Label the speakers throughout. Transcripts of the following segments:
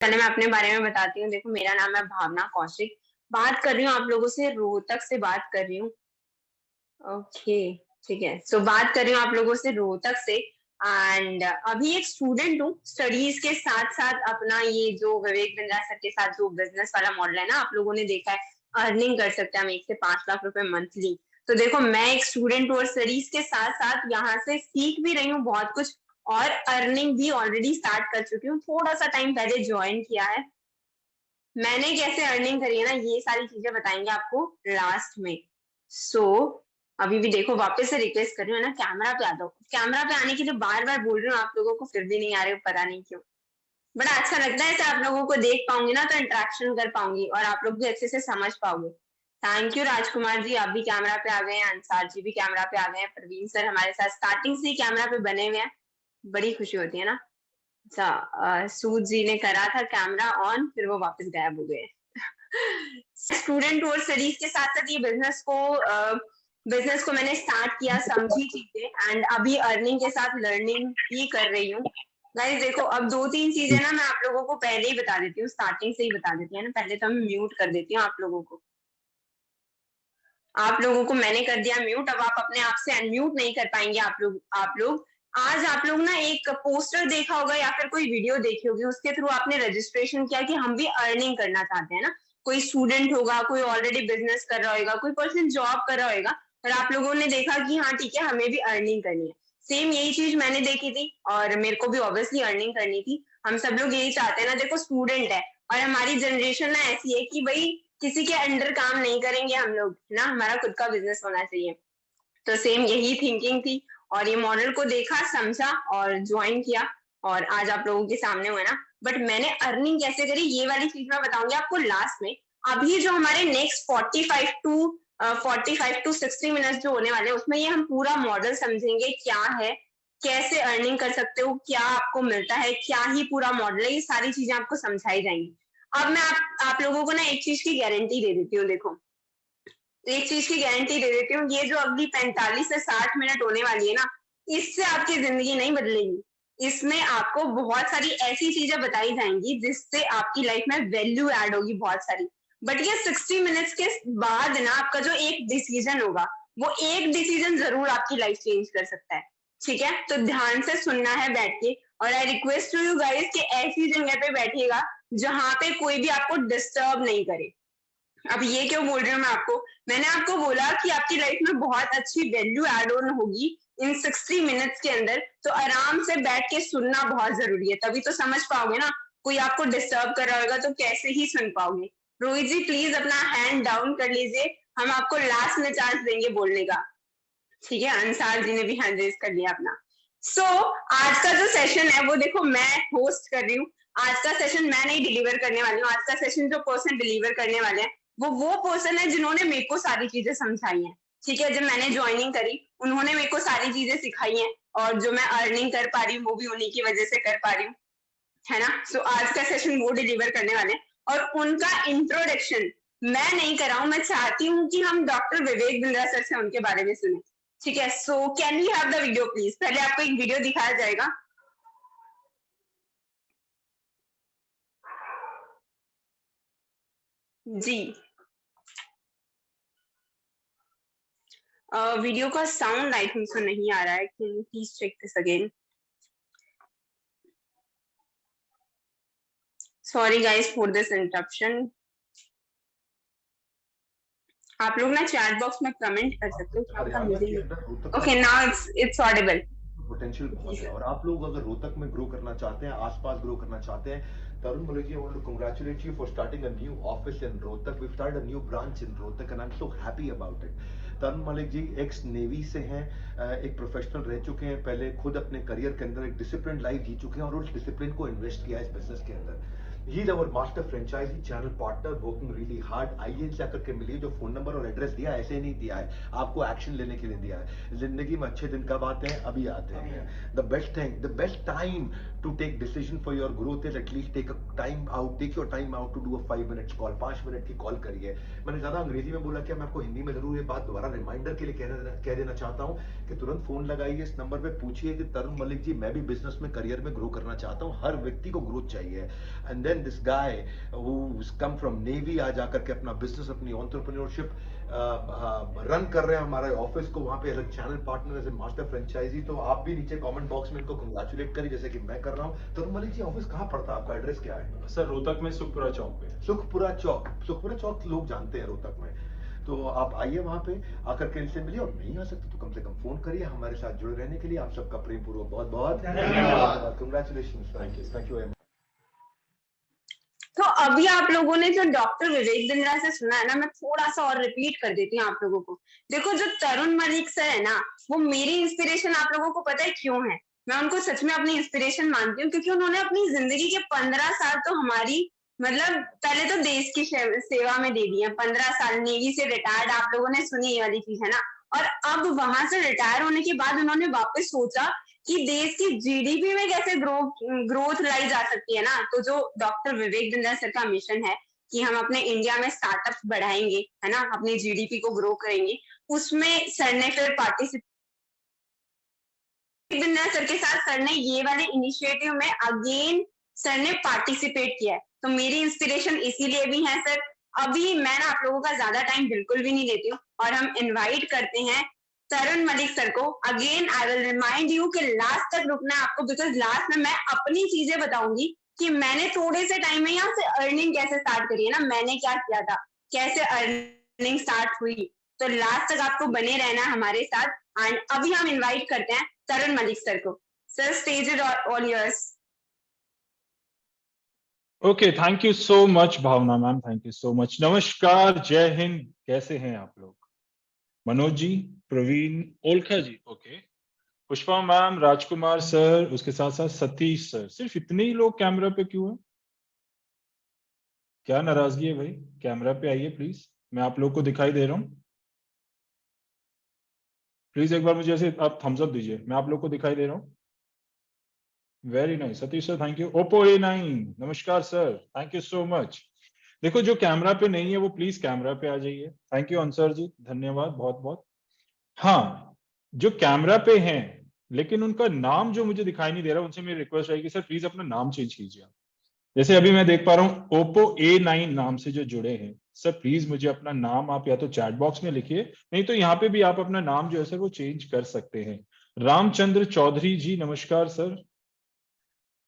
Speaker 1: पहले मैं अपने बारे में बताती हूँ। देखो, मेरा नाम है भावना कौशिक। बात कर रही हूँ आप लोगों से, रोहतक से बात कर रही हूँ। ओके, ठीक है। सो बात कर रही हूँ आप लोगों से रोहतक से। एंड अभी एक स्टूडेंट हूँ। स्टडीज के साथ साथ अपना ये जो विवेक बिंद्रा सर के साथ जो बिजनेस वाला मॉडल है ना, आप लोगों ने देखा है, अर्निंग कर सकते हैं हम 1 से 5 लाख रुपए मंथली। तो देखो, मैं एक स्टूडेंट हूँ और स्टडीज के साथ साथ यहाँ से सीख भी रही हूँ बहुत कुछ, और अर्निंग भी ऑलरेडी स्टार्ट कर चुकी हूँ। थोड़ा सा टाइम पहले ज्वाइन किया है। मैंने कैसे अर्निंग करी है ना, ये सारी चीजें बताएंगे आपको लास्ट में। सो अभी भी देखो, वापस से रिक्वेस्ट कर रही हूँ ना, कैमरा पे आ जाओ। कैमरा पे आने के लिए बार बार बोल रही हूँ आप लोगों को, फिर भी नहीं आ रहे हो, पता नहीं क्यों। बड़ा अच्छा लगता है ऐसे आप लोगों को देख पाऊंगी ना, तो इंटरेक्शन कर पाऊंगी और आप लोग भी अच्छे से समझ पाओगे। थैंक यू राजकुमार जी, आप भी कैमरा पे आ गए हैं। अंसार जी भी कैमरा पे आ गए हैं। प्रवीण सर हमारे साथ स्टार्टिंग से ही कैमरा पे बने हुए हैं। बड़ी खुशी होती है ना। अच्छा, सूद जी ने करा था कैमरा ऑन, फिर वो वापस गायब हो गए। स्टूडेंट और स्टडीज के साथ साथ ये बिजनेस को मैंने स्टार्ट किया, समझी चीजें, एंड अभी अर्निंग के साथ लर्निंग भी कर रही हूँ। गाइस देखो, अब 2-3 चीजें ना मैं आप लोगों को पहले ही बता देती हूँ, स्टार्टिंग से ही बता देती है ना। पहले तो मैं म्यूट कर देती हूँ आप लोगों को। आप लोगों को मैंने कर दिया म्यूट, अब आप अपने आप से अनम्यूट नहीं कर पाएंगे। आप लोग आज आप लोग ना एक पोस्टर देखा होगा या फिर कोई वीडियो देखी होगी, उसके थ्रू आपने रजिस्ट्रेशन किया कि हम भी अर्निंग करना चाहते हैं ना। कोई स्टूडेंट होगा, कोई ऑलरेडी बिजनेस कर रहा होगा, कोई पर्सन जॉब कर रहा होगा, और आप लोगों ने देखा कि हाँ ठीक है, हमें भी अर्निंग करनी है। सेम यही चीज मैंने देखी थी और मेरे को भी ऑब्वियसली अर्निंग करनी थी। हम सब लोग यही चाहते हैं ना। देखो, स्टूडेंट है और हमारी जनरेशन ना ऐसी है कि भाई किसी के अंडर काम नहीं करेंगे हम लोग ना, हमारा खुद का बिजनेस होना चाहिए। तो सेम यही थिंकिंग थी और ये मॉडल को देखा, समझा और ज्वाइन किया, और आज आप लोगों के सामने हुआ ना। बट मैंने अर्निंग कैसे करी, ये वाली चीज मैं बताऊंगी आपको लास्ट में। अभी जो हमारे नेक्स्ट 45 टू 60 मिनट जो होने वाले हैं, उसमें ये हम पूरा मॉडल समझेंगे, क्या है, कैसे अर्निंग कर सकते हो, क्या आपको मिलता है, क्या ही पूरा मॉडल है, ये सारी चीजें आपको समझाई जाएंगी। अब मैं आप लोगों को ना एक चीज की गारंटी दे देती हूँ। देखो, एक चीज की गारंटी दे देती हूँ, ये जो अगली 45 से 60 मिनट होने वाली है ना, इससे आपकी जिंदगी नहीं बदलेगी। इसमें आपको बहुत सारी ऐसी चीजें बताई जाएंगी जिससे आपकी लाइफ में वैल्यू ऐड होगी बहुत सारी। बट ये 60 मिनट्स के बाद ना, आपका जो एक डिसीजन होगा, वो एक डिसीजन जरूर आपकी लाइफ चेंज कर सकता है। ठीक है, तो ध्यान से सुनना है बैठ के। और I request to you guys कि ऐसी जगह पे बैठिएगा जहां पे कोई भी आपको डिस्टर्ब नहीं करे। अब ये क्यों बोल रही हूँ मैं आपको, मैंने आपको बोला कि आपकी लाइफ में बहुत अच्छी वैल्यू एड ऑन होगी इन 60 मिनट्स के अंदर, तो आराम से बैठ के सुनना बहुत जरूरी है, तभी तो समझ पाओगे ना। कोई आपको डिस्टर्ब कर रहा होगा तो कैसे ही सुन पाओगे। रोहित जी प्लीज अपना हैंड डाउन कर लीजिए, हम आपको लास्ट में चांस देंगे बोलने का। ठीक है, अंसार जी ने भी हैंड रेज कर लिया अपना। सो आज का जो सेशन है वो देखो मैं होस्ट कर रही हूँ। आज का सेशन मैं नहीं डिलीवर करने वाली हूँ। आज का सेशन जो पर्सन डिलीवर करने वाले हैं वो पर्सन है जिन्होंने मेरे को सारी चीजें समझाई हैं। ठीक है, जब मैंने ज्वाइनिंग करी उन्होंने मेरे को सारी चीजें सिखाई हैं, और जो मैं अर्निंग कर पा रही हूँ वो भी उन्हीं की वजह से कर पा रही हूँ, है ना। सो आज का सेशन वो डिलीवर करने वाले हैं, और उनका इंट्रोडक्शन मैं नहीं कराऊं, मैं चाहती हूँ कि हम डॉक्टर विवेक बिंद्रा सर से उनके बारे में सुने। ठीक है, so can we have the video please. पहले आपको एक वीडियो दिखाया जाएगा। जी, वीडियो का साउंड आई थिंक सो नहीं आ रहा है, can you please check this again. Sorry guys for this interruption. आप लोग ना चैट बॉक्स में कमेंट कर सकते हो, क्या पता
Speaker 2: हरियाणा
Speaker 1: मुझे
Speaker 2: के
Speaker 1: नहीं।
Speaker 2: अंदर रोहतक का
Speaker 1: okay, now it's audible.
Speaker 2: Potential
Speaker 1: जी
Speaker 2: बहुत है
Speaker 1: सर।
Speaker 2: और आप लोग अगर रोहतक में ग्रो करना चाहते हैं, आसपास ग्रो करना चाहते हैं, Tarun Malik, I want to congratulate you for starting a new office in Rohtak. We've started a new branch in Rohtak and I'm so happy about it. Tarun Malik ji ex navy से हैं, एक प्रोफेशनल रह चुके हैं, पहले खुद अपने करियर के अंदर एक डिसिप्लिन लाइफ जी चुके हैं और उस डिसिप्लिन को इन्वेस्ट किया है इस बिजनेस के अंदर। He is our master franchisee channel partner working really hard. आइए इनसे आकर के मिलिए। जो फोन नंबर और एड्रेस दिया है ऐसे नहीं दिया है, आपको एक्शन लेने के लिए दिया है। जिंदगी में अच्छे दिन कब आते हैं? अभी आते हैं। The best thing, the best time to take decision for your growth is at least take your time out to do a 5 minutes call. 5 minute की कॉल करिए। मैंने ज्यादा अंग्रेजी में बोला क्या, मैं आपको हिंदी में जरूर ये बात दोबारा रिमाइंडर के लिए कह देना चाहता हूँ कि तुरंत फोन लगाइए इस नंबर पे, पूछिए कि तरुण मलिक जी मैं भी बिजनेस में करियर में ग्रो करना चाहता हूँ। हर व्यक्ति को ग्रोथ चाहिए। And then imagine this guy who's come from Navy, आज आकर के अपना business, अपनी entrepreneurship रन कर रहे हैं हमारे ऑफिस को, वहां पे अलग channel partner as a master franchisee. तो आप भी नीचे कमेंट बॉक्स में इनको कंग्रेचुलेट करिए जैसे कि मैं कर रहा हूँ। तरुण मलिक जी, ऑफिस कहाँ पड़ता है आपका, एड्रेस क्या है?
Speaker 3: सर रोहतक में सुखपुरा चौक पे।
Speaker 2: सुखपुरा चौक लोग जानते हैं रोहतक में, तो आप आइए वहां पे, आकर के इनसे मिलिए, और नहीं आ सकते तो कम से कम फोन करिए। हमारे साथ जुड़े रहने के लिए आप सबका प्रेम पूर्वक बहुत बहुत धन्यवाद। Congratulation, thank you very much.
Speaker 1: तो अभी आप लोगों ने जो डॉक्टर विवेक बिंद्रा से सुना है ना, मैं थोड़ा सा और रिपीट कर देती हूँ आप लोगों को। देखो, जो तरुण मलिक सर है ना, वो मेरी इंस्पिरेशन आप लोगों को पता है क्यों है? मैं उनको सच में अपनी इंस्पिरेशन मानती हूँ, क्योंकि उन्होंने अपनी जिंदगी के 15 साल तो हमारी, मतलब पहले तो देश की सेवा में दे दिए। 15 साल नेवी से रिटायर्ड, आप लोगों ने सुनी ये वाली चीज है ना। और अब वहां से रिटायर होने के बाद उन्होंने वापस सोचा कि देश की जीडीपी में कैसे ग्रोथ लाई जा सकती है ना। तो जो डॉक्टर विवेक बिंद्रा सर का मिशन है कि हम अपने इंडिया में स्टार्टअप्स बढ़ाएंगे, है ना, अपनी जीडीपी को ग्रो करेंगे, उसमें सर ने फिर पार्टिसिपेट, बिंद्रा सर के साथ सर ने ये वाले इनिशिएटिव में अगेन सर ने पार्टिसिपेट किया है। तो मेरी इंस्पिरेशन इसीलिए भी है सर। अभी मैं ना आप लोगों का ज्यादा टाइम बिल्कुल भी नहीं लेती हूँ, और हम इनवाइट करते हैं तरुण मलिक सर को। Again I will remind you कि लास्ट तक रुकना है आपको, बिकॉज लास्ट में मैं अपनी चीजें बताऊंगी कि मैंने थोड़े से टाइम में यहाँ से अर्निंग कैसे स्टार्ट करी है ना, मैंने क्या किया था, कैसे अर्निंग स्टार्ट हुई। तो लास्ट तक आपको बने रहना है हमारे साथ। एंड अभी हम इनवाइट करते हैं तरुण मलिक सर को। Sir, stage is all yours.
Speaker 3: Okay, thank you so much Bhavna ma'am, thank you so much. नमस्कार, जय हिंद, कैसे हैं आप लोग? Manoj ji, Praveen, Olkha ji, okay, Pushpa ma'am, Rajkumar sir, उसके साथ साथ सतीश सर। सिर्फ इतने ही लोग कैमरा पे क्यों हैं? क्या नाराजगी है भाई? कैमरा पे आइए प्लीज, मैं आप लोग को दिखाई दे रहा हूँ। प्लीज एक बार मुझे ऐसे आप थम्स अप दीजिए, मैं आप लोग को दिखाई दे रहा हूँ। Very nice, Satish sir, thank you. Oppo A9, नमस्कार sir, thank you so much. देखो, जो कैमरा पे नहीं है वो प्लीज कैमरा पे आ जाइए। थैंक यू अंसर जी, धन्यवाद बहुत बहुत। हाँ, जो कैमरा पे हैं लेकिन उनका नाम जो मुझे दिखाई नहीं दे रहा, उनसे मेरी रिक्वेस्ट रहेगी सर प्लीज अपना नाम चेंज कीजिए। जैसे अभी मैं देख पा रहा हूँ ओप्पो A9 नाम से जो जुड़े हैं, सर प्लीज मुझे अपना नाम आप या तो चैट बॉक्स में लिखिए, नहीं तो यहाँ पे भी आप अपना नाम जो है सर वो चेंज कर सकते हैं। रामचंद्र चौधरी जी, नमस्कार सर।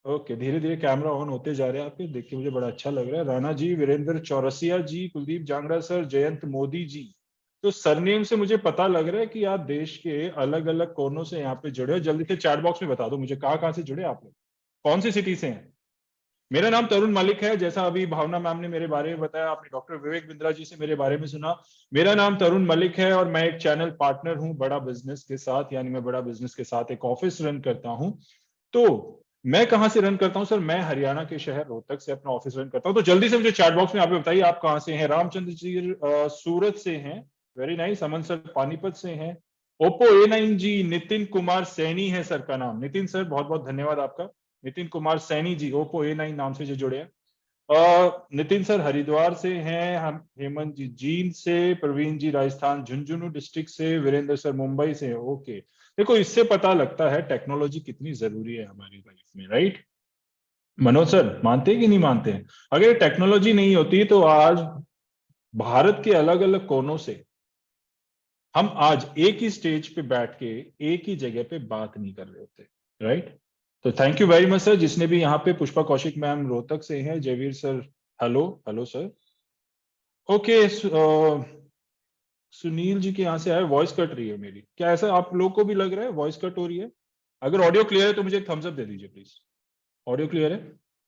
Speaker 3: ओके, धीरे धीरे कैमरा ऑन होते जा रहे हैं आपके, देख के मुझे बड़ा अच्छा लग रहा है। राणा जी, वीरेंद्र चौरसिया जी, कुलदीप जांगड़ा सर, जयंत मोदी जी। तो सरनेम से मुझे पता लग रहा है कि आप देश के अलग अलग कोनों से यहाँ पे जुड़े हो। जल्दी से चैट बॉक्स में बता दो मुझे कहाँ से जुड़े आप लोग, कौन सी सिटी से हैं। मेरा नाम तरुण मलिक है, जैसा अभी भावना मैम ने मेरे बारे में बताया, आपने डॉक्टर विवेक बिंद्रा जी से मेरे बारे में सुना। मेरा नाम तरुण मलिक है और मैं एक चैनल पार्टनर हूं बड़ा बिजनेस के साथ, यानी मैं बड़ा बिजनेस के साथ एक ऑफिस रन करता हूं। तो मैं कहां से रन करता हूं सर? मैं हरियाणा के शहर रोहतक से अपना ऑफिस रन करता हूं। तो जल्दी से मुझे चैट बॉक्स में आप बताइए आप कहां से हैं। रामचंद्र जी सूरत से हैं, वेरी नाइस। अमन सर पानीपत से हैं। ओप्पो A9 जी, नितिन कुमार सैनी है सर का नाम। नितिन सर बहुत बहुत धन्यवाद आपका, नितिन कुमार सैनी जी, ओप्पो A9 नाम से जो जुड़े हैं। नितिन सर हरिद्वार से हैं, हम हेमंत जी जींद से, प्रवीण जी राजस्थान झुंझुनू डिस्ट्रिक्ट से, वीरेंद्र सर मुंबई से। ओके, देखो इससे पता लगता है टेक्नोलॉजी कितनी जरूरी है हमारी लाइफ में, राइट? मनोज सर मानते हैं कि नहीं मानते हैं? अगर टेक्नोलॉजी नहीं होती तो आज भारत के अलग अलग कोनों से हम आज एक ही स्टेज पे बैठ के एक ही जगह पे बात नहीं कर रहे होते, राइट? तो thank you very much sir, जिसने भी यहाँ पे, पुष्पा कौशिक मैम रोहतक से हैं, Jaivir sir hello hello sir. Okay, Sunil ji के यहाँ से आए। वॉइस कट रही है मेरी, क्या ऐसा आप लोग को भी लग रहा है वॉइस कट हो रही है? अगर ऑडियो क्लियर है तो मुझे एक थम्स अप दे दीजिए प्लीज। ऑडियो क्लियर है?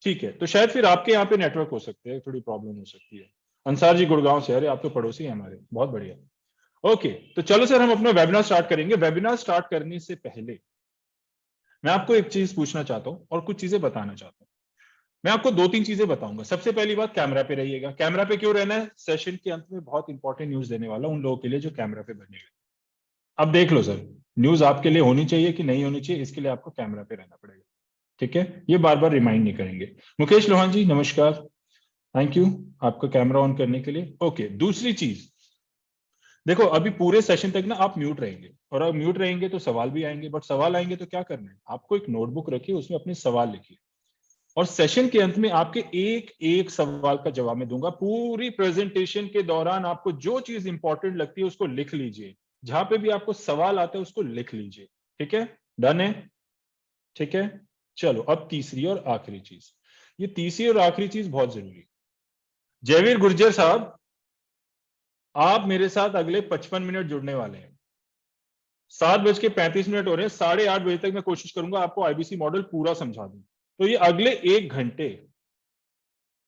Speaker 3: ठीक है, तो शायद फिर आपके यहाँ पे नेटवर्क हो सकते हैं, थोड़ी प्रॉब्लम हो सकती है। अंसार जी गुड़गांव से, अरे आप तो पड़ोसी हैं हमारे, बहुत बढ़िया। ओके, तो चलो सर हम अपना वेबिनार स्टार्ट करेंगे। वेबिनार स्टार्ट करने से पहले मैं आपको एक चीज पूछना चाहता हूं और कुछ चीजें बताना चाहता हूं। मैं आपको 2-3 चीजें बताऊंगा। सबसे पहली बात, कैमरा पे रहिएगा। कैमरा पे क्यों रहना है? सेशन के अंत में बहुत इंपॉर्टेंट न्यूज देने वाला उन लोगों के लिए जो कैमरा पे बने हुए। अब देख लो सर, न्यूज आपके लिए होनी चाहिए कि नहीं होनी चाहिए, इसके लिए आपको कैमरा पे रहना पड़ेगा, ठीक है? ये बार बार रिमाइंड नहीं करेंगे। मुकेश लोहान जी नमस्कार, थैंक यू आपका कैमरा ऑन करने के लिए। ओके, दूसरी चीज देखो, अभी पूरे सेशन तक ना आप म्यूट रहेंगे, और अब म्यूट रहेंगे तो सवाल भी आएंगे, बट सवाल आएंगे तो क्या करना है? आपको एक नोटबुक रखिए, उसमें अपने सवाल लिखिए। और सेशन के अंत में आपके एक एक सवाल का जवाब मैं दूंगा। पूरी प्रेजेंटेशन के दौरान आपको जो चीज इंपॉर्टेंट लगती है उसको लिख लीजिए, जहां पे भी आपको सवाल आता है उसको लिख लीजिए। ठीक है, डन है? ठीक है, चलो अब तीसरी और आखिरी चीज, ये तीसरी और आखिरी चीज बहुत जरूरी है। जयवीर गुर्जर साहब, आप मेरे साथ अगले 55 मिनट जुड़ने वाले हैं। 7:35 हो रहे हैं, 8:30 बजे तक मैं कोशिश करूंगा आपको आईबीसी मॉडल पूरा समझा दूं। तो ये अगले 1 घंटे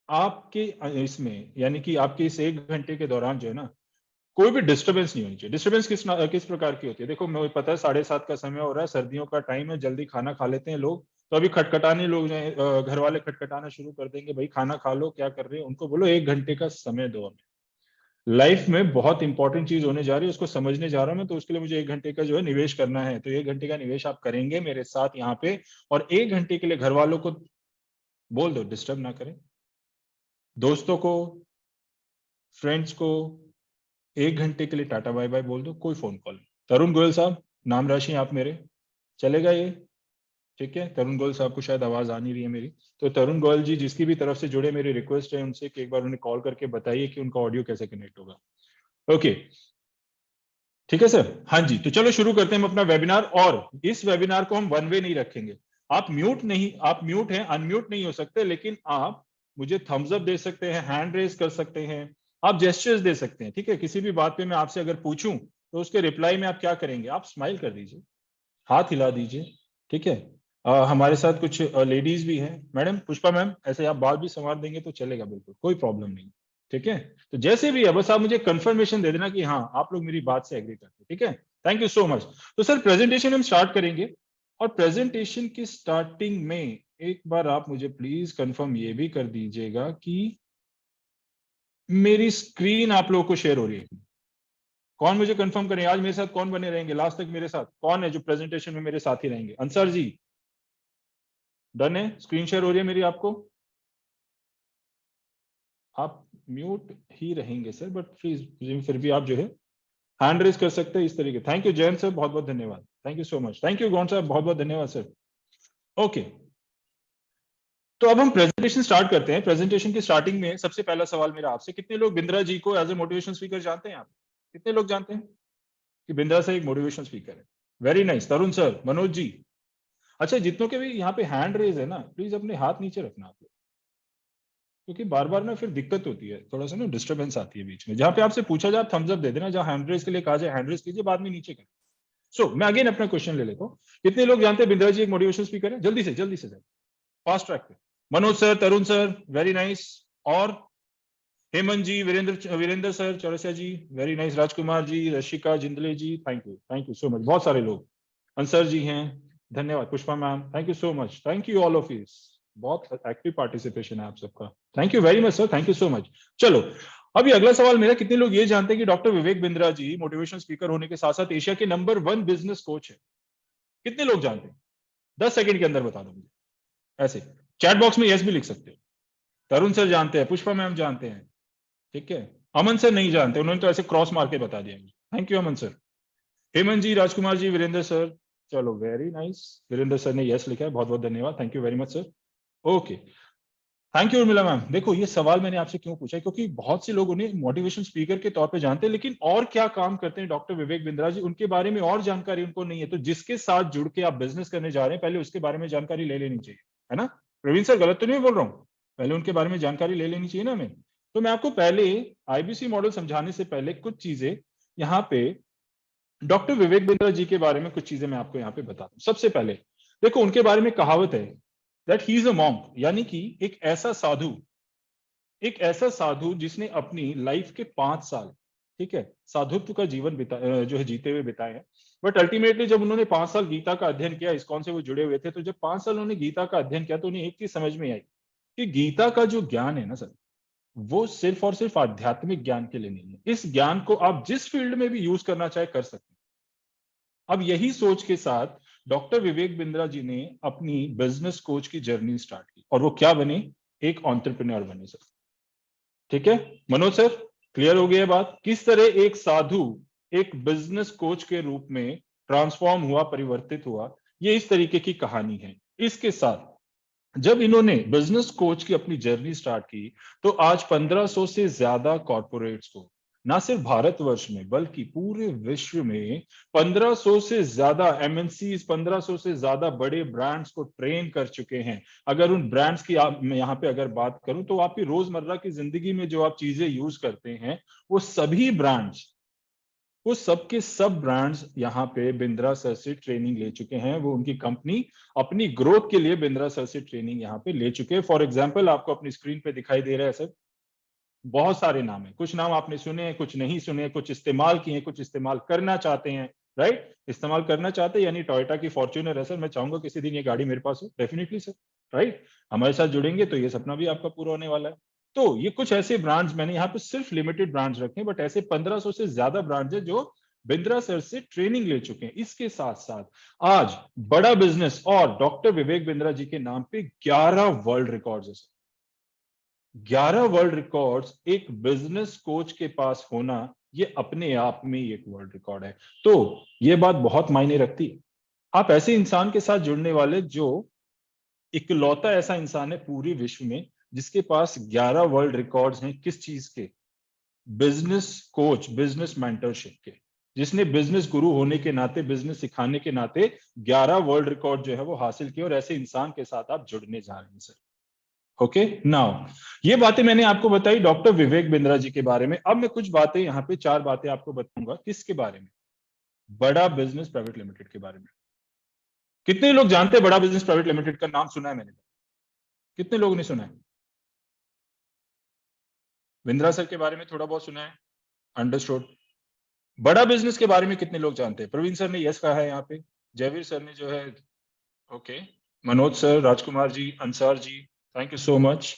Speaker 3: आपके इसमें, यानी कि आपके इस 1 घंटे के दौरान जो है ना, कोई भी डिस्टर्बेंस नहीं होनी चाहिए। डिस्टर्बेंस किस प्रकार की होती है? देखो, मुझे पता है 7:30 का समय हो रहा है, सर्दियों का टाइम है, जल्दी खाना खा लेते हैं लोग, तो अभी खटखटाने लोग घर वाले खटखटाना शुरू कर देंगे, भाई खाना खा लो, क्या कर रहे हैं? उनको बोलो 1 घंटे का समय दो हमें। लाइफ में बहुत इंपॉर्टेंट चीज होने जा रही है, उसको समझने जा रहा हूं मैं, तो उसके लिए मुझे 1 घंटे का जो है निवेश करना है। तो 1 घंटे का निवेश आप करेंगे मेरे साथ यहाँ पे, और 1 घंटे के लिए घर वालों को बोल दो डिस्टर्ब ना करें, दोस्तों को, फ्रेंड्स को 1 घंटे के लिए टाटा बाय बाय बोल दो, कोई फोन कॉल नहीं। तरुण गोयल साहब, नाम राशि आप मेरे, चलेगा ये? ठीक है, तरुण गोयल साहब को शायद आवाज आ नहीं रही है मेरी, तो तरुण गोयल जी जिसकी भी तरफ से जुड़े, मेरी रिक्वेस्ट है उनसे कि एक बार उन्हें कॉल करके बताइए कि उनका ऑडियो कैसे कनेक्ट होगा। ओके, ठीक है सर। हाँ जी, तो चलो शुरू करते हैं हम अपना वेबिनार। और इस वेबिनार को हम वन वे नहीं रखेंगे। आप म्यूट हैं, अनम्यूट नहीं हो सकते, लेकिन आप मुझे थम्स अप दे सकते हैं, हैंड रेज कर सकते हैं, आप जेस्चर्स दे सकते हैं। ठीक है, किसी भी बात पे मैं आपसे अगर पूछूं तो उसके रिप्लाई में आप क्या करेंगे? आप स्माइल कर दीजिए, हाथ हिला दीजिए। ठीक है, हमारे साथ कुछ लेडीज भी हैं। मैडम पुष्पा मैम, ऐसे आप बाल भी संवार देंगे तो चलेगा, बिल्कुल कोई प्रॉब्लम नहीं। ठीक है, तो जैसे भी है बस आप मुझे कंफर्मेशन दे देना कि हाँ आप लोग मेरी बात से एग्री करते हैं। ठीक है, थैंक यू सो मच। तो सर प्रेजेंटेशन हम स्टार्ट करेंगे, और प्रेजेंटेशन की स्टार्टिंग में एक बार आप मुझे प्लीज कंफर्म ये भी कर दीजिएगा कि मेरी स्क्रीन आप लोगों को शेयर हो रही है। कौन मुझे कंफर्म करें, आज मेरे साथ कौन बने रहेंगे लास्ट तक? मेरे साथ कौन है जो प्रेजेंटेशन में मेरे साथ ही रहेंगे? अंसर जी, डन है? स्क्रीन शेयर हो रही है मेरी आपको? आप म्यूट ही रहेंगे सर, बट प्लीज फिर भी आप जो है हैंड रेज कर सकते हैं इस तरीके। थैंक यू जयंत सर, बहुत बहुत धन्यवाद, thank you so much. Thank you गौन साहब, बहुत बहुत धन्यवाद सर। ओके, तो अब हम प्रेजेंटेशन स्टार्ट करते हैं। प्रेजेंटेशन की स्टार्टिंग में सबसे पहला सवाल मेरा आपसे, कितने लोग बिंद्रा जी को एज ए मोटिवेशन स्पीकर जानते हैं? आप कितने लोग जानते हैं कि बिंद्रा सर एक मोटिवेशन स्पीकर है? Very nice. Tarun sir, Manoj ji, अच्छा जितनों के भी यहाँ पे हैंड रेज है ना, प्लीज अपने हाथ नीचे रखना आप लोग, क्योंकि बार बार ना फिर दिक्कत होती है, थोड़ा सा ना डिस्टर्बेंस आती है बीच में। जहां पे आपसे पूछा जाए थम्स अप दे देना, जहां हैंड रेज के लिए कहा जाए हैंड रेज कीजिए, बाद में नीचे करें। सो मैं अगेन अपना क्वेश्चन ले लेता हूँ, कितने लोग जानते हैं बिंद्रा जी एक मोटिवेशन स्पीकर है? जल्दी से फास्ट ट्रैक पे। Manoj sir, Tarun sir, very nice. और Hemant ji, Virendra sir Chaurasia ji, very nice. Rajkumar ji, Rashika Jindle ji, thank you so much, बहुत सारे लोग। अंसर जी हैं, धन्यवाद। Pushpa ma'am, thank you so much, thank you all of you, बहुत एक्टिव पार्टिसिपेशन है आप सबका, thank you very much sir, thank you so much. चलो अभी अगला सवाल मेरा, कितने लोग ये जानते हैं कि doctor Vivek Bindra ji motivation speaker होने के साथ साथ एशिया के नंबर 1 बिजनेस कोच है? कितने लोग जानते हैं? 10 सेकंड के अंदर बता दो मुझे, ऐसे चैट बॉक्स में यस भी लिख सकते हो। तरुण सर जानते हैं, पुष्पा मैम जानते हैं, ठीक है। अमन सर नहीं जानते, उन्होंने तो ऐसे क्रॉस मार के बता दिया मुझे, thank you Aman sir. Hemant ji, Rajkumar ji, Virendra sir, चलो वेरी नाइस, वीरेंद्र सर ने यस लिखा है, बहुत बहुत धन्यवाद, thank you very much sir. Okay, thank you Urmila ma'am. देखो ये सवाल मैंने आपसे क्यों पूछा है, क्योंकि बहुत से लोग उन्हें मोटिवेशन स्पीकर के तौर पे जानते हैं, लेकिन और क्या काम करते हैं डॉक्टर विवेक बिंद्रा जी, उनके बारे में और जानकारी उनको नहीं है। तो जिसके साथ जुड़ के आप बिजनेस करने जा रहे हैं, पहले उसके बारे में जानकारी ले लेनी चाहिए, है ना? प्रवीण सर गलत तो नहीं बोल रहा हूँ? पहले उनके बारे में जानकारी ले लेनी चाहिए ना हमें। तो मैं आपको पहले आईबीसी मॉडल समझाने से पहले कुछ चीजें यहाँ पे डॉक्टर विवेक बिंद्रा जी के बारे में कुछ चीजें मैं आपको यहाँ पे बताता हूँ। सबसे पहले देखो, उनके बारे में कहावत है that he is a monk, यानी कि एक ऐसा साधु जिसने अपनी लाइफ के 5 साल, ठीक है, साधुत्व का जीवन जो है जीते हुए बिताए हैं। बट अल्टीमेटली जब उन्होंने 5 साल गीता का अध्ययन किया, इस्कॉन से वो जुड़े हुए थे, तो जब 5 साल उन्होंने गीता का अध्ययन किया तो उन्हें एक चीज समझ में आई कि गीता का जो ज्ञान है ना सर, वो सिर्फ और सिर्फ आध्यात्मिक ज्ञान के लिए नहीं है। इस ज्ञान को आप जिस फील्ड में भी यूज करना चाहे कर सकते हैं। अब यही सोच के साथ डॉक्टर विवेक बिंद्रा जी ने अपनी बिजनेस कोच की जर्नी स्टार्ट की, और वो क्या बने? एक एंटरप्रेन्योर बने सर। ठीक है मनोज सर, क्लियर हो गई बात? किस तरह एक साधु एक बिजनेस कोच के रूप में ट्रांसफॉर्म हुआ, परिवर्तित हुआ, ये इस तरीके की कहानी है। इसके साथ जब इन्होंने बिजनेस कोच की अपनी जर्नी स्टार्ट की, तो आज 1500 से ज्यादा कॉर्पोरेट्स को ना सिर्फ भारतवर्ष में बल्कि पूरे विश्व में 1500 से ज्यादा एमएनसी, 1500 से ज्यादा बड़े ब्रांड्स को ट्रेन कर चुके हैं। अगर उन ब्रांड्स की मैं यहाँ पे अगर बात करूं, तो आपकी रोजमर्रा की जिंदगी में जो आप चीजें यूज करते हैं, वो सभी ब्रांड्स, वो सब के सब ब्रांड्स यहाँ पे बिंद्रा सर से ट्रेनिंग ले चुके हैं। वो उनकी कंपनी अपनी ग्रोथ के लिए बिंद्रा सर से ट्रेनिंग यहाँ पे ले चुके हैं। फॉर एग्जांपल आपको अपनी स्क्रीन पे दिखाई दे रहा है सर, बहुत सारे नाम है। कुछ नाम आपने सुने हैं, कुछ नहीं सुने, कुछ इस्तेमाल किए, कुछ इस्तेमाल करना चाहते हैं। राइट, इस्तेमाल करना चाहते हैं यानी टोयोटा की फॉर्च्यूनर है सर, मैं चाहूंगा किसी दिन ये गाड़ी मेरे पास हो, डेफिनेटली सर। राइट, हमारे साथ जुड़ेंगे तो ये सपना भी आपका पूरा होने वाला है। तो ये कुछ ऐसे ब्रांड्स मैंने यहाँ पे सिर्फ लिमिटेड ब्रांड्स रखे हैं, बट ऐसे 1500 से ज्यादा ब्रांड्स है जो बिंद्रा सर से ट्रेनिंग ले चुके हैं। इसके साथ साथ आज बड़ा बिजनेस और डॉक्टर विवेक बिंद्रा जी के नाम पे 11 वर्ल्ड रिकॉर्ड्स है सर। 11 वर्ल्ड रिकॉर्ड्स एक बिजनेस कोच के पास होना, ये अपने आप में ही एक वर्ल्ड रिकॉर्ड है। तो ये बात बहुत मायने रखती है। आप ऐसे इंसान के साथ जुड़ने वाले जो इकलौता ऐसा इंसान है पूरी विश्व में जिसके पास 11 वर्ल्ड रिकॉर्ड्स हैं। किस चीज के? बिजनेस कोच, बिजनेस मेंटरशिप के, जिसने बिजनेस गुरु होने के नाते, बिजनेस सिखाने के नाते 11 वर्ल्ड रिकॉर्ड जो है वो हासिल किए। और ऐसे इंसान के साथ आप जुड़ने जा रहे हैं सर। ओके नाउ, ये बातें मैंने आपको बताई डॉक्टर विवेक बिंद्रा जी के बारे में। अब मैं कुछ बातें यहाँ पे, 4 बातें आपको बताऊंगा। किसके बारे में? बड़ा बिजनेस प्राइवेट लिमिटेड के बारे में। कितने लोग जानते हैं बड़ा बिजनेस प्राइवेट लिमिटेड का नाम सुना है मैंने? कितने लोगों ने सुना है? बिंद्रा सर के बारे में थोड़ा बहुत सुना है, अंडरस्टूड। बड़ा बिजनेस के बारे में कितने लोग जानते हैं? प्रवीण सर ने यस कहा है यहाँ पे, जयवीर सर ने जो है okay, Manoj sir, Rajkumar ji, Ansar ji, thank you so much.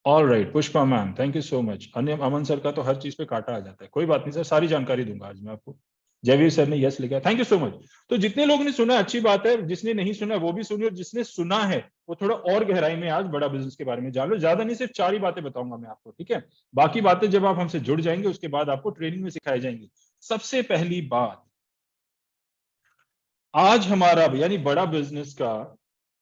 Speaker 3: All right, Pushpa ma'am, thank you so much. Aman sir का तो हर चीज पे काटा आ जाता है, कोई बात नहीं सर, सारी जानकारी दूंगा आज मैं आपको। जयवीर सर ने यस लिखा, थैंक यू सो मच। तो जितने लोगों ने सुना अच्छी बात है, जिसने नहीं सुना वो भी सुनिए, और जिसने सुना है वो थोड़ा और गहराई में आज बड़ा बिजनेस के बारे में जान लो। ज्यादा नहीं, सिर्फ 4 ही बातें बताऊंगा मैं आपको, ठीक है? बाकी बातें जब आप हमसे जुड़ जाएंगे उसके बाद आपको ट्रेनिंग में सिखाई जाएंगी। सबसे पहली बात, आज हमारा यानी बड़ा बिजनेस का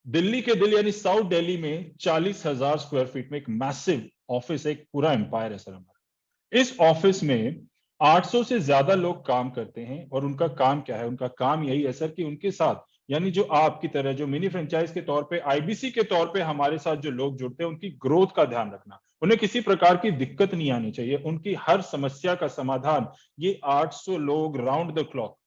Speaker 3: दिल्ली के दिल यानी साउथ दिल्ली में 40,000 स्क्वायर फीट में एक मैसिव ऑफिस, एक पूरा एम्पायर है सर हमारा। इस ऑफिस में 800 से ज्यादा लोग काम करते हैं। और उनका काम क्या है? उनका काम यही है सर कि उनके साथ, यानी जो आपकी तरह जो मिनी फ्रेंचाइज के तौर पे, आईबीसी के तौर पे हमारे साथ जो लोग जुड़ते हैं, उनकी ग्रोथ का ध्यान रखना। उन्हें किसी प्रकार की दिक्कत नहीं आनी चाहिए, उनकी हर समस्या का समाधान ये 800 लोग राउंड द क्लॉक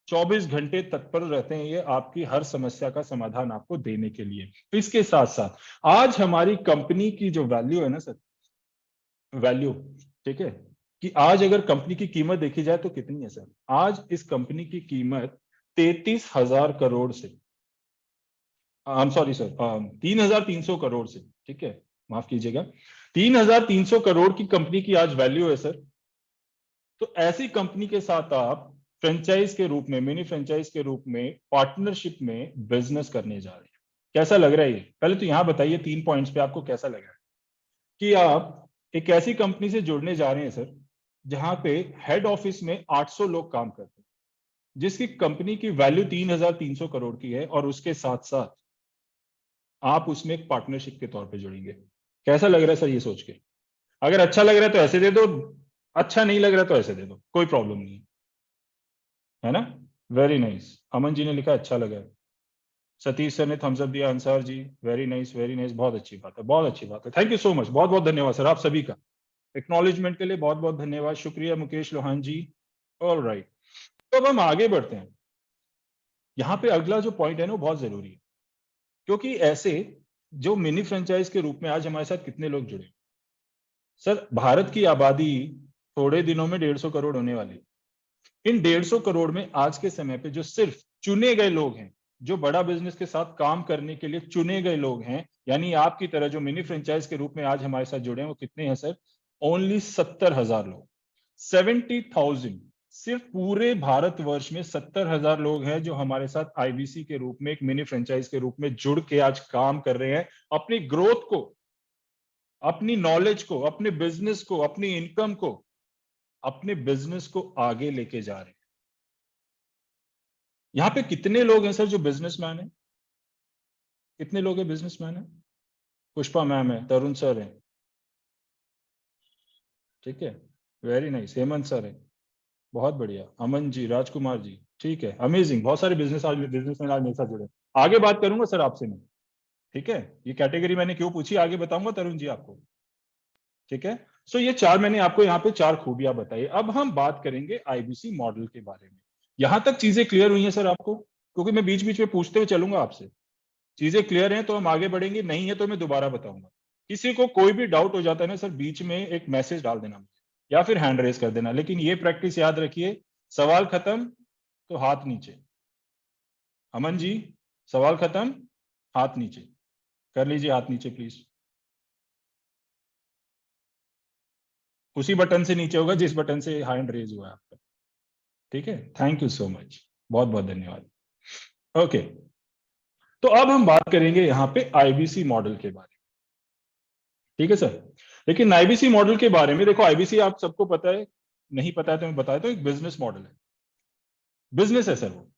Speaker 3: 24 घंटे तत्पर रहते हैं, ये आपकी हर समस्या का समाधान आपको देने के लिए। इसके साथ साथ आज हमारी कंपनी की जो वैल्यू है ना सर, वैल्यू, ठीक है, कि आज अगर कंपनी की कीमत देखी जाए तो कितनी है सर? आज इस कंपनी की कीमत 33,000 करोड़ से, I am sorry sir, 3,300 crore से, ठीक है, माफ कीजिएगा, 3,300 करोड़ की कंपनी की आज वैल्यू है सर। तो ऐसी कंपनी के साथ आप फ्रेंचाइज के रूप में, मिनी फ्रेंचाइज के रूप में पार्टनरशिप में बिजनेस करने जा रहे हैं। कैसा लग रहा है ये? पहले तो यहां बताइए 3 पॉइंट्स पे आपको कैसा लग रहा है कि आप एक ऐसी कंपनी से जुड़ने जा रहे हैं सर जहां पे हेड ऑफिस में 800 लोग काम करते हैं, जिसकी कंपनी की वैल्यू 3,300 करोड़ की है, और उसके साथ साथ आप उसमें एक पार्टनरशिप के तौर पे जुड़ेंगे। कैसा लग रहा है सर ये सोच के? अगर अच्छा लग रहा है तो ऐसे दे दो, अच्छा नहीं लग रहा तो ऐसे दे दो, कोई प्रॉब्लम नहीं है ना? वेरी नाइस, अमन जी ने लिखा अच्छा लगा है। सतीश सर ने थम्स अप दिया, अंसार जी वेरी नाइस, वेरी नाइस, बहुत अच्छी बात है, बहुत अच्छी बात है, थैंक यू सो मच, बहुत बहुत धन्यवाद सर आप सभी का, एक्नॉलेजमेंट के लिए बहुत बहुत धन्यवाद, शुक्रिया मुकेश लोहान जी। ऑल राइट, तो अब हम आगे बढ़ते हैं। यहाँ पे अगला जो पॉइंट है ना वो बहुत जरूरी है, क्योंकि ऐसे जो मिनी फ्रेंचाइज के रूप में आज हमारे साथ कितने लोग जुड़े सर? भारत की आबादी थोड़े दिनों में 150 करोड़ होने वाली है। इन 150 करोड़ में आज के समय पे जो सिर्फ चुने गए लोग हैं, जो बड़ा बिजनेस के साथ काम करने के लिए चुने गए लोग हैं, यानी आपकी तरह जो मिनी फ्रेंचाइज के रूप में आज हमारे साथ जुड़े हैं, वो कितने हैं सर? ओनली 70,000 लोग, 70,000। सिर्फ पूरे भारतवर्ष में 70,000 लोग हैं जो हमारे साथ आईबीसी के रूप में, एक मिनी फ्रेंचाइज के रूप में जुड़ के आज काम कर रहे हैं, अपनी ग्रोथ को, अपनी नॉलेज को, अपने बिजनेस को, अपनी इनकम को, अपने बिजनेस को आगे लेके जा रहे हैं। यहां पे कितने लोग हैं सर जो बिजनेसमैन हैं? कितने लोग हैं बिजनेसमैन है? पुष्पा मैम है, तरुण सर है, ठीक है, वेरी नाइस, हेमंत सर है, बहुत बढ़िया, अमन जी, राजकुमार जी, ठीक है, अमेजिंग, बहुत सारे बिजनेसमैन आज मेरे साथ जुड़े। आगे बात करूंगा सर आपसे मैं, ठीक है, ये कैटेगरी मैंने क्यों पूछी आगे बताऊंगा तरुण जी आपको, ठीक है। सो ये चार मैंने आपको यहाँ पे चार खूबियां बताई। अब हम बात करेंगे आईबीसी मॉडल के बारे में। यहां तक चीजें क्लियर हुई हैं सर आपको? क्योंकि मैं बीच बीच में पूछते हुए चलूंगा आपसे, चीजें क्लियर हैं तो हम आगे बढ़ेंगे, नहीं है तो मैं दोबारा बताऊंगा। किसी को कोई भी डाउट हो जाता है ना सर, बीच में एक मैसेज डाल देना मुझे या फिर हैंड रेस कर देना, लेकिन ये प्रैक्टिस याद रखिए, सवाल खत्म तो हाथ नीचे। अमन जी, सवाल खत्म, हाथ नीचे कर लीजिए, हाथ नीचे प्लीज, उसी बटन से नीचे होगा जिस बटन से हैंड रेज हुआ है आपका, ठीक है। थैंक यू सो मच, बहुत बहुत धन्यवाद। ओके, तो अब हम बात करेंगे यहाँ पे आईबीसी मॉडल के बारे में, ठीक है सर। लेकिन आईबीसी मॉडल के बारे में देखो, आईबीसी आप सबको पता है, नहीं पता है तो मैं बताया, तो एक बिजनेस मॉडल है, बिजनेस है सर वो।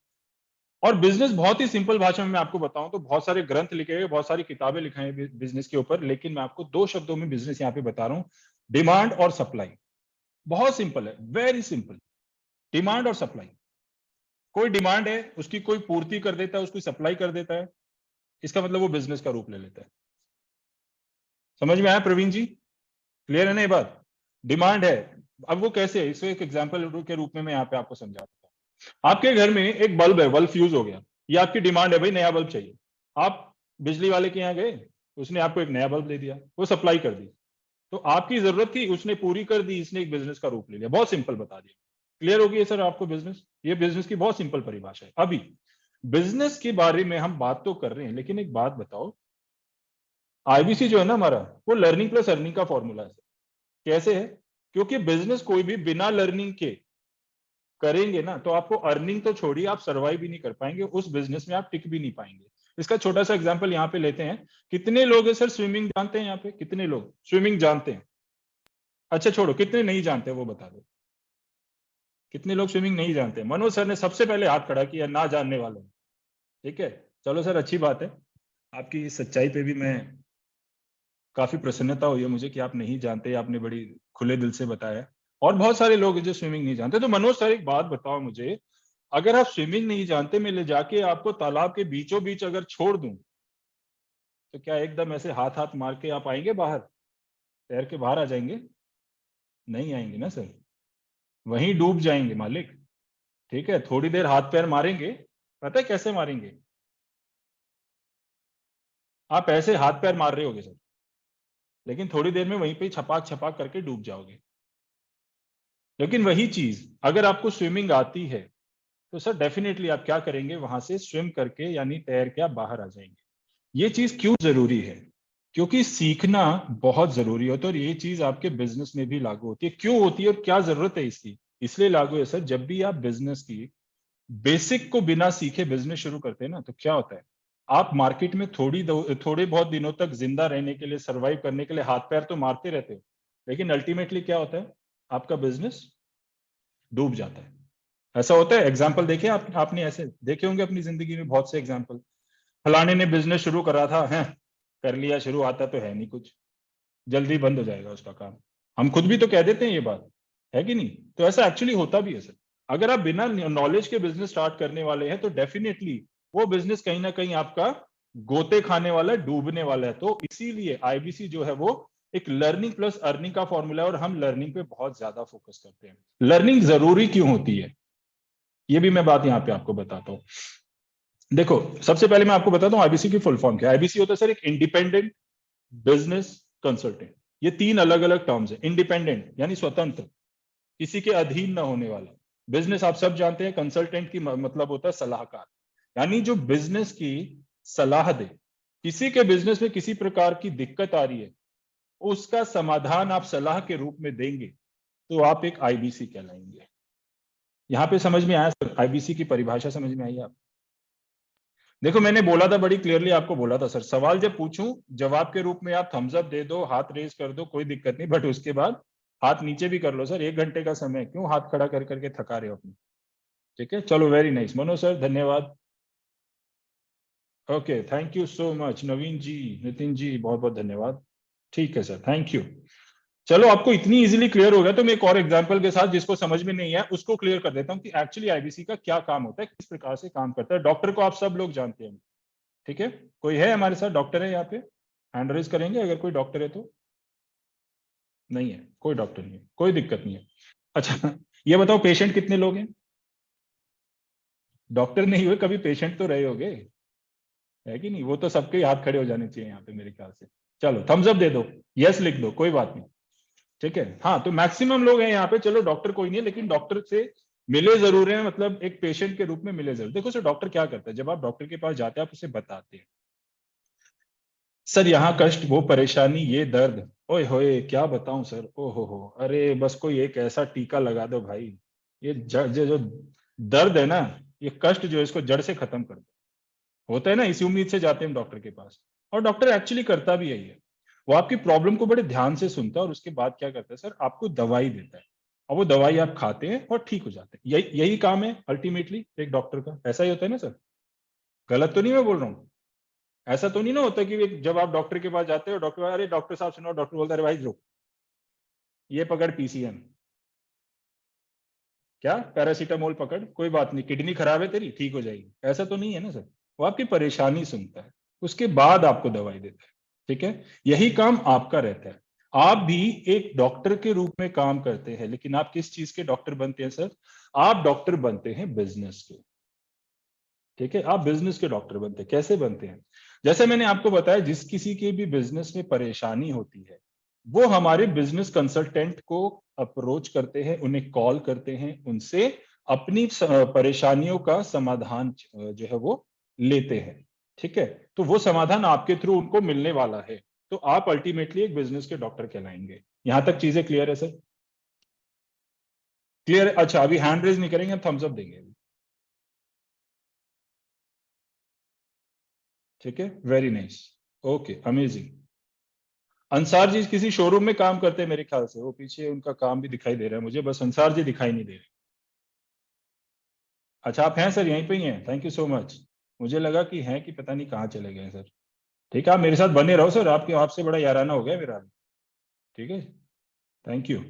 Speaker 3: और बिजनेस बहुत ही सिंपल भाषा में मैं आपको बताऊं तो बहुत सारे ग्रंथ लिखे गए, बहुत सारी किताबें लिखाई हैं बिजनेस के ऊपर, लेकिन मैं आपको दो शब्दों में बिजनेस यहाँ पे बता रहा हूं, डिमांड और सप्लाई। बहुत सिंपल है, वेरी सिंपल, डिमांड और सप्लाई। कोई डिमांड है, उसकी कोई पूर्ति कर देता है, उसकी सप्लाई कर देता है, इसका मतलब वो बिजनेस का रूप ले लेता है। समझ में आया प्रवीण जी? क्लियर है ना ये बात? डिमांड है, अब वो कैसे है, इसको एक एग्जांपल के रूप में मैं यहाँ पे आपको समझाता हूँ। आपके घर में एक बल्ब है, बल्ब फ्यूज हो गया, ये आपकी डिमांड है, भाई नया बल्ब चाहिए। आप बिजली वाले के यहाँ गए, उसने आपको एक नया बल्ब दे दिया, वो सप्लाई कर दी, तो आपकी जरूरत थी, उसने पूरी कर दी, इसने एक बिजनेस का रूप ले लिया। बहुत सिंपल बता दिया, क्लियर हो गई सर आपको बिजनेस? ये बिजनेस की बहुत सिंपल परिभाषा है। अभी बिजनेस के बारे में हम बात तो कर रहे हैं, लेकिन एक बात बताओ, आईबीसी जो है ना हमारा, वो लर्निंग प्लस अर्निंग का फॉर्मूला है। कैसे है? क्योंकि बिजनेस कोई भी बिना लर्निंग के करेंगे ना, तो आपको अर्निंग तो छोड़िए, आप सर्वाइव भी नहीं कर पाएंगे, उस बिजनेस में आप टिक भी नहीं पाएंगे। इसका छोटा सा एग्जांपल यहाँ पे लेते हैं। कितने लोग हैं सर स्विमिंग जानते हैं यहाँ पे? कितने लोग स्विमिंग जानते हैं? अच्छा छोड़ो, कितने नहीं जानते वो बता दो, कितने लोग स्विमिंग नहीं जानते? मनोज सर ने सबसे पहले हाथ खड़ा किया, ना जानने वालों, ठीक है। चलो सर, अच्छी बात है, आपकी इस सच्चाई पे भी मैं काफी प्रसन्नता हुई है मुझे कि आप नहीं जानते, आपने बड़ी खुले दिल से बताया। और बहुत सारे लोग हैं जो स्विमिंग नहीं जानते। तो मनोज सर एक बात बताओ मुझे, अगर आप स्विमिंग नहीं जानते, मैं ले जाके आपको तालाब के बीचों बीच अगर छोड़ दूं, तो क्या एकदम ऐसे हाथ हाथ मार के आप आएंगे बाहर, तैर के बाहर आ जाएंगे? नहीं आएंगे ना सर, वहीं डूब जाएंगे मालिक, ठीक है। थोड़ी देर हाथ पैर मारेंगे, पता है कैसे मारेंगे? आप ऐसे हाथ पैर मार रहे होगे सर, लेकिन थोड़ी देर में वहीं पे छपाक छपाक करके डूब जाओगे। लेकिन वही चीज अगर आपको स्विमिंग आती है, तो सर डेफिनेटली आप क्या करेंगे, वहां से स्विम करके यानी तैर के आप बाहर आ जाएंगे। ये चीज क्यों जरूरी है? क्योंकि सीखना बहुत जरूरी होता है, और ये चीज आपके बिजनेस में भी लागू होती है। क्यों होती है और क्या जरूरत है इसकी? इसलिए लागू है सर, जब भी आप बिजनेस की बेसिक को बिना सीखे बिजनेस शुरू करते हैं ना, तो क्या होता है, आप मार्केट में थोड़े बहुत दिनों तक जिंदा रहने के लिए, सरवाइव करने के लिए हाथ पैर तो मारते रहते हो, लेकिन अल्टीमेटली क्या होता है, आपका बिजनेस डूब जाता है। ऐसा होता है, एग्जाम्पल देखे आपने ऐसे देखे होंगे अपनी जिंदगी में बहुत से एग्जाम्पल। फलाने ने बिजनेस शुरू करा था, है कर लिया शुरू, आता तो है नहीं कुछ, जल्दी बंद हो जाएगा उसका काम। हम खुद भी तो कह देते हैं ये बात, है कि नहीं? तो ऐसा एक्चुअली होता भी है सर। अगर आप बिना नॉलेज के बिजनेस स्टार्ट करने वाले हैं, तो डेफिनेटली वो बिजनेस कहीं ना कहीं आपका गोते खाने वाला है, डूबने वाला है। तो इसीलिए आईबीसी जो है वो एक लर्निंग प्लस अर्निंग का फॉर्मूला है, और हम लर्निंग पे बहुत ज्यादा फोकस करते हैं। लर्निंग जरूरी क्यों होती है, ये भी मैं बात यहाँ पे आपको बताता हूँ। देखो, सबसे पहले मैं आपको बताता हूँ आईबीसी की फुल फॉर्म क्या है। आईबीसी होता है सर एक इंडिपेंडेंट बिजनेस कंसल्टेंट। ये तीन अलग अलग टर्म्स है। इंडिपेंडेंट यानी स्वतंत्र, किसी के अधीन ना होने वाला। बिजनेस आप सब जानते हैं, कंसल्टेंट की मतलब होता है सलाहकार, यानी जो बिजनेस की सलाह दे। किसी के बिजनेस में किसी प्रकार की दिक्कत आ रही है, उसका समाधान आप सलाह के रूप में देंगे, तो आप एक आईबीसी कहलाएंगे। यहां पे समझ में आया सर? आईबीसी की परिभाषा समझ में आई आप? देखो, मैंने बोला था, बड़ी क्लियरली आपको बोला था सर, सवाल जब पूछूं जवाब के रूप में आप थम्स अप दे दो, हाथ रेज कर दो, कोई दिक्कत नहीं, बट उसके बाद हाथ नीचे भी कर लो सर। 1 घंटे का समय क्यों हाथ खड़ा कर करके थका रहे हो अपने? ठीक है, चलो, वेरी नाइस मनोज सर, धन्यवाद। Okay, thank you so much Naveen ji, Nitin ji, बहुत बहुत धन्यवाद। ठीक है सर, थैंक यू। चलो, आपको इतनी इजीली क्लियर हो गया तो मैं एक और एग्जांपल के साथ जिसको समझ में नहीं है उसको क्लियर कर देता हूं कि एक्चुअली आईबीसी का क्या काम होता है, किस प्रकार से काम करता है। डॉक्टर को आप सब लोग जानते हैं, ठीक है? कोई है हमारे साथ डॉक्टर है यहाँ पे? हैंड रेज करेंगे अगर कोई डॉक्टर है तो। नहीं है, कोई डॉक्टर नहीं है, कोई दिक्कत नहीं है। अच्छा, ये बताओ पेशेंट कितने लोग हैं? डॉक्टर नहीं हुए कभी पेशेंट तो रहे होगे, है कि नहीं? वो तो सबके हाथ खड़े हो जाने चाहिए यहाँ पे मेरे ख्याल से। चलो थम्स अप दे दो, यस लिख दो, कोई बात नहीं, ठीक है। हाँ, तो मैक्सिमम लोग हैं यहाँ पे। चलो डॉक्टर कोई नहीं है, लेकिन डॉक्टर से मिले जरूर हैं, मतलब एक पेशेंट के रूप में मिले जरूर। देखो सर, डॉक्टर क्या करता है, जब आप डॉक्टर के पास जाते हैं आप उसे बताते हैं, सर यहाँ कष्ट, वो परेशानी, ये दर्द, ओए होए क्या बताऊं सर, ओ हो, अरे बस कोई एक ऐसा टीका लगा दो भाई, ये जो दर्द है ना, ये कष्ट जो है इसको जड़ से खत्म कर दो। होता है ना, इसी उम्मीद से जाते हैं हम डॉक्टर के पास। और डॉक्टर एक्चुअली करता भी यही है, वो आपकी प्रॉब्लम को बड़े ध्यान से सुनता है और उसके बाद क्या करता है सर, आपको दवाई देता है, और वो दवाई आप खाते हैं और ठीक हो जाते हैं। यही काम है अल्टीमेटली एक डॉक्टर का। ऐसा ही होता है ना सर? गलत तो नहीं मैं बोल रहा हूँ? ऐसा तो नहीं ना होता कि जब आप डॉक्टर के पास जाते हो, डॉक्टर, अरे डॉक्टर साहब सुनो, डॉक्टर बोलता है, अरे भाई रुक, ये पकड़ पीसीएम, क्या पैरासीटामोल पकड़, कोई बात नहीं, किडनी खराब है तेरी, ठीक हो जाएगी। ऐसा तो नहीं है ना सर? वो आपकी परेशानी सुनता है, उसके बाद आपको दवाई देता है, ठीक है? यही काम आपका रहता है। आप भी एक डॉक्टर के रूप में काम करते हैं, लेकिन आप किस चीज के डॉक्टर बनते हैं सर? आप डॉक्टर बनते हैं बिजनेस के, ठीक है? आप बिजनेस के डॉक्टर बनते हैं। कैसे बनते हैं? जैसे मैंने आपको बताया, जिस किसी के भी बिजनेस में परेशानी होती है, वो हमारे बिजनेस कंसल्टेंट को अप्रोच करते हैं, उन्हें कॉल करते हैं, उनसे अपनी परेशानियों का समाधान जो है वो लेते हैं, ठीक है? तो वो समाधान आपके थ्रू उनको मिलने वाला है, तो आप अल्टीमेटली एक बिजनेस के डॉक्टर कहलाएंगे। यहां तक चीजें क्लियर है सर? क्लियर है? अच्छा, अभी हैंड रेज नहीं करेंगे, हम थम्स अप देंगे अभी, ठीक है? Very nice, okay, amazing. Ansar ji किसी शोरूम में काम करते हैं मेरे ख्याल से, वो पीछे उनका काम भी दिखाई दे रहा है मुझे, बस अंसार जी दिखाई नहीं दे रहे। अच्छा, आप हैं सर, यहीं पे ही हैं, थैंक यू सो मच। मुझे लगा कि हैं कि पता नहीं कहाँ चले गए सर। ठीक है, आप मेरे साथ बने रहो सर, आपके आपसे बड़ा याराना हो गया मेरा, ठीक है? Thank you.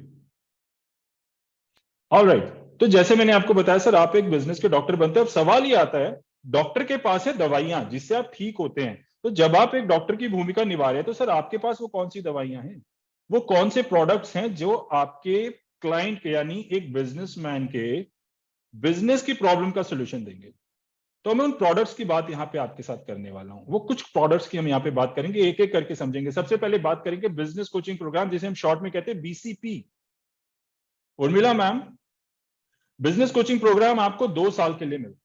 Speaker 3: ऑलराइट, तो जैसे मैंने आपको बताया सर, आप एक बिजनेस के डॉक्टर बनते हैं। अब सवाल ये आता है, डॉक्टर के पास है दवाइयां जिससे आप ठीक होते हैं, तो जब आप एक डॉक्टर की भूमिका निभा रहे हैं तो सर आपके पास वो कौन सी दवाइयां हैं, वो कौन से प्रोडक्ट्स हैं जो आपके क्लाइंट के, यानी एक बिजनेसमैन के बिजनेस की प्रॉब्लम का सोल्यूशन देंगे? तो मैं उन प्रोडक्ट्स की बात यहां पे आपके साथ करने वाला हूं। वो कुछ प्रोडक्ट्स की हम यहां पे बात करेंगे, एक एक करके समझेंगे। सबसे पहले बात करेंगे बिजनेस कोचिंग प्रोग्राम, जिसे हम शॉर्ट में कहते हैं BCP. Urmila ma'am, business coaching programme आपको 2 साल के लिए मिलता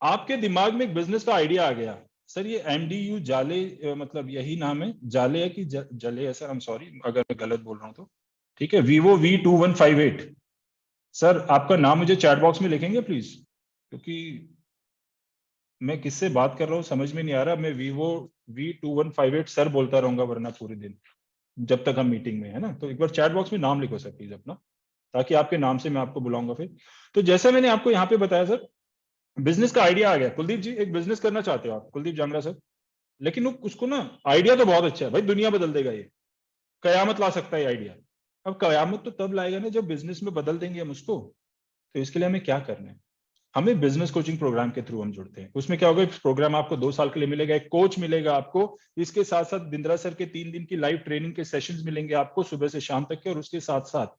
Speaker 3: है। आपके दिमाग में एक बिजनेस का आइडिया आ गया, सर ये MDU जाले, मतलब यही नाम है, जाले है कि जले है सर? हम सॉरी अगर मैं गलत बोल रहा हूं तो, ठीक है? Vivo V2158। सर आपका नाम मुझे चैट बॉक्स में लिखेंगे प्लीज, क्योंकि मैं किससे बात कर रहा हूँ समझ में नहीं आ रहा। मैं Vivo V2158 सर बोलता रहूंगा वरना पूरे दिन, जब तक हम मीटिंग में है ना। तो एक बार चैट बॉक्स में नाम लिखो सर प्लीज अपना, ताकि आपके नाम से मैं आपको बुलाऊंगा फिर। तो जैसा मैंने आपको यहाँ पे बताया सर, बिजनेस का आइडिया आ गया। कुलदीप जी एक बिजनेस करना चाहते हो आप, कुलदीप जांगड़ा सर, लेकिन उसको ना आइडिया तो बहुत अच्छा है भाई, दुनिया बदल देगा ये, कयामत ला सकता है आइडिया। अब कयामत तो तब लाएगा ना जब बिजनेस में बदल देंगे हम उसको। तो इसके लिए हमें क्या करना है? हमें बिजनेस कोचिंग प्रोग्राम के थ्रू हम जुड़ते हैं। उसमें क्या होगा, प्रोग्राम आपको 2 साल के लिए मिलेगा, एक कोच मिलेगा आपको, इसके साथ साथ बिंद्रा सर के 3 दिन की लाइव ट्रेनिंग के सेशंस मिलेंगे आपको सुबह से शाम तक के, और उसके साथ साथ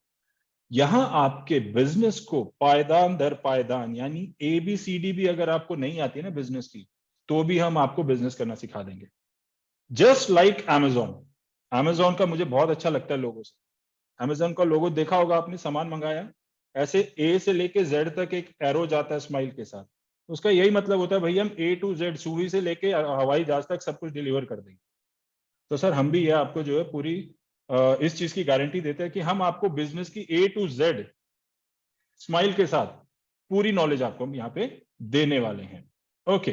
Speaker 3: यहां आपके बिजनेस को पायदान दर पायदान, यानी ABCD भी अगर आपको नहीं आती है ना बिजनेस की, तो भी हम आपको बिजनेस करना सिखा देंगे। Just like Amazon। Amazon का मुझे बहुत अच्छा लगता है लोगों से। Amazon का लोगो देखा होगा आपने, सामान मंगाया, ऐसे A से लेके Z तक एक एरो जाता है स्माइल के साथ, उसका यही मतलब होता है भाई हम A to Z, सुई से लेके हवाई जहाज तक सब कुछ डिलीवर कर देंगे। तो सर हम भी ये आपको जो है पूरी इस चीज की गारंटी देते हैं कि हम आपको बिजनेस की A to Z स्माइल के साथ पूरी नॉलेज आपको हम यहाँ पे देने वाले हैं। ओके,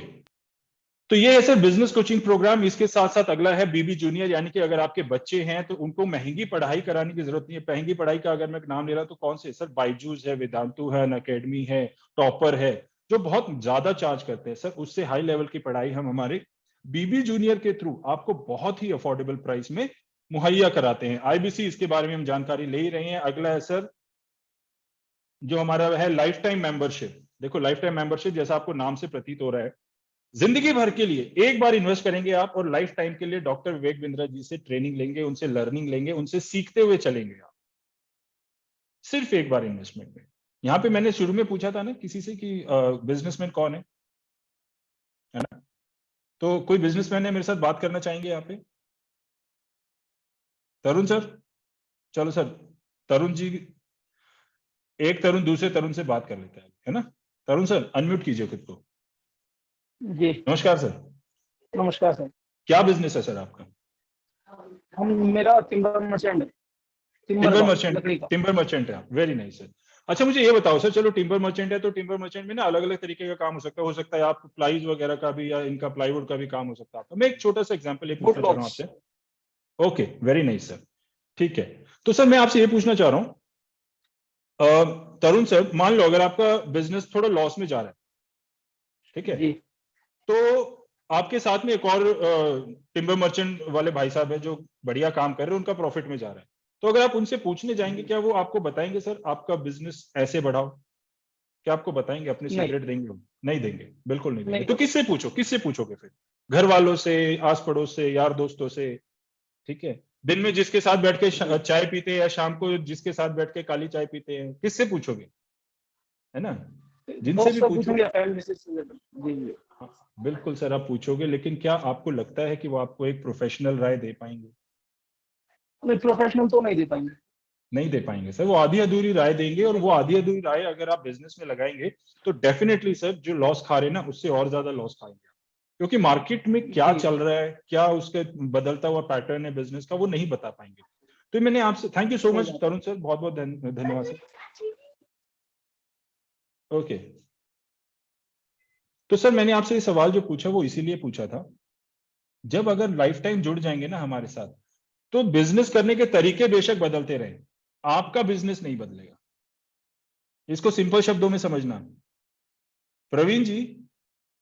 Speaker 3: तो ये है सर बिजनेस कोचिंग प्रोग्राम। इसके साथ साथ अगला है BB जूनियर, यानी कि अगर आपके बच्चे हैं तो उनको महंगी पढ़ाई कराने की जरूरत नहीं है। महंगी पढ़ाई का अगर मैं नाम ले रहा हूं तो कौन से सर? बायजूस है, वेदांतु है, अनअकैडमी है, टॉपर है, जो बहुत ज्यादा चार्ज करते हैं सर, उससे हाई लेवल की पढ़ाई हम हमारे बीबी जूनियर के थ्रू आपको बहुत ही अफोर्डेबल प्राइस में मुहैया कराते हैं। आईबीसी, इसके बारे में हम जानकारी ले ही रहे हैं। अगला है सर जो हमारा है लाइफ टाइम मेंबरशिप। देखो लाइफ टाइम मेंबरशिप जैसा आपको नाम से प्रतीत हो रहा है, जिंदगी भर के लिए एक बार इन्वेस्ट करेंगे आप और लाइफ टाइम के लिए डॉक्टर विवेक बिंद्रा जी से ट्रेनिंग लेंगे, उनसे लर्निंग लेंगे, उनसे सीखते हुए चलेंगे आप, सिर्फ एक बार इन्वेस्टमेंट में। यहाँ पे मैंने शुरू में पूछा था ना किसी से कि बिजनेसमैन कौन है ना? तो कोई बिजनेसमैन है मेरे साथ बात करना चाहेंगे यहाँ पे? तरुण सर, चलो सर, तरुण जी, एक तरुण दूसरे तरुण से बात कर लेता है ना? तरुण सर अनम्यूट कीजिए खुद को।
Speaker 4: जी
Speaker 3: नमस्कार सर।
Speaker 4: नमस्कार सर।
Speaker 3: क्या बिजनेस है सर आपका?
Speaker 4: मेरा टिम्बर मर्चेंट है।
Speaker 3: टिम्बर मर्चेंट,
Speaker 4: लकड़ी का।
Speaker 3: टिम्बर मर्चेंट है, वेरी नाइस सर। अच्छा मुझे ये बताओ सर, चलो टिम्बर मर्चेंट है तो टिम्बर मर्चेंट में ना अलग अलग तरीके का काम हो सकता है आप प्लाईज वगैरह का भी, या इनका प्लाईवुड का भी काम हो सकता है आपका। मैं एक छोटा सा एग्जांपल ये पूछना चाह रहा हूँ आपसे। ओके, वेरी नाइस सर, ठीक है। तो सर मैं आपसे ये पूछना चाह रहा हूँ तरुण सर, मान लो अगर आपका बिजनेस थोड़ा लॉस में जा रहा है, ठीक है
Speaker 4: जी।
Speaker 3: तो आपके साथ में एक और टिम्बर मर्चेंट वाले भाई साहब है जो बढ़िया काम कर रहे हैं, उनका प्रॉफिट में जा रहा है। तो अगर आप उनसे पूछने जाएंगे, क्या वो आपको बताएंगे सर आपका बिजनेस ऐसे बढ़ाओ? क्या आपको बताएंगे? अपने सीक्रेट देंगे वो? नहीं देंगे, बिल्कुल नहीं देंगे। तो किससे पूछो, किससे पूछोगे फिर? घर वालों से, आस पड़ोस से, यार दोस्तों से, ठीक है? दिन में जिसके साथ बैठ के चाय पीते हैं या शाम को जिसके साथ बैठ के काली चाय पीते हैं, किससे पूछोगे? है ना? जिनसे भी पूछो।
Speaker 4: जी
Speaker 3: हाँ, बिल्कुल सर आप पूछोगे, लेकिन क्या आपको लगता है कि वो आपको एक प्रोफेशनल राय दे पाएंगे?
Speaker 4: नहीं, प्रोफेशनल तो नहीं दे पाएंगे।
Speaker 3: नहीं दे पाएंगे सर, वो आधी अधूरी राय देंगे। और वो आधी अधूरी राय अगर आप बिजनेस में लगाएंगे तो डेफिनेटली सर जो लॉस खा रहे हैं ना उससे और ज्यादा लॉस खाएंगे, क्योंकि मार्केट में क्या चल रहा है, क्या उसके बदलता हुआ पैटर्न है बिजनेस का, वो नहीं बता पाएंगे। तो मैंने आपसे, thank you so much Tarun sir, बहुत बहुत धन्यवाद सर। ओके, तो सर मैंने आपसे ये सवाल जो पूछा वो इसीलिए पूछा था, जब अगर लाइफ टाइम जुड़ जाएंगे ना हमारे साथ, तो बिजनेस करने के तरीके बेशक बदलते रहे, आपका बिजनेस नहीं बदलेगा। इसको सिंपल शब्दों में समझना। प्रवीण जी,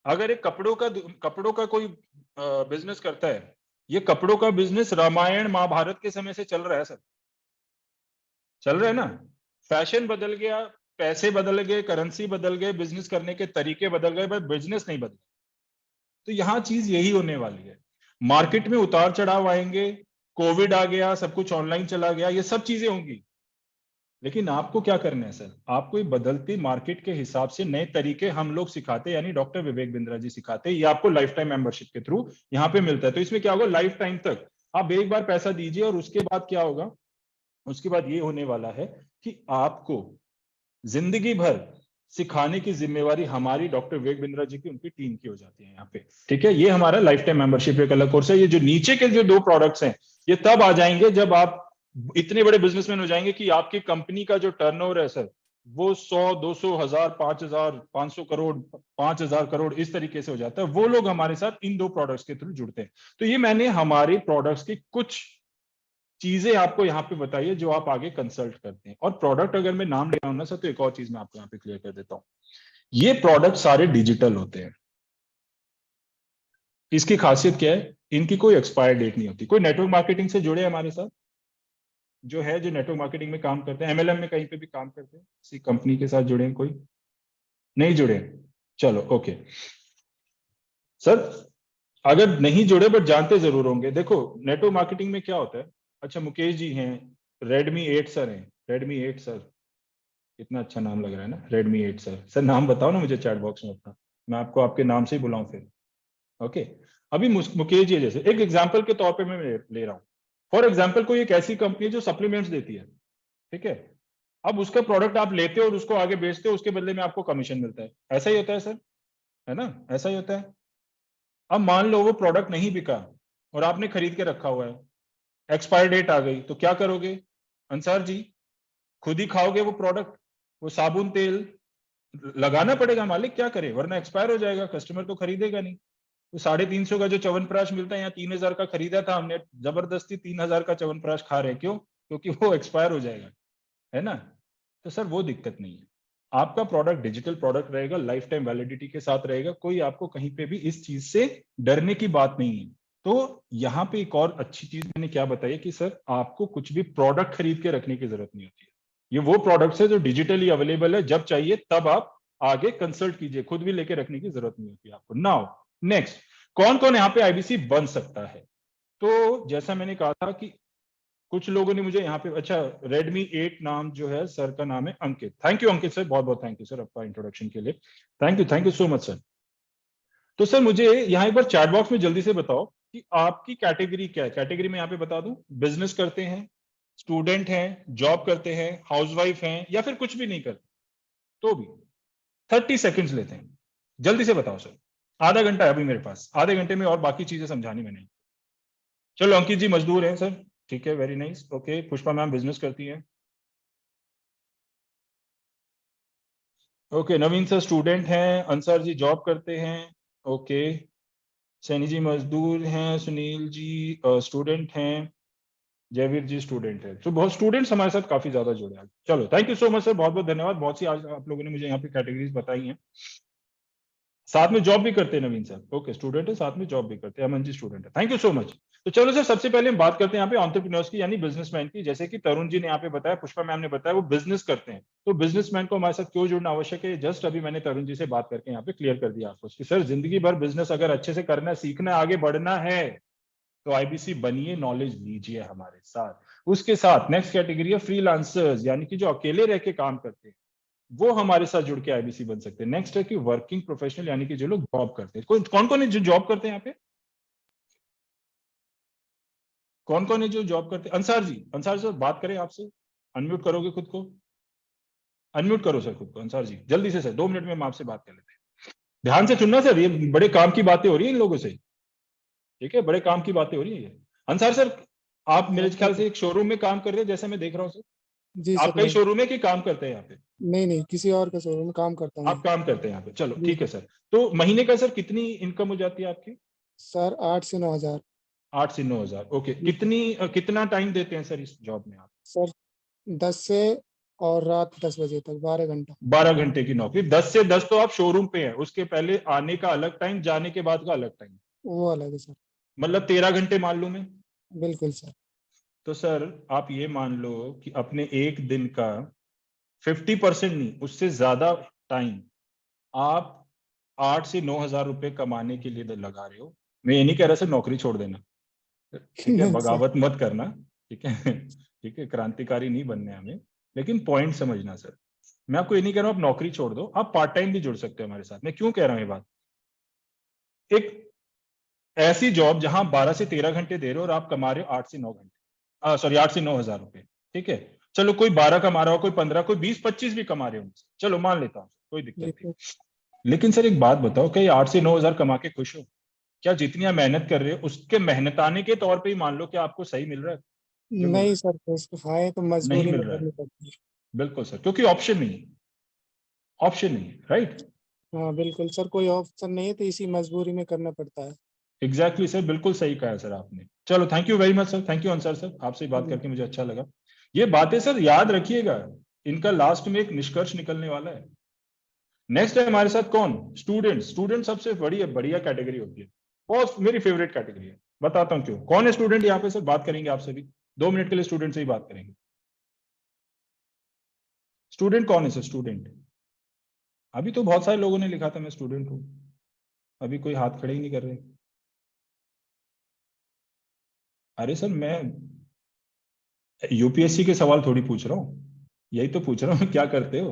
Speaker 3: अगर एक कपड़ों का कोई बिजनेस करता है, ये कपड़ों का बिजनेस रामायण महाभारत के समय से चल रहा है सर, चल रहा है ना? फैशन बदल गया, पैसे बदल गए, करेंसी बदल गए, बिजनेस करने के तरीके बदल गए, बट बिजनेस नहीं बदला। तो यहां चीज यही होने वाली है, मार्केट में उतार चढ़ाव आएंगे, कोविड आ गया, सब कुछ ऑनलाइन चला गया, ये सब चीजें होंगी, लेकिन आपको क्या करना है सर? आपको ये बदलती मार्केट के हिसाब से नए तरीके हम लोग सिखाते, यानी डॉक्टर विवेक बिंद्रा जी सिखाते। ये आपको लाइफ टाइम मेंबरशिप के थ्रू यहाँ पे मिलता है। तो इसमें क्या होगा, लाइफ टाइम तक आप एक बार पैसा दीजिए और उसके बाद क्या होगा, उसके बाद ये होने वाला है कि आपको जिंदगी भर सिखाने की जिम्मेवारी हमारी डॉक्टर विवेक बिंद्रा जी की, उनकी टीम की हो जाती है यहाँ पे, ठीक है? ये हमारा लाइफ टाइम मेंबरशिप एक अलग कोर्स है। ये जो नीचे के जो 2 प्रोडक्ट्स हैं ये तब आ जाएंगे जब आप इतने बड़े बिजनेसमैन हो जाएंगे कि आपकी कंपनी का जो टर्नओवर है सर वो 100, 200, 1000, 5000, 500 करोड़, 5000 करोड़ इस तरीके से हो जाता है। वो लोग हमारे साथ इन 2 प्रोडक्ट्स के थ्रू जुड़ते हैं। तो ये मैंने हमारे प्रोडक्ट्स की कुछ चीजें आपको यहाँ पे बताइए जो आप आगे कंसल्ट करते हैं। और प्रोडक्ट अगर मैं नाम ले रहा हूं ना सर, तो एक और चीज मैं आपको यहाँ पे क्लियर कर देता हूँ, ये प्रोडक्ट सारे डिजिटल होते हैं। इसकी खासियत क्या है, इनकी कोई एक्सपायर डेट नहीं होती। कोई नेटवर्क मार्केटिंग से जुड़े हमारे साथ जो है, जो नेटवर्क मार्केटिंग में काम करते हैं, एमएलएम में कहीं पे भी काम करते हैं, किसी कंपनी के साथ जुड़े हैं? कोई नहीं जुड़े? चलो ओके सर, अगर नहीं जुड़े बट जानते जरूर होंगे। देखो नेटवर्क मार्केटिंग में क्या होता है, अच्छा मुकेश जी हैं, रेडमी 8 सर हैं, रेडमी 8 सर, कितना अच्छा नाम लग रहा है ना, रेडमी 8 सर। सर नाम बताओ ना मुझे चैट बॉक्स में अपना, मैं आपको आपके नाम से ही बुलाऊं फिर। ओके, अभी मुकेश जी जैसे एक एग्जांपल के तौर पे मैं ले रहा हूँ। फॉर एग्जांपल कोई एक ऐसी कंपनी है जो सप्लीमेंट्स देती है, ठीक है? अब उसका प्रोडक्ट आप लेते हो और उसको आगे बेचते हो, उसके बदले में आपको कमीशन मिलता है, ऐसा ही होता है सर, है ना? ऐसा ही होता है। अब मान लो वो प्रोडक्ट नहीं बिका और आपने खरीद के रखा हुआ है, एक्सपायर डेट आ गई, तो क्या करोगे अंसार जी? खुद ही खाओगे वो प्रोडक्ट? वो साबुन तेल लगाना पड़ेगा, मालिक क्या करे, वरना एक्सपायर हो जाएगा, कस्टमर तो खरीदेगा नहीं। तो 350 का जो च्यवनप्राश मिलता है, यहाँ 3000 का खरीदा था हमने, जबरदस्ती 3000 का च्यवनप्राश खा रहे हैं, क्यों? क्योंकि वो एक्सपायर हो जाएगा, है ना? तो सर वो दिक्कत नहीं है। आपका प्रोडक्ट डिजिटल प्रोडक्ट रहेगा, लाइफ टाइम वैलिडिटी के साथ रहेगा, कोई आपको कहीं पे भी इस चीज से डरने की बात नहीं है। तो यहाँ पे एक और अच्छी चीज मैंने क्या बताई कि सर आपको कुछ भी प्रोडक्ट खरीद के रखने की जरूरत नहीं होती है। ये वो प्रोडक्ट्स है जो डिजिटली अवेलेबल है, जब चाहिए तब आप आगे कंसल्ट कीजिए, खुद भी लेके रखने की जरूरत नहीं होती आपको। नाउ नेक्स्ट, कौन कौन यहाँ पे आईबीसी बन सकता है? तो जैसा मैंने कहा था कि कुछ लोगों ने मुझे यहाँ पे, अच्छा Redmi 8 नाम जो है सर का नाम है अंकित। थैंक यू अंकित सर, बहुत बहुत थैंक यू सर आपका इंट्रोडक्शन के लिए, thank you so much sir. तो सर मुझे यहाँ एक बार चैट बॉक्स में जल्दी से बताओ कि आपकी कैटेगरी क्या है। कैटेगरी में यहाँ पे बता दूं, बिजनेस करते हैं, स्टूडेंट हैं, जॉब करते हैं, हाउसवाइफ हैं, या फिर कुछ भी नहीं करते तो भी 30 सेकेंड्स लेते हैं, जल्दी से बताओ सर। आधा घंटा है अभी मेरे पास, आधे घंटे में और बाकी चीजें समझानी मैंने। चलो अंकित जी मजदूर हैं सर, ठीक है, very nice, okay. Pushpa ma'am business करती है, ओके। नवीन सर स्टूडेंट हैं, अंसार जी जॉब करते हैं, ओके। सैनी जी मजदूर हैं, सुनील जी स्टूडेंट हैं, जयवीर जी स्टूडेंट है। तो बहुत स्टूडेंट्स हमारे साथ काफी ज्यादा जुड़े हैं। चलो thank you so much sir, बहुत बहुत धन्यवाद। बहुत सी आज आप लोगों ने मुझे यहाँ पे कैटेगरीज बताई हैं। साथ में जॉब भी करते हैं नवीन सर, ओके, स्टूडेंट है, साथ में जॉब भी करते हैं। अमन जी स्टूडेंट है, थैंक यू सो मच। तो चलो सर सबसे पहले हम बात करते हैं यहाँ पे एंटरप्रेन्योर्स की, यानी बिजनेसमैन की। जैसे कि तरुण जी ने यहाँ पे बताया, पुष्पा मैम ने बताया वो बिजनेस करते हैं, तो बिजनेसमैन को हमारे साथ क्यों जुड़ना आवश्यक है, जस्ट अभी मैंने तरुण जी से बात करके यहाँ पे क्लियर कर दिया आपको कि सर जिंदगी भर बिजनेस अगर अच्छे से करना है, सीखना है, आगे बढ़ना है, तो आईबीसी बनिए, नॉलेज लीजिए हमारे साथ। उसके साथ नेक्स्ट कैटेगरी है फ्रीलांसर्स, यानी कि जो अकेले रह के काम करते हैं, वो हमारे साथ जुड़ के आईबीसी बन सकते हैं। नेक्स्ट है कि वर्किंग प्रोफेशनल, यानी कि जो लोग जॉब करते हैं। कौन कौन है जो जॉब करते हैं यहाँ पे? कौन कौन है जो जॉब करते हैं? अंसार जी, अंसार सर बात करें आपसे, अनम्यूट करोगे खुद को? अनम्यूट करो सर खुद को, अंसार जी जल्दी से सर, 2 मिनट में हम आपसे बात कर लेते हैं। ध्यान से सुनना सर, ये बड़े काम की बातें हो रही है इन लोगों से, ठीक है, बड़े काम की बातें हो रही है। अंसार सर आप मेरे ख्याल से एक शोरूम में काम कर रहे हैं जैसा मैं देख रहा हूँ सर,
Speaker 5: जी सर।
Speaker 3: आपका ही शोरूम है कि काम करते हैं यहाँ पे?
Speaker 5: नहीं, किसी और का शोरूम में काम करता हूँ।
Speaker 3: आप काम करते हैं यहाँ पे, चलो
Speaker 5: जी
Speaker 3: ठीक है सर। तो महीने का सर कितनी इनकम हो जाती है आपकी?
Speaker 5: सर 8 से 9 हजार।
Speaker 3: 8 से 9 हजार, ओके।
Speaker 5: जी
Speaker 3: कितना टाइम देते हैं सर इस जॉब में आप?
Speaker 5: सर 10 से और रात 10 बजे तक 12 घंटा।
Speaker 3: 12 घंटे की नौकरी, 10 से 10 तो आप शोरूम पे हैं, उसके पहले आने का अलग टाइम, जाने के बाद का अलग टाइम,
Speaker 5: वो अलग है सर।
Speaker 3: मतलब 13 घंटे मान लूं मैं।
Speaker 5: बिल्कुल सर।
Speaker 3: तो सर आप ये मान लो कि अपने एक दिन का 50% नहीं, उससे ज्यादा टाइम आप 8 से 9 हजार रुपए कमाने के लिए लगा रहे हो। मैं ये नहीं कह रहा सर नौकरी छोड़ देना, ठीक है,
Speaker 5: नहीं सर।
Speaker 3: बगावत मत करना, ठीक है, ठीक है, क्रांतिकारी नहीं बनने हमें, लेकिन पॉइंट समझना सर। मैं आपको ये नहीं कह रहा हूं आप नौकरी छोड़ दो, आप पार्ट टाइम भी जुड़ सकते हो हमारे साथ। मैं क्यों कह रहा हूं ये बात? एक ऐसी जॉब जहां 12 से 13 घंटे दे रहे हो और आप कमा रहे हो 8 से 9 घंटे, सॉरी 8 से 9 हजार रुपए, ठीक है। चलो कोई 12 कमा रहा हो, कोई 15, कोई 20, 25 भी कमा रहे हो, चलो मान लेता हूँ, कोई दिक्कत
Speaker 5: जी
Speaker 3: नहीं।
Speaker 5: सर।
Speaker 3: लेकिन सर एक बात बताओ, क्या ये 8 से 9 हजार कमा के खुश हो? क्या जितनी आप मेहनत कर रहे हो उसके मेहनताने के तौर पे ही मान लो कि आपको सही मिल रहा है? जो मिल रहा
Speaker 5: नहीं सर, तो खाए तो
Speaker 3: है नहीं
Speaker 5: मजबूरी
Speaker 3: मिल
Speaker 5: में
Speaker 3: रहा है,
Speaker 5: करनी पड़ती है।
Speaker 3: बिल्कुल सर, क्योंकि ऑप्शन नहीं है, ऑप्शन नहीं है, राइट?
Speaker 5: हाँ बिल्कुल सर, कोई ऑप्शन नहीं है तो इसी मजबूरी में करना पड़ता है।
Speaker 3: एग्जैक्टली सर, बिल्कुल सही कहा है सर आपने। चलो thank you very much sir, thank you Ansar sir, आपसे बात करके मुझे अच्छा लगा। ये बातें सर याद रखिएगा, इनका लास्ट में एक निष्कर्ष निकलने वाला है। नेक्स्ट है हमारे साथ कौन? स्टूडेंट। स्टूडेंट सबसे बढ़िया बढ़िया कैटेगरी होती है, बहुत मेरी फेवरेट कैटेगरी है, बताता हूँ क्यों। कौन है स्टूडेंट यहाँ पे सर? बात करेंगे आपसे भी 2 मिनट के लिए, स्टूडेंट से ही बात करेंगे। स्टूडेंट कौन है सर? स्टूडेंट अभी तो बहुत सारे लोगों ने लिखा था मैं स्टूडेंट हूं, अभी कोई हाथ खड़े ही नहीं कर रहे। अरे सर मैं यूपीएससी के सवाल थोड़ी पूछ रहा हूँ, यही तो पूछ रहा हूँ क्या करते हो,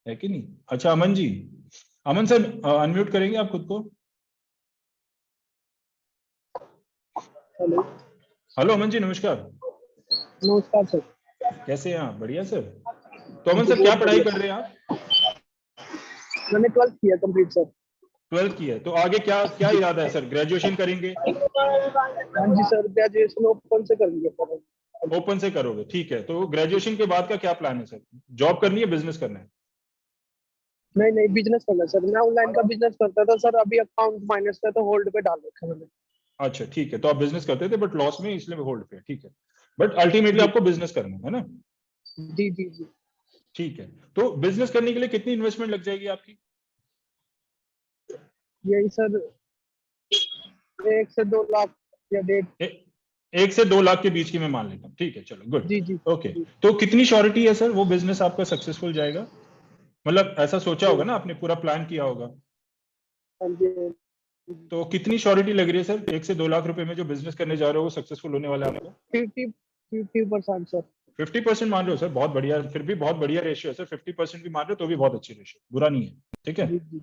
Speaker 3: है कि नहीं? अच्छा अमन जी, अमन सर अनम्यूट करेंगे आप खुद को?
Speaker 4: हेलो।
Speaker 3: हेलो अमन जी, नमस्कार,
Speaker 4: नमस्कार सर।
Speaker 3: कैसे हैं आप? बढ़िया सर। तो अमन
Speaker 4: जी
Speaker 3: सर क्या
Speaker 4: बहुत
Speaker 3: पढ़ाई
Speaker 4: बढ़िया।
Speaker 3: कर रहे हैं आप?
Speaker 4: मैंने 12th किया कंप्लीट सर।
Speaker 3: 12th की है, तो आगे क्या क्या इरादा है सर? ग्रेजुएशन करेंगे?
Speaker 4: हाँ जी सर, ग्रेजुएशन ओपन से कर लिया सर।
Speaker 3: ओपन से करोगे, ठीक है। तो ग्रेजुएशन के बाद का क्या प्लान है सर? जॉब करनी है, बिजनेस करना है?
Speaker 4: नहीं बिजनेस करना है सर, मैं ऑनलाइन का बिजनेस करता था सर, अभी अकाउंट माइनस का तो होल्ड पे डाल रखा है मैंने।
Speaker 3: अच्छा ठीक है, तो आप बिजनेस करते थे बट लॉस में, इसलिए होल्ड पे, ठीक है। बट अल्टीमेटली
Speaker 4: जी
Speaker 3: आपको बिजनेस करना है ना?
Speaker 4: जी।
Speaker 3: ठीक है, तो बिजनेस करने के लिए कितनी इन्वेस्टमेंट लग जाएगी आपकी?
Speaker 4: यही सर 1 से 2 लाख या 1.5।
Speaker 3: 1 से 2 लाख के बीच की मैं मान लेता हूँ, ठीक है, चलो गुड।
Speaker 4: जी जी
Speaker 3: ओके,
Speaker 4: जी
Speaker 3: तो कितनी श्योरिटी है सर वो बिजनेस आपका सक्सेसफुल जाएगा? मतलब ऐसा सोचा होगा ना आपने, पूरा प्लान किया होगा,
Speaker 4: हाँ जी।
Speaker 3: तो कितनी श्योरिटी लग रही है सर 1 से 2 लाख रुपए में जो बिजनेस करने जा रहे हो वो सक्सेसफुल होने वाला है आपको?
Speaker 4: 50% सर।
Speaker 3: 50% मान रहे हो सर, बहुत बढ़िया, फिर भी बहुत बढ़िया रेशियो है सर, 50% भी मान रहे हो तो भी बहुत अच्छी रेशियो, बुरा नहीं है, ठीक है।
Speaker 4: जी जी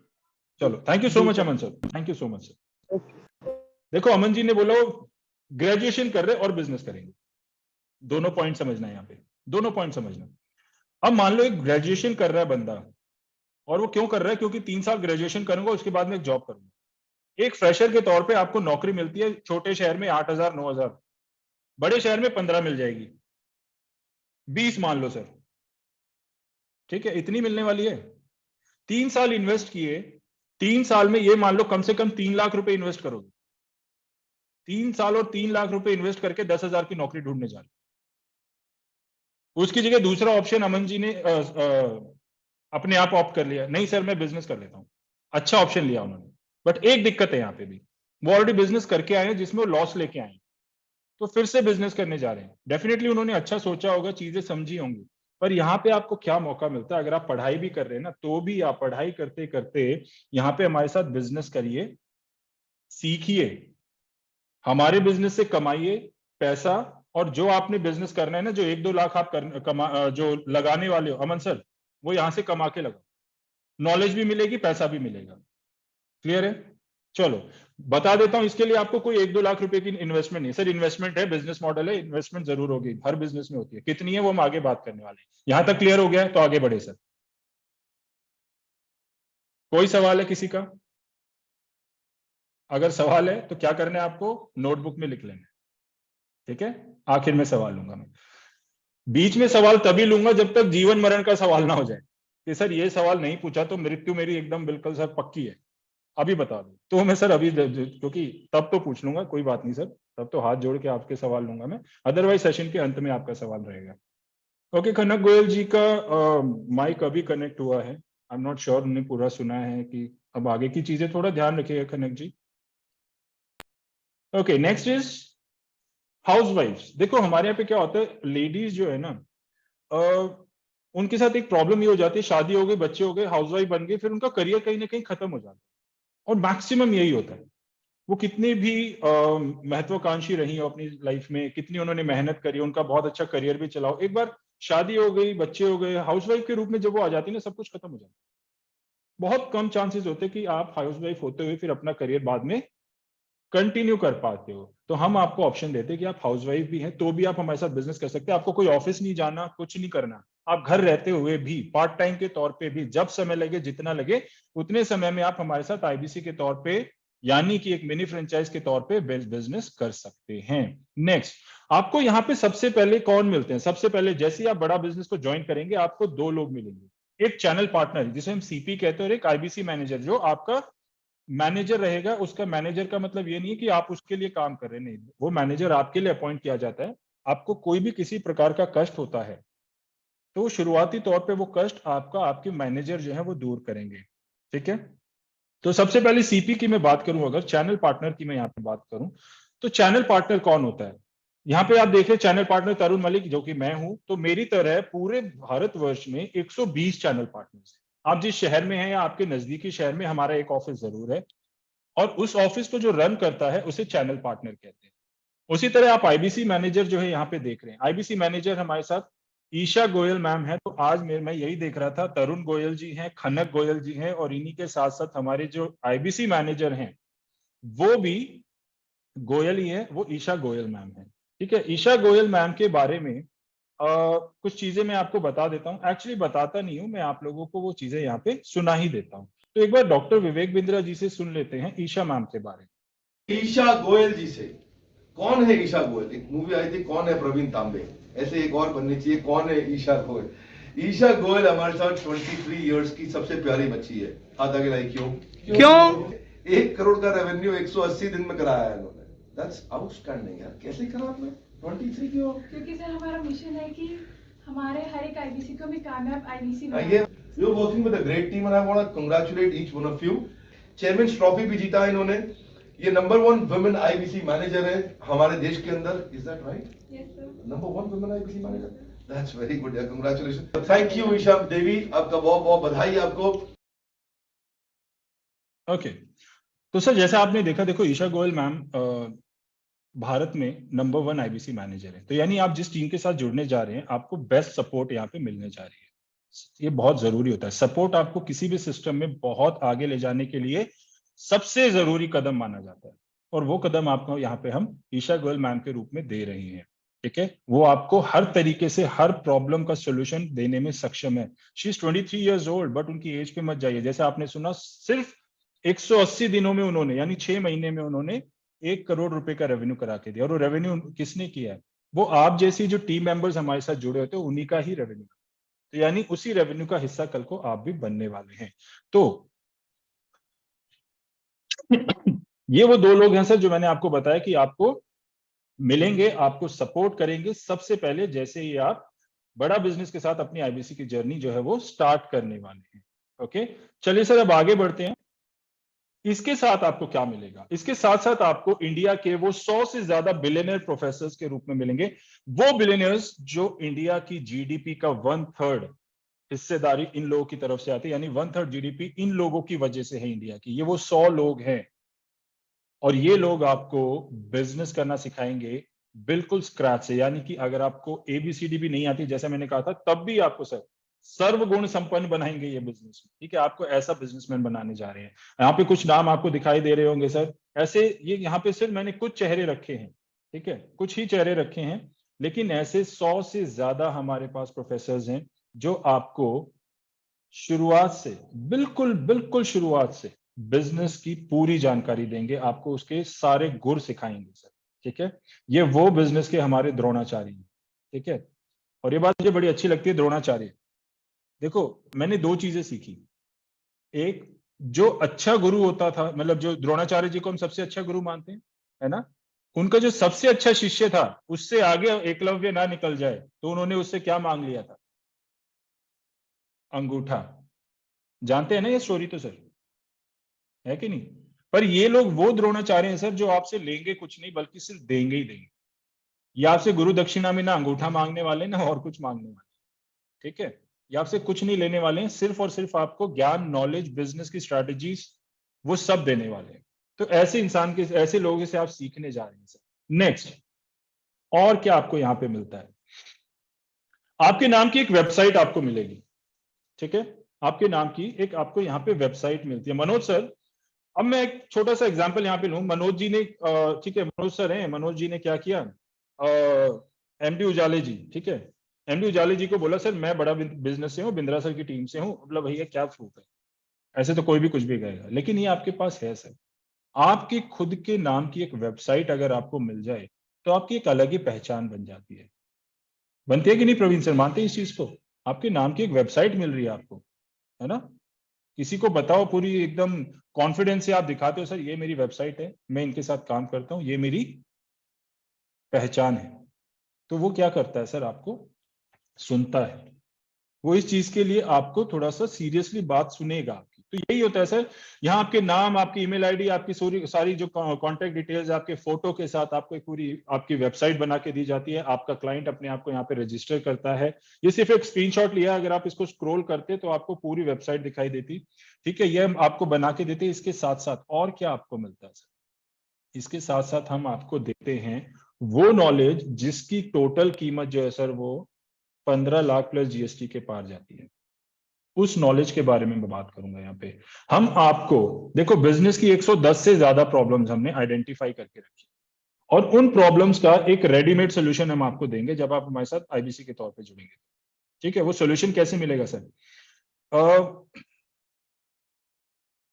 Speaker 3: चलो, थैंक यू सो
Speaker 4: जी
Speaker 3: much
Speaker 4: sir.
Speaker 3: Aman sir, thank you so much sir.
Speaker 4: Okay.
Speaker 3: देखो अमन जी ने बोला वो ग्रेजुएशन कर रहे और बिजनेस करेंगे, दोनों पॉइंट समझना है यहाँ पे, दोनों पॉइंट समझना। अब मान लो एक ग्रेजुएशन कर रहा है बंदा, और वो क्यों कर रहा है, क्योंकि 3 साल ग्रेजुएशन करूंगा उसके बाद में एक जॉब करूंगा। एक फ्रेशर के तौर पे आपको नौकरी मिलती है छोटे शहर में 8,000 9,000, बड़े शहर में 15 मिल जाएगी, 20 मान लो सर, ठीक है, इतनी मिलने वाली है। 3 साल इन्वेस्ट किए, 3 साल में ये मान लो कम से कम 3 लाख रुपए इन्वेस्ट करोगे, 3 साल और 3 लाख रुपए इन्वेस्ट करके 10,000 की नौकरी ढूंढने जा रहे। उसकी जगह दूसरा ऑप्शन अमन जी ने अपने आप ऑप्ट कर लिया, नहीं सर मैं बिजनेस कर लेता हूं, अच्छा ऑप्शन लिया उन्होंने। बट एक दिक्कत है यहाँ पे भी, वो ऑलरेडी बिजनेस करके आए हैं जिसमें वो लॉस लेके आए हैं, तो फिर से बिजनेस करने जा रहे हैं। डेफिनेटली उन्होंने अच्छा सोचा होगा, चीजें समझी होंगी, पर यहाँ पे आपको क्या मौका मिलता है, अगर आप पढ़ाई भी कर रहे हैं ना, तो भी आप पढ़ाई करते करते यहाँ पे हमारे साथ बिजनेस करिए, सीखिए, हमारे बिजनेस से कमाइए पैसा, और जो आपने बिजनेस करना है ना, जो 1-2 लाख आप जो लगाने वाले हो अमन सर, वो यहां से कमा के लगाओ, नॉलेज भी मिलेगी, पैसा भी मिलेगा। क्लियर है? चलो बता देता हूं, इसके लिए आपको कोई 1-2 लाख रुपए की इन्वेस्टमेंट नहीं सर, इन्वेस्टमेंट है, बिजनेस मॉडल है, इन्वेस्टमेंट जरूर होगी, हर बिजनेस में होती है, कितनी है वो हम आगे बात करने वाले हैं। यहां तक क्लियर हो गया है तो आगे बढ़े सर। कोई सवाल है किसी का? अगर सवाल है तो क्या करना है आपको, नोटबुक में लिख लेना है, ठीक है। आखिर में सवाल लूंगा मैं, बीच में सवाल तभी लूंगा जब तक जीवन मरण का सवाल ना हो जाए कि सर ये सवाल नहीं पूछा तो मृत्यु मेरी एकदम बिल्कुल सर पक्की है, अभी बता दो, तो मैं सर अभी क्योंकि तब तो पूछ लूंगा, कोई बात नहीं सर, तब तो हाथ जोड़ के आपके सवाल लूंगा मैं, अदरवाइज सेशन के अंत में आपका सवाल रहेगा। ओके, कनक गोयल जी का माइक अभी कनेक्ट हुआ है, आई एम नॉट श्योर उन्हें पूरा सुना है कि, अब आगे की चीजें थोड़ा ध्यान रखिएगा Kanak ji. Okay, next is हाउसवाइफ्स। देखो हमारे यहाँ पे क्या होता है, लेडीज जो है ना, उनके साथ एक प्रॉब्लम ये हो जाती है, शादी हो गई, बच्चे हो गए, हाउसवाइफ बन गई, फिर उनका करियर कहीं ना कहीं खत्म हो जाता है, और मैक्सिमम यही होता है। वो कितनी भी महत्वाकांक्षी रही हो अपनी लाइफ में, कितनी उन्होंने मेहनत करी, उनका बहुत अच्छा करियर भी चलाओ, एक बार शादी हो गई, बच्चे हो गए, हाउसवाइफ के रूप में जब वो आ जाती है ना, सब कुछ खत्म हो जाता है। बहुत कम चांसेस होते कि आप हाउसवाइफ होते हुए फिर अपना करियर बाद में कंटिन्यू कर पाते हो। तो हम आपको ऑप्शन देते हैं कि आप हाउसवाइफ भी हैं तो भी आप हमारे साथ बिजनेस कर सकते हैं, आपको कोई ऑफिस नहीं जाना, कुछ नहीं करना, आप घर रहते हुए भी पार्ट टाइम के तौर पे भी जब समय लगे, जितना लगे उतने समय में आप हमारे साथ आईबीसी के तौर पे, यानी कि एक मिनी फ्रेंचाइज के तौर पे बिजनेस कर सकते हैं। नेक्स्ट, आपको यहाँ पे सबसे पहले कौन मिलते हैं, सबसे पहले जैसे ही आप बड़ा बिजनेस को ज्वाइन करेंगे आपको 2 लोग मिलेंगे, एक चैनल पार्टनर जिसे हम सीपी कहते हैं, और एक आईबीसी मैनेजर जो आपका मैनेजर रहेगा। उसका मैनेजर का मतलब ये नहीं है कि आप उसके लिए काम कर रहे, नहीं, वो मैनेजर आपके लिए अपॉइंट किया जाता है। आपको कोई भी किसी प्रकार का कष्ट होता है तो शुरुआती तौर पे वो कष्ट आपका, आपके मैनेजर जो है वो दूर करेंगे, ठीक है। तो सबसे पहले सीपी की मैं बात करूं, अगर चैनल पार्टनर की मैं यहाँ पे बात करूं, तो चैनल पार्टनर कौन होता है, यहाँ पे आप देख रहे चैनल पार्टनर तरुण मलिक जो कि मैं हूं, तो मेरी तरह पूरे भारतवर्ष में 120 चैनल पार्टनर्स हैं। आप जिस शहर में हैं या आपके नजदीकी शहर में हमारा एक ऑफिस जरूर है, और उस ऑफिस को जो रन करता है उसे चैनल पार्टनर कहते हैं। उसी तरह आप आईबीसी मैनेजर जो है यहाँ पे देख रहे हैं, आईबीसी मैनेजर हमारे साथ ईशा गोयल मैम है। तो आज मैं यही देख रहा था, तरुण गोयल जी हैं, खनक गोयल जी हैं, और इन्हीं के साथ साथ हमारे जो आईबीसी मैनेजर हैं वो भी गोयल ही है, वो ईशा गोयल मैम है, ठीक है। ईशा गोयल मैम के बारे में कुछ चीजें मैं आपको बता देता हूँ, एक्चुअली बताता नहीं हूँ मैं, आप लोगों को वो चीजें यहाँ पे सुना ही देता हूँ। तो एक बार डॉक्टर विवेक बिंद्रा जी से सुन लेते हैं ईशा मैम के बारे में।
Speaker 2: ईशा गोयल जी से, कौन है ईशा गोयल? एक मूवी आई थी, कौन है प्रवीण तांबे, ऐसे एक और बननी चाहिए, कौन है ईशा गोयल? ईशा गोयल हमारे साथ 23 इयर्स की सबसे प्यारी बच्ची है। हाथ आगे लाई, क्यों? 1 करोड़ का रेवेन्यू 180 दिन में कराया है इन्होंने। दैट्स आउटस्टैंडिंग यार, कैसे करा आपने 23 क्यों?
Speaker 6: क्योंकि सर हमारा मिशन है कि हमारे हर एक आईबीसी को भी कामयाब IBC
Speaker 2: Yeah, you're working with a great team and I want to congratulate each one of you. Chairman trophy भी जीता इन्होंने। ये नंबर 1 वुमेन आईबीसी मैनेजर है हमारे देश के अंदर। Is that right?
Speaker 6: Yes, sir.
Speaker 2: Number 1 women IBC manager. That's very good. Yeah, congratulations. Thank you Isha Devi, आपका बहुत बहुत बधाई आपको।
Speaker 3: ओके तो सर जैसा आपने देखा, देखो ईशा गोयल मैम भारत में नंबर 1 आईबीसी मैनेजर है, तो यानी आप जिस टीम के साथ जुड़ने जा रहे हैं आपको बेस्ट सपोर्ट यहाँ पे मिलने जा रही है। ये बहुत जरूरी होता है। सपोर्ट आपको किसी भी सिस्टम में बहुत आगे ले जाने के लिए सबसे जरूरी कदम माना जाता है, और वो कदम आपको यहाँ पे हम ईशा गोयल मैम के रूप में दे रही हैं। ठीक है, वो आपको हर तरीके से हर प्रॉब्लम का सोल्यूशन देने में सक्षम है। She is 23 years old, but उनकी एज पे मत जाइए। जैसे आपने सुना, सिर्फ 180 दिनों में उन्होंने, यानी 6 महीने में उन्होंने 1 करोड़ रुपए का रेवेन्यू करा के दिया। और वो रेवेन्यू किसने किया है? वो आप जैसी जो टीम मेंबर्स हमारे साथ जुड़े होते हैं उन्हीं का ही रेवेन्यू। तो यानी उसी रेवेन्यू का हिस्सा कल को आप भी बनने वाले हैं। तो ये वो 2 लोग हैं सर जो मैंने आपको बताया कि आपको मिलेंगे, आपको सपोर्ट करेंगे सबसे पहले जैसे ही आप बड़ा बिजनेस के साथ अपनी आईबीसी की जर्नी जो है वो स्टार्ट करने वाले हैं। ओके, चलिए सर अब आगे बढ़ते हैं। इसके साथ आपको क्या मिलेगा? इसके साथ साथ आपको इंडिया के वो 100 से ज्यादा बिलियनियर प्रोफेसर्स के रूप में मिलेंगे। वो बिलियनियर्स जो इंडिया की जीडीपी का 1/3 हिस्सेदारी इन लोगों की तरफ से आती है, यानी 1/3 जीडीपी इन लोगों की वजह से है इंडिया की। ये वो 100 लोग हैं, और ये लोग आपको बिजनेस करना सिखाएंगे बिल्कुल स्क्रैच से। यानी कि अगर आपको एबीसीडी भी नहीं आती, जैसा मैंने कहा था, तब भी आपको सर सर्वगुण संपन्न बनाएंगे ये बिजनेस में। ठीक है, आपको ऐसा बिजनेसमैन बनाने जा रहे हैं। यहाँ पे कुछ नाम आपको दिखाई दे रहे होंगे सर, ऐसे ये यहाँ पे सिर्फ मैंने कुछ चेहरे रखे हैं। ठीक है, कुछ ही चेहरे रखे हैं, लेकिन ऐसे 100 से ज्यादा हमारे पास प्रोफेसर्स हैं जो आपको शुरुआत से, बिल्कुल बिल्कुल शुरुआत से बिजनेस की पूरी जानकारी देंगे, आपको उसके सारे गुर सिखाएंगे सर। ठीक है, ये वो बिजनेस के हमारे द्रोणाचार्य हैं। ठीक है, और ये बात मुझे बड़ी अच्छी लगती है, द्रोणाचार्य। देखो मैंने 2 चीजें सीखी। एक, जो अच्छा गुरु होता था, मतलब जो द्रोणाचार्य जी को हम सबसे अच्छा गुरु मानते हैं, है ना, उनका जो सबसे अच्छा शिष्य था, उससे आगे एकलव्य ना निकल जाए तो उन्होंने उससे क्या मांग लिया था? अंगूठा। जानते हैं ना ये स्टोरी तो सर, है कि नहीं? पर ये लोग वो द्रोणाचार्य हैं सर जो आपसे लेंगे कुछ नहीं, बल्कि सिर्फ देंगे ही देंगे। ये आपसे गुरु दक्षिणा में ना अंगूठा मांगने वाले, ना और कुछ मांगने वाले। ठीक है, ये आपसे कुछ नहीं लेने वाले हैं, सिर्फ और सिर्फ आपको ज्ञान, नॉलेज, बिजनेस की स्ट्रैटेजीज, वो सब देने वाले हैं। तो ऐसे इंसान के, ऐसे लोगों से आप सीखने जा रहे हैं सर। नेक्स्ट, और क्या आपको यहां पे मिलता है? आपके नाम की एक वेबसाइट आपको मिलेगी। ठीक है, आपके नाम की एक आपको यहाँ पे वेबसाइट मिलती है। मनोज सर, अब मैं एक छोटा सा एग्जांपल यहाँ पे लूं। मनोज जी ने, ठीक है मनोज सर हैं, मनोज जी ने क्या किया, एमडी उजाले जी, ठीक है, एमडी उजाले जी को बोला सर मैं बड़ा बिजनेस से हूँ, बिंद्रा सर की टीम से हूँ। मतलब भैया क्या प्रूफ है? ऐसे तो कोई भी कुछ भी कहेगा, लेकिन ये आपके पास है सर। आपकी खुद के नाम की एक वेबसाइट अगर आपको मिल जाए तो आपकी एक अलग ही पहचान बन जाती है। बनती है कि नहीं प्रवीण सर, मानते हैं इस चीज को? आपके नाम की एक वेबसाइट मिल रही है आपको, है ना? किसी को बताओ, पूरी एकदम कॉन्फिडेंस से आप दिखाते हो, सर ये मेरी वेबसाइट है, मैं इनके साथ काम करता हूं, ये मेरी पहचान है। तो वो क्या करता है सर, आपको सुनता है। वो इस चीज के लिए आपको थोड़ा सा सीरियसली बात सुनेगा आपकी। तो यही होता है सर, यहाँ आपके नाम, आपकी ईमेल आईडी, आपकी सारी जो कॉन्टेक्ट डिटेल्स, आपके फोटो के साथ आपको एक पूरी आपकी वेबसाइट बना के दी जाती है। आपका क्लाइंट अपने आप को यहाँ पे रजिस्टर करता है। ये सिर्फ एक स्क्रीनशॉट लिया, अगर आप इसको स्क्रॉल करते तो आपको पूरी वेबसाइट दिखाई देती। ठीक है, ये हम आपको बना के देते हैं। इसके साथ साथ और क्या आपको मिलता है सर? इसके साथ साथ हम आपको देते हैं वो नॉलेज जिसकी टोटल कीमत जो है सर वो 15 लाख प्लस जीएसटी के पार जाती है। उस नॉलेज के बारे में मैं बात करूंगा यहाँ पे। हम आपको, देखो बिजनेस की 110 से ज्यादा प्रॉब्लम्स हमने आइडेंटिफाई करके रखी, और उन प्रॉब्लम्स का एक रेडीमेड सोल्यूशन हम आपको देंगे जब आप हमारे साथ आईबीसी के तौर पे जुड़ेंगे। ठीक है, वो सोल्यूशन कैसे मिलेगा सर?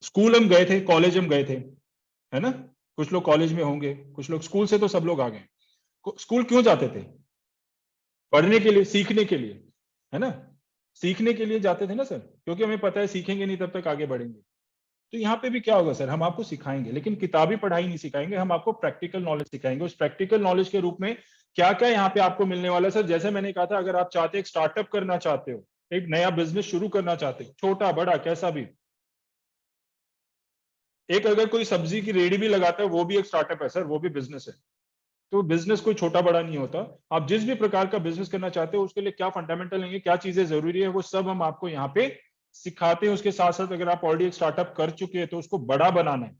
Speaker 3: स्कूल हम गए थे, कॉलेज हम गए थे, है ना? कुछ लोग कॉलेज में होंगे, कुछ लोग स्कूल से, तो सब लोग आ गए। स्कूल क्यों जाते थे? पढ़ने के लिए, सीखने के लिए, है ना? सीखने के लिए जाते थे ना सर, क्योंकि हमें पता है सीखेंगे नहीं तब तक आगे बढ़ेंगे। तो यहाँ पे भी क्या होगा सर, हम आपको सिखाएंगे, लेकिन किताबी पढ़ाई नहीं सिखाएंगे, हम आपको प्रैक्टिकल नॉलेज सिखाएंगे। उस प्रैक्टिकल नॉलेज के रूप में क्या क्या यहाँ पे आपको मिलने वाला है सर? जैसे मैंने कहा था, अगर आप चाहते एक स्टार्टअप करना चाहते हो, एक नया बिजनेस शुरू करना चाहते हो, छोटा बड़ा कैसा भी, एक अगर कोई सब्जी की रेडी भी लगाता है वो भी एक स्टार्टअप है सर, वो भी बिजनेस है। तो बिजनेस कोई छोटा बड़ा नहीं होता। आप जिस भी प्रकार का बिजनेस करना चाहते हो उसके लिए क्या फंडामेंटल है, क्या चीजें जरूरी है, वो सब हम आपको यहाँ पे सिखाते हैं। उसके साथ साथ अगर आप ऑलरेडी एक स्टार्टअप कर चुके हैं तो उसको बड़ा बनाना है,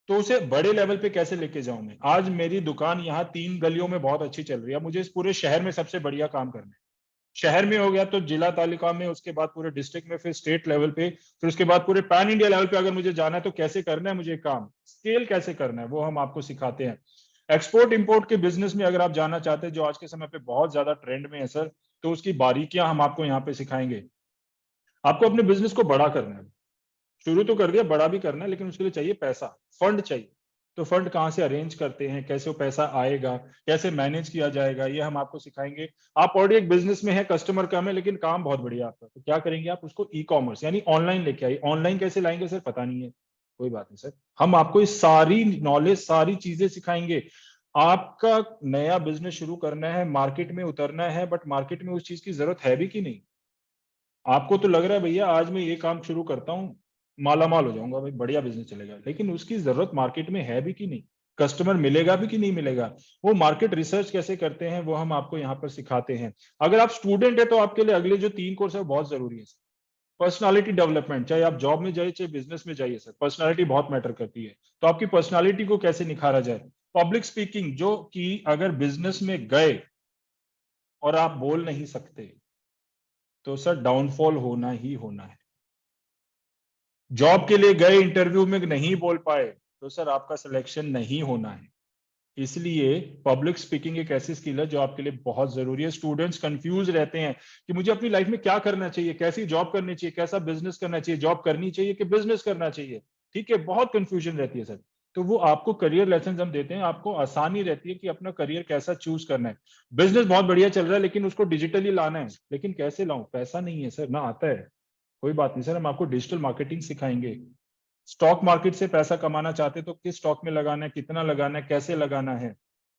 Speaker 3: तो उसे बड़े लेवल पे कैसे लेके जाऊं मैं। आज मेरी दुकान यहाँ 3 गलियों में बहुत अच्छी चल रही है, मुझे इस पूरे शहर में सबसे बढ़िया काम करना है। शहर में हो गया तो जिला तालुका में, उसके बाद पूरे डिस्ट्रिक्ट में, फिर स्टेट लेवल पे, फिर उसके बाद पूरे पैन इंडिया लेवल पे अगर मुझे जाना है तो कैसे करना है मुझे काम, स्केल कैसे करना है, वो हम आपको सिखाते हैं। एक्सपोर्ट इंपोर्ट के बिजनेस में अगर आप जाना चाहते हैं, जो आज के समय पे बहुत ज्यादा ट्रेंड में है सर, तो उसकी बारीकियां हम आपको यहाँ पे सिखाएंगे। आपको अपने बिजनेस को बड़ा करना है, शुरू तो कर दिया, बड़ा भी करना है, लेकिन उसके लिए चाहिए पैसा, फंड चाहिए। तो फंड कहाँ से अरेंज करते हैं, कैसे वो पैसा आएगा, कैसे मैनेज किया जाएगा, ये हम आपको सिखाएंगे। आप ऑलरेडी एक बिजनेस में है, कस्टमर कम है, लेकिन काम बहुत बढ़िया आपका, तो क्या करेंगे आप उसको ई कॉमर्स यानी ऑनलाइन लेके आइए। ऑनलाइन कैसे लाएंगे सर, पता नहीं है, कोई बात नहीं सर, हम आपको ये सारी नॉलेज, सारी चीजें सिखाएंगे। आपका नया बिजनेस शुरू करना है, मार्केट में उतरना है, बट मार्केट में उस चीज की जरूरत है भी कि नहीं। आपको तो लग रहा है भैया आज मैं ये काम शुरू करता हूँ, माला माल हो जाऊंगा भाई, बढ़िया बिजनेस चलेगा, लेकिन उसकी जरूरत मार्केट में है भी कि नहीं, कस्टमर मिलेगा भी कि नहीं मिलेगा, वो मार्केट रिसर्च कैसे करते हैं वो हम आपको यहाँ पर सिखाते हैं। अगर आप स्टूडेंट है तो आपके लिए अगले जो 3 कोर्स है वो बहुत जरूरी है। पर्सनालिटी डेवलपमेंट, चाहे आप जॉब में जाइए चाहे बिजनेस में जाइए सर, पर्सनालिटी बहुत मैटर करती है। तो आपकी पर्सनालिटी को कैसे निखारा जाए। पब्लिक स्पीकिंग, जो कि अगर बिजनेस में गए और आप बोल नहीं सकते तो सर डाउनफॉल होना ही होना है। जॉब के लिए गए, इंटरव्यू में नहीं बोल पाए तो सर आपका सिलेक्शन नहीं होना है। इसलिए पब्लिक स्पीकिंग एक ऐसी स्किल है जो आपके लिए बहुत जरूरी है। स्टूडेंट्स कंफ्यूज रहते हैं कि मुझे अपनी लाइफ में क्या करना चाहिए, कैसी जॉब करनी चाहिए, कैसा बिजनेस करना चाहिए, जॉब करनी चाहिए कि बिजनेस करना चाहिए। ठीक है, बहुत कंफ्यूजन रहती है सर। तो वो आपको करियर लेसन हम देते हैं, आपको आसानी रहती है कि अपना करियर कैसा चूज करना है। बिजनेस बहुत बढ़िया चल रहा है लेकिन उसको डिजिटली लाना है, लेकिन कैसे लाऊं, पैसा नहीं है सर, ना आता है। कोई बात नहीं सर, हम आपको डिजिटल मार्केटिंग सिखाएंगे। स्टॉक मार्केट से पैसा कमाना चाहते तो किस स्टॉक में लगाना है, कितना लगाना है, कैसे लगाना है,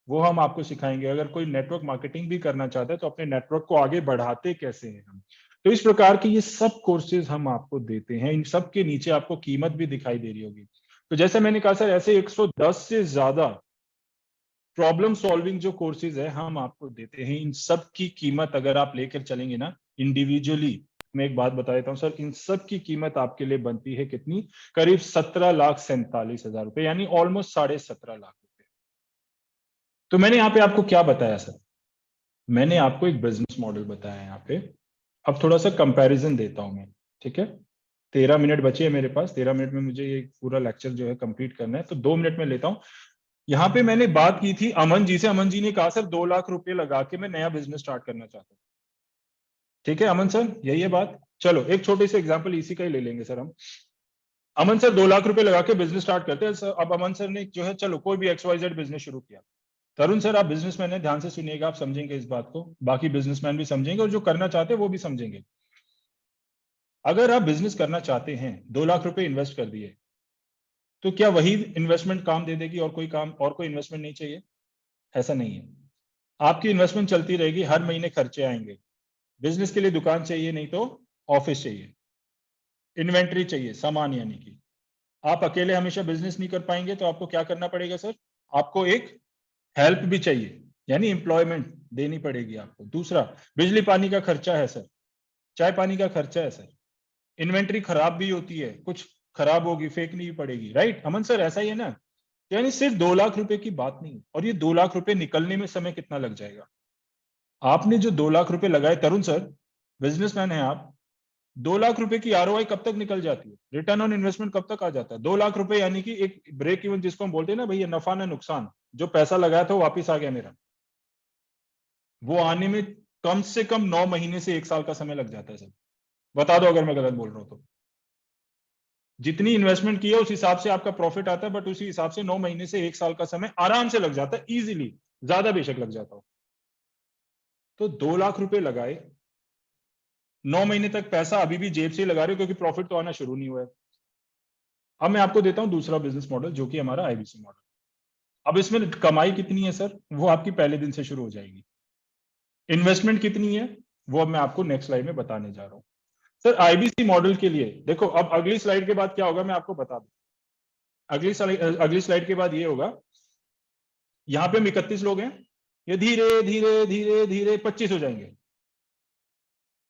Speaker 3: वो हम आपको सिखाएंगे। अगर कोई नेटवर्क मार्केटिंग भी करना चाहता है तो अपने नेटवर्क को आगे बढ़ाते कैसे हैं हम। तो इस प्रकार की ये सब कोर्सेज हम आपको देते हैं। इन सब के नीचे आपको कीमत भी दिखाई दे रही होगी। तो जैसे मैंने कहा सर, ऐसे 110 से ज्यादा प्रॉब्लम सॉल्विंग जो कोर्सेज है हम आपको देते हैं। इन सब की कीमत अगर आप लेकर चलेंगे ना इंडिविजुअली, मैं एक बात बता देता हूं सर, इन सब की कीमत आपके लिए बनती है कितनी, करीब 17,47,000 रुपए, यानी ऑलमोस्ट 17.5 लाख रुपए। तो मैंने यहाँ पे आपको क्या बताया सर, मैंने आपको एक बिजनेस मॉडल बताया यहाँ पे। अब थोड़ा सा कंपैरिजन देता हूं मैं, ठीक है। 13 मिनट बचे हैं मेरे पास, 13 मिनट में मुझे ये पूरा लेक्चर जो है कंप्लीट करना है, तो 2 मिनट में लेता हूं। यहाँ पे मैंने बात की थी अमन जी से, अमन जी ने कहा सर 2 लाख रुपए लगा के मैं नया बिजनेस स्टार्ट करना चाहता हूँ। ठीक है अमन सर, यही है बात। चलो एक छोटे से एग्जांपल इसी का ही ले लेंगे सर हम। अमन सर 2 लाख रुपए लगा के बिजनेस स्टार्ट करते हैं सर। अब अमन सर ने जो है, चलो कोई भी XYZ बिजनेस शुरू किया। तरुण सर आप बिजनेसमैन है, ध्यान से सुनिएगा, आप समझेंगे इस बात को, बाकी बिजनेसमैन भी समझेंगे और जो करना चाहते हैं वो भी समझेंगे। अगर आप बिजनेस करना चाहते हैं, 2 लाख रुपए इन्वेस्ट कर दिए, तो क्या वही इन्वेस्टमेंट काम दे देगी और कोई काम और कोई इन्वेस्टमेंट नहीं चाहिए? ऐसा नहीं है। आपकी इन्वेस्टमेंट चलती रहेगी, हर महीने खर्चे आएंगे। बिजनेस के लिए दुकान चाहिए, नहीं तो ऑफिस चाहिए, इन्वेंट्री चाहिए, सामान, यानी कि आप अकेले हमेशा बिजनेस नहीं कर पाएंगे, तो आपको क्या करना पड़ेगा सर, आपको एक हेल्प भी चाहिए, यानी एम्प्लॉयमेंट देनी पड़ेगी आपको। दूसरा, बिजली पानी का खर्चा है सर, चाय पानी का खर्चा है सर, इन्वेंट्री खराब भी होती है, कुछ खराब होगी फेंकनी भी पड़ेगी, राइट अमन सर, ऐसा ही है ना। यानी सिर्फ 2 लाख रुपए की बात नहीं, और ये 2 लाख रुपए निकलने में समय कितना लग जाएगा। आपने जो 2 लाख रुपए लगाए, तरुण सर बिजनेसमैन है आप, 2 लाख रुपए की ROI कब तक निकल जाती है, रिटर्न ऑन इन्वेस्टमेंट कब तक आ जाता है? 2 लाख रुपए यानी कि एक ब्रेक इवन जिसको हम बोलते हैं ना भैया, नफा ना नुकसान, जो पैसा लगाया था वो वापिस आ गया मेरा, वो आने में कम से कम 9 महीने से 1 साल का समय लग जाता है सर। बता दो अगर मैं गलत बोल रहा हूं तो। जितनी इन्वेस्टमेंट की है उस हिसाब से आपका प्रॉफिट आता है, बट उसी हिसाब से 9 महीने से 1 साल का समय आराम से लग जाता है, इजीली, ज्यादा बेशक लग जाता हो। तो 2 लाख रुपए लगाए, 9 महीने तक पैसा अभी भी जेब से लगा रहे हो क्योंकि प्रॉफिट तो आना शुरू नहीं हुआ है। अब मैं आपको देता हूं दूसरा बिजनेस मॉडल, जो कि हमारा IBC मॉडल। अब इसमें कमाई कितनी है सर, वो आपकी पहले दिन से शुरू हो जाएगी। इन्वेस्टमेंट कितनी है वो अब मैं आपको नेक्स्ट स्लाइड में बताने जा रहा हूं। सर आईबीसी मॉडल के लिए देखो, अब अगली स्लाइड के बाद क्या होगा मैं आपको बता दूं। अगली स्लाइड के बाद ये होगा, यहां पे हम 31 लोग हैं, ये धीरे धीरे धीरे धीरे 25 हो जाएंगे,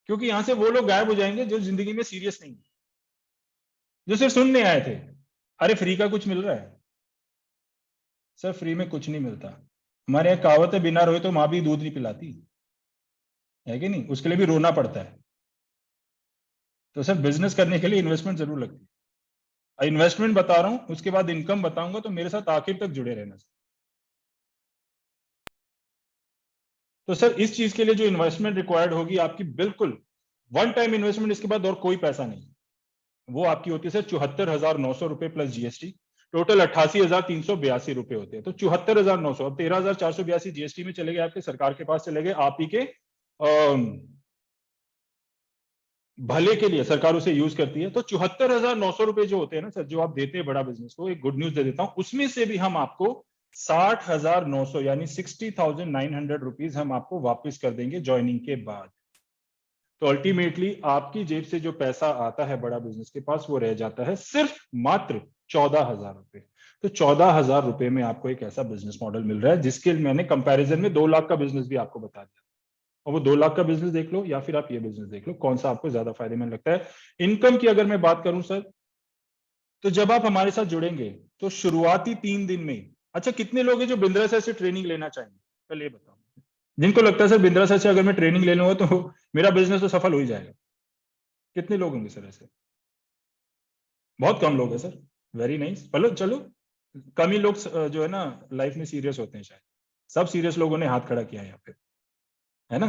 Speaker 3: क्योंकि यहां से वो लोग गायब हो जाएंगे जो जिंदगी में सीरियस नहीं है, जो सिर्फ सुनने आए थे। अरे फ्री का कुछ मिल रहा है सर? फ्री में कुछ नहीं मिलता। हमारे यहाँ कहावत है, बिना रोए तो माँ भी दूध नहीं पिलाती, है कि नहीं? उसके लिए भी रोना पड़ता है। तो सर बिजनेस करने के लिए इन्वेस्टमेंट जरूर लगती है। इन्वेस्टमेंट बता रहा हूं, उसके बाद इनकम बताऊंगा, तो मेरे साथ आखिर तक जुड़े रहना सर। तो सर इस चीज के लिए जो इन्वेस्टमेंट रिक्वायर्ड होगी आपकी, बिल्कुल वन टाइम इन्वेस्टमेंट, इसके बाद और कोई पैसा नहीं, वो आपकी होती है सर 74,900 रुपए प्लस जीएसटी। टोटल 88,382 रुपए होते हैं। तो 74,900, अब 13,482 जीएसटी में चले गए, आपके सरकार के पास चले गए, आप ही के भले के लिए सरकार उसे यूज करती है। तो 74,900 रुपए जो होते हैं ना सर, जो आप देते हैं बड़ा बिजनेस को, एक गुड न्यूज दे देता हूं, उसमें से भी हम आपको 60,900 यानी 60,900 रुपीज हम आपको वापस कर देंगे ज्वाइनिंग के बाद। तो अल्टीमेटली आपकी जेब से जो पैसा आता है बड़ा बिजनेस के पास, वो रह जाता है सिर्फ मात्र 14,000 रुपए। तो 14,000 रुपए में आपको एक ऐसा बिजनेस मॉडल मिल रहा है, जिसके मैंने कंपैरिजन में 2 लाख का बिजनेस भी आपको बता दिया। और वो 2 लाख का बिजनेस देख लो या फिर आप ये बिजनेस देख लो, कौन सा आपको ज्यादा फायदेमंद लगता है। इनकम की अगर मैं बात करूं सर, तो जब आप हमारे साथ जुड़ेंगे तो शुरुआती 3 दिन में, अच्छा कितने लोग हैं जो बिंद्रा सर से ट्रेनिंग लेना चाहेंगे, पहले ये बताओ। जिनको लगता है सर बिंद्रा सर से अगर मैं ट्रेनिंग ले लूंगा तो मेरा बिजनेस तो सफल हो ही जाएगा, कितने लोग होंगे सर ऐसे? बहुत कम लोग हैं सर। Very nice. चलो चलो, कम ही लोग जो है ना लाइफ में सीरियस होते हैं शायद, सब सीरियस लोगों ने हाथ खड़ा किया है यहाँ पे, है ना?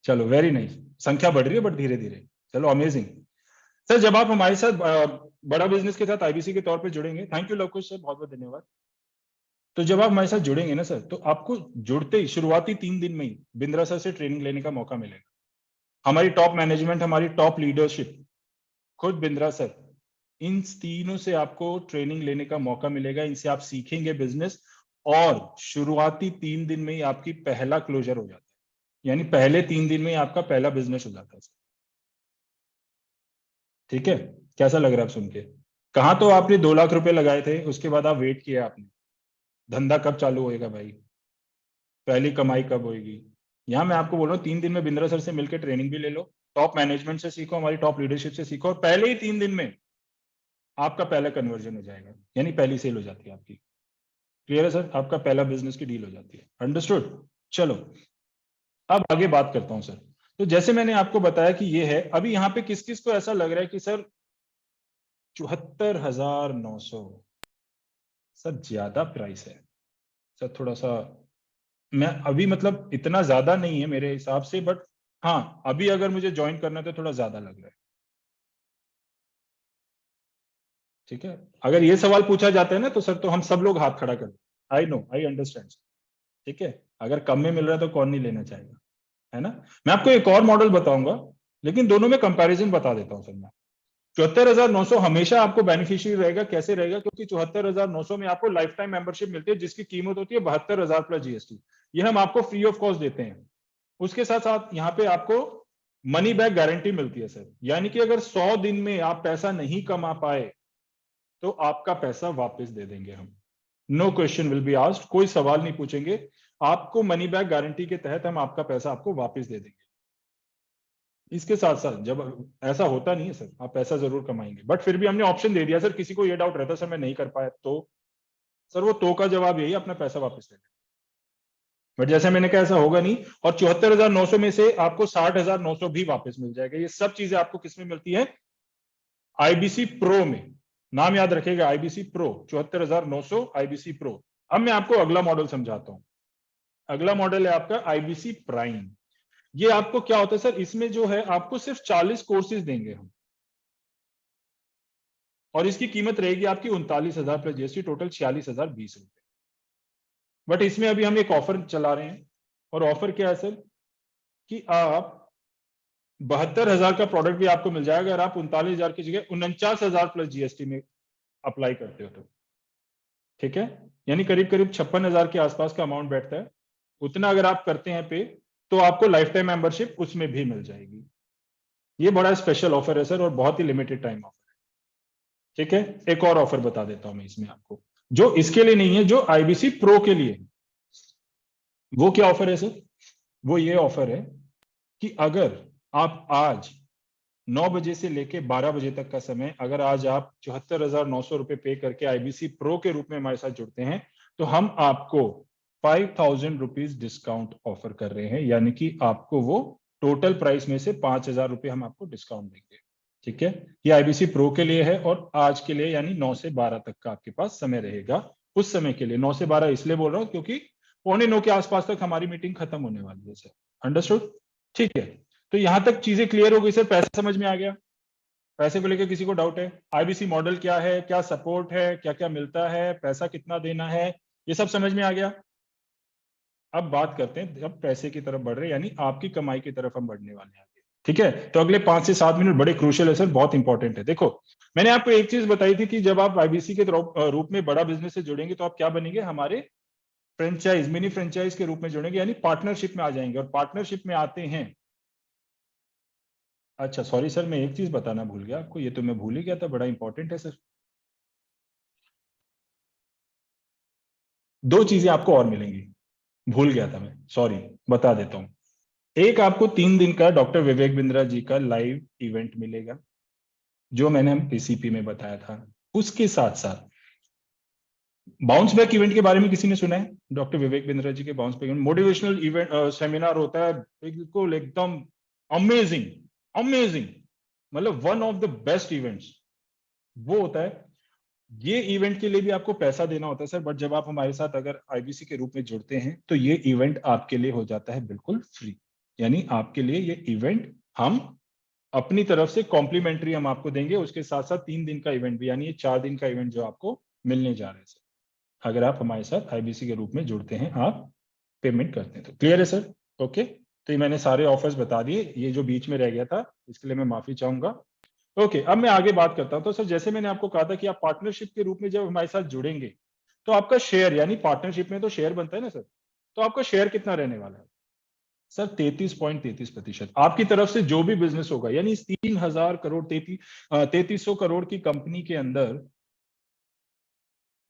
Speaker 3: चलो वेरी नाइस, संख्या बढ़ रही है बट धीरे धीरे। चलो अमेजिंग। सर जब आप हमारे साथ बड़ा बिजनेस के साथ आईबीसी के तौर पे जुड़ेंगे, थैंक यू लवकुश सर, बहुत बहुत धन्यवाद। तो जब आप हमारे साथ जुड़ेंगे ना सर, तो आपको जुड़ते ही शुरुआती 3 दिन में ही बिंद्रा सर से ट्रेनिंग लेने का मौका मिलेगा। हमारी टॉप मैनेजमेंट, हमारी टॉप लीडरशिप, खुद बिंद्रा सर, इन तीनों से आपको ट्रेनिंग लेने का मौका मिलेगा। इनसे आप सीखेंगे बिजनेस, और शुरुआती 3 दिन में ही आपकी पहला क्लोजर हो जाता है, यानी पहले 3 दिन में ही आपका पहला बिजनेस हो जाता है। ठीक है, कैसा लग रहा है आप सुन के? कहां तो आपने 2 लाख रुपए लगाए थे, उसके बाद आप वेट किया आपने, धंधा कब चालू होएगा भाई, पहली कमाई कब होगी। यहाँ मैं आपको बोल रहा हूँ 3 दिन में बिंद्रा सर से मिलकर ट्रेनिंग भी ले लो, टॉप मैनेजमेंट से सीखो, हमारी टॉप लीडरशिप से सीखो, और पहले ही 3 दिन में आपका पहला कन्वर्जन हो जाएगा, यानी पहली सेल हो जाती है आपकी। क्लियर है सर? आपका पहला बिजनेस की डील हो जाती है। अंडरस्टूड? चलो अब आगे बात करता हूं सर। तो जैसे मैंने आपको बताया कि ये है, अभी यहाँ पे किस किस को ऐसा लग रहा है कि सर 74,900 सर ज्यादा प्राइस है सर, थोड़ा सा मैं अभी मतलब इतना ज्यादा नहीं है मेरे हिसाब से, बट हाँ अभी अगर मुझे ज्वाइन करना है तो थोड़ा ज्यादा लग रहा है। ठीक है, अगर ये सवाल पूछा जाता है ना तो सर तो हम सब लोग हाथ खड़ा कर, आई नो, आई अंडरस्टैंड। ठीक है, अगर कम में मिल रहा है तो कौन नहीं लेना चाहेगा, है ना? मैं आपको एक और मॉडल बताऊंगा, लेकिन दोनों में कंपैरिजन बता देता हूं सर मैं। 74,900 हमेशा आपको बेनिफिशियरी रहेगा। कैसे रहेगा? क्योंकि 74,900 में आपको लाइफ टाइम मेंबरशिप मिलती है, जिसकी कीमत होती है 72,000 प्लस जीएसटी। ये हम आपको फ्री ऑफ कॉस्ट देते हैं। उसके साथ साथ यहाँ पे आपको मनी बैक गारंटी मिलती है सर, यानी कि अगर 100 दिन में आप पैसा नहीं कमा पाए तो आपका पैसा वापस दे देंगे हम। No question will be asked, कोई सवाल नहीं पूछेंगे, आपको मनी बैक गारंटी के तहत हम आपका पैसा आपको वापस दे देंगे। इसके साथ साथ जब ऐसा होता नहीं है सर, आप पैसा जरूर कमाएंगे, बट फिर भी हमने ऑप्शन दे दिया सर, किसी को ये डाउट रहता सर मैं नहीं कर पाया तो सर वो तो का जवाब यही, अपना पैसा वापस ले लें। बट जैसे मैंने कहा ऐसा होगा नहीं, और 74,900 में से आपको 60,900 भी वापस मिल जाएगा। ये सब चीजें आपको किसमें मिलती है? आईबीसी प्रो में। नाम याद रखेगा, आईबीसी प्रो, 74,900 आईबीसी प्रो। अब मैं आपको अगला मॉडल समझाता हूं। अगला मॉडल है आपका आईबीसी प्राइम। ये आपको क्या होता है सर, इसमें जो है आपको सिर्फ 40 कोर्सेज देंगे हम, और इसकी कीमत रहेगी आपकी 39,000 प्लस जीएसटी, टोटल 46,020 रुपए। बट इसमें अभी हम एक ऑफर चला रहे हैं, और ऑफर क्या है सर कि आप 72,000 का प्रोडक्ट भी आपको मिल जाएगा अगर आप 39,000 की जगह 49,000 प्लस जीएसटी में अप्लाई करते हो तो। ठीक है, यानी करीब करीब 56,000 के आसपास का अमाउंट बैठता है। उतना अगर आप करते हैं पे तो आपको लाइफ टाइम मेंबरशिप उसमें भी मिल जाएगी। ये बड़ा स्पेशल ऑफर है सर और बहुत ही लिमिटेड टाइम ऑफर है। ठीक है, एक और ऑफर बता देता हूं मैं इसमें आपको, जो इसके लिए नहीं है, जो आईबीसी प्रो के लिए। वो क्या ऑफर है सर? वो ये ऑफर है कि अगर आप आज 9 बजे से लेके 12 बजे तक का समय, अगर आज आप 74,900 रुपए पे करके आईबीसी प्रो के रूप में हमारे साथ जुड़ते हैं, तो हम आपको 5,000 रुपीज डिस्काउंट ऑफर कर रहे हैं, यानी कि आपको वो टोटल प्राइस में से 5,000 रुपए हम आपको डिस्काउंट देंगे। ठीक है, ये आईबीसी प्रो के लिए है और आज के लिए, यानी 9 से 12 तक का आपके पास समय रहेगा। उस समय के लिए 9 से 12 इसलिए बोल रहा हूं क्योंकि 8:45 के आसपास तक हमारी मीटिंग खत्म होने वाली है सर। अंडरस्टूड? ठीक है, तो यहां तक चीजें क्लियर हो गई सर, पैसा समझ में आ गया? पैसे को लेकर किसी को डाउट है? आईबीसी मॉडल क्या है, क्या सपोर्ट है, क्या क्या मिलता है, पैसा कितना देना है, ये सब समझ में आ गया? अब बात करते हैं, अब पैसे की तरफ बढ़ रहे हैं, यानी आपकी कमाई की तरफ हम बढ़ने वाले हैं। ठीक है, तो अगले 5 से 7 मिनट बड़े क्रूशियल है सर, बहुत इंपॉर्टेंट है। देखो, मैंने आपको एक चीज बताई थी कि जब आप आईबीसी के रूप में बड़ा बिजनेस से जुड़ेंगे तो आप क्या बनेंगे? हमारे फ्रेंचाइज, मिनी फ्रेंचाइज के रूप में जुड़ेंगे, यानी पार्टनरशिप में आ जाएंगे। और पार्टनरशिप में आते हैं, अच्छा सॉरी सर, मैं एक चीज बताना भूल गया आपको, ये तो मैं भूल ही गया था, बड़ा इंपॉर्टेंट है सर। 2 चीजें आपको और मिलेंगी, भूल गया था मैं, सॉरी, बता देता हूं। एक, आपको 3 दिन का डॉक्टर विवेक बिंद्रा जी का लाइव इवेंट मिलेगा, जो मैंने पीसीपी में बताया था। उसके साथ साथ बाउंस बैक इवेंट के बारे में किसी ने सुना है? डॉक्टर विवेक बिंद्रा जी के bounce back event, motivational event seminar होता है, बिल्कुल एकदम अमेजिंग, अमेजिंग, मतलब one of the best events वो होता है। ये इवेंट के लिए भी आपको पैसा देना होता है सर, बट जब आप हमारे साथ अगर आईबीसी के रूप में जुड़ते हैं तो ये इवेंट आपके लिए हो जाता है बिल्कुल फ्री। यानी आपके लिए ये इवेंट हम अपनी तरफ से कॉम्प्लीमेंट्री हम आपको देंगे, उसके साथ साथ 3 दिन का इवेंट भी, यानी ये 4 दिन का इवेंट जो आपको मिलने जा रहे हैं सर, अगर आप हमारे साथ आईबीसी के रूप में जुड़ते हैं, आप पेमेंट करते हैं तो। क्लियर है सर? ओके, तो ये मैंने सारे ऑफर्स बता दिए, ये जो बीच में रह गया था इसके लिए मैं माफी चाहूंगा। ओके, अब मैं आगे बात करता हूं। तो सर, जैसे मैंने आपको कहा था कि आप पार्टनरशिप के रूप में जब हमारे साथ जुड़ेंगे तो आपका शेयर, यानी पार्टनरशिप में तो शेयर बनता है ना सर, तो आपका शेयर कितना रहने वाला है सर? 33.33%। आपकी तरफ से जो भी बिजनेस होगा, यानी 3,000 करोड़ 3300 करोड़ की कंपनी के अंदर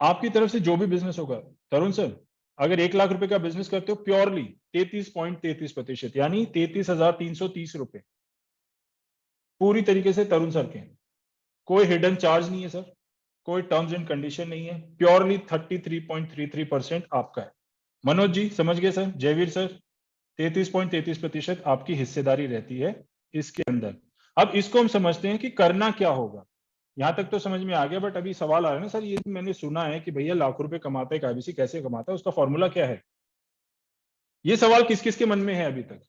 Speaker 3: आपकी तरफ से जो भी बिजनेस होगा, तरुण सर, अगर 1 लाख रुपए का बिजनेस करते हो, प्योरली 33.33%, यानी 33,330 रुपए पूरी तरीके से तरुण सर के हैं। कोई हिडन चार्ज नहीं है सर, कोई टर्म्स एंड कंडीशन नहीं है, प्योरली 33.33% आपका है। मनोज जी समझ गए सर? जयवीर सर, 33.33% आपकी हिस्सेदारी रहती है इसके अंदर। अब इसको हम समझते हैं कि करना क्या होगा। यहां तक तो समझ में आ गया, बट अभी सवाल आ रहा है ना सर, ये मैंने सुना है कि भैया लाखों रुपए कमाता है एक आईबीसी, कैसे कमाता है, उसका फॉर्मूला क्या है? ये सवाल किस किस के मन में है अभी तक?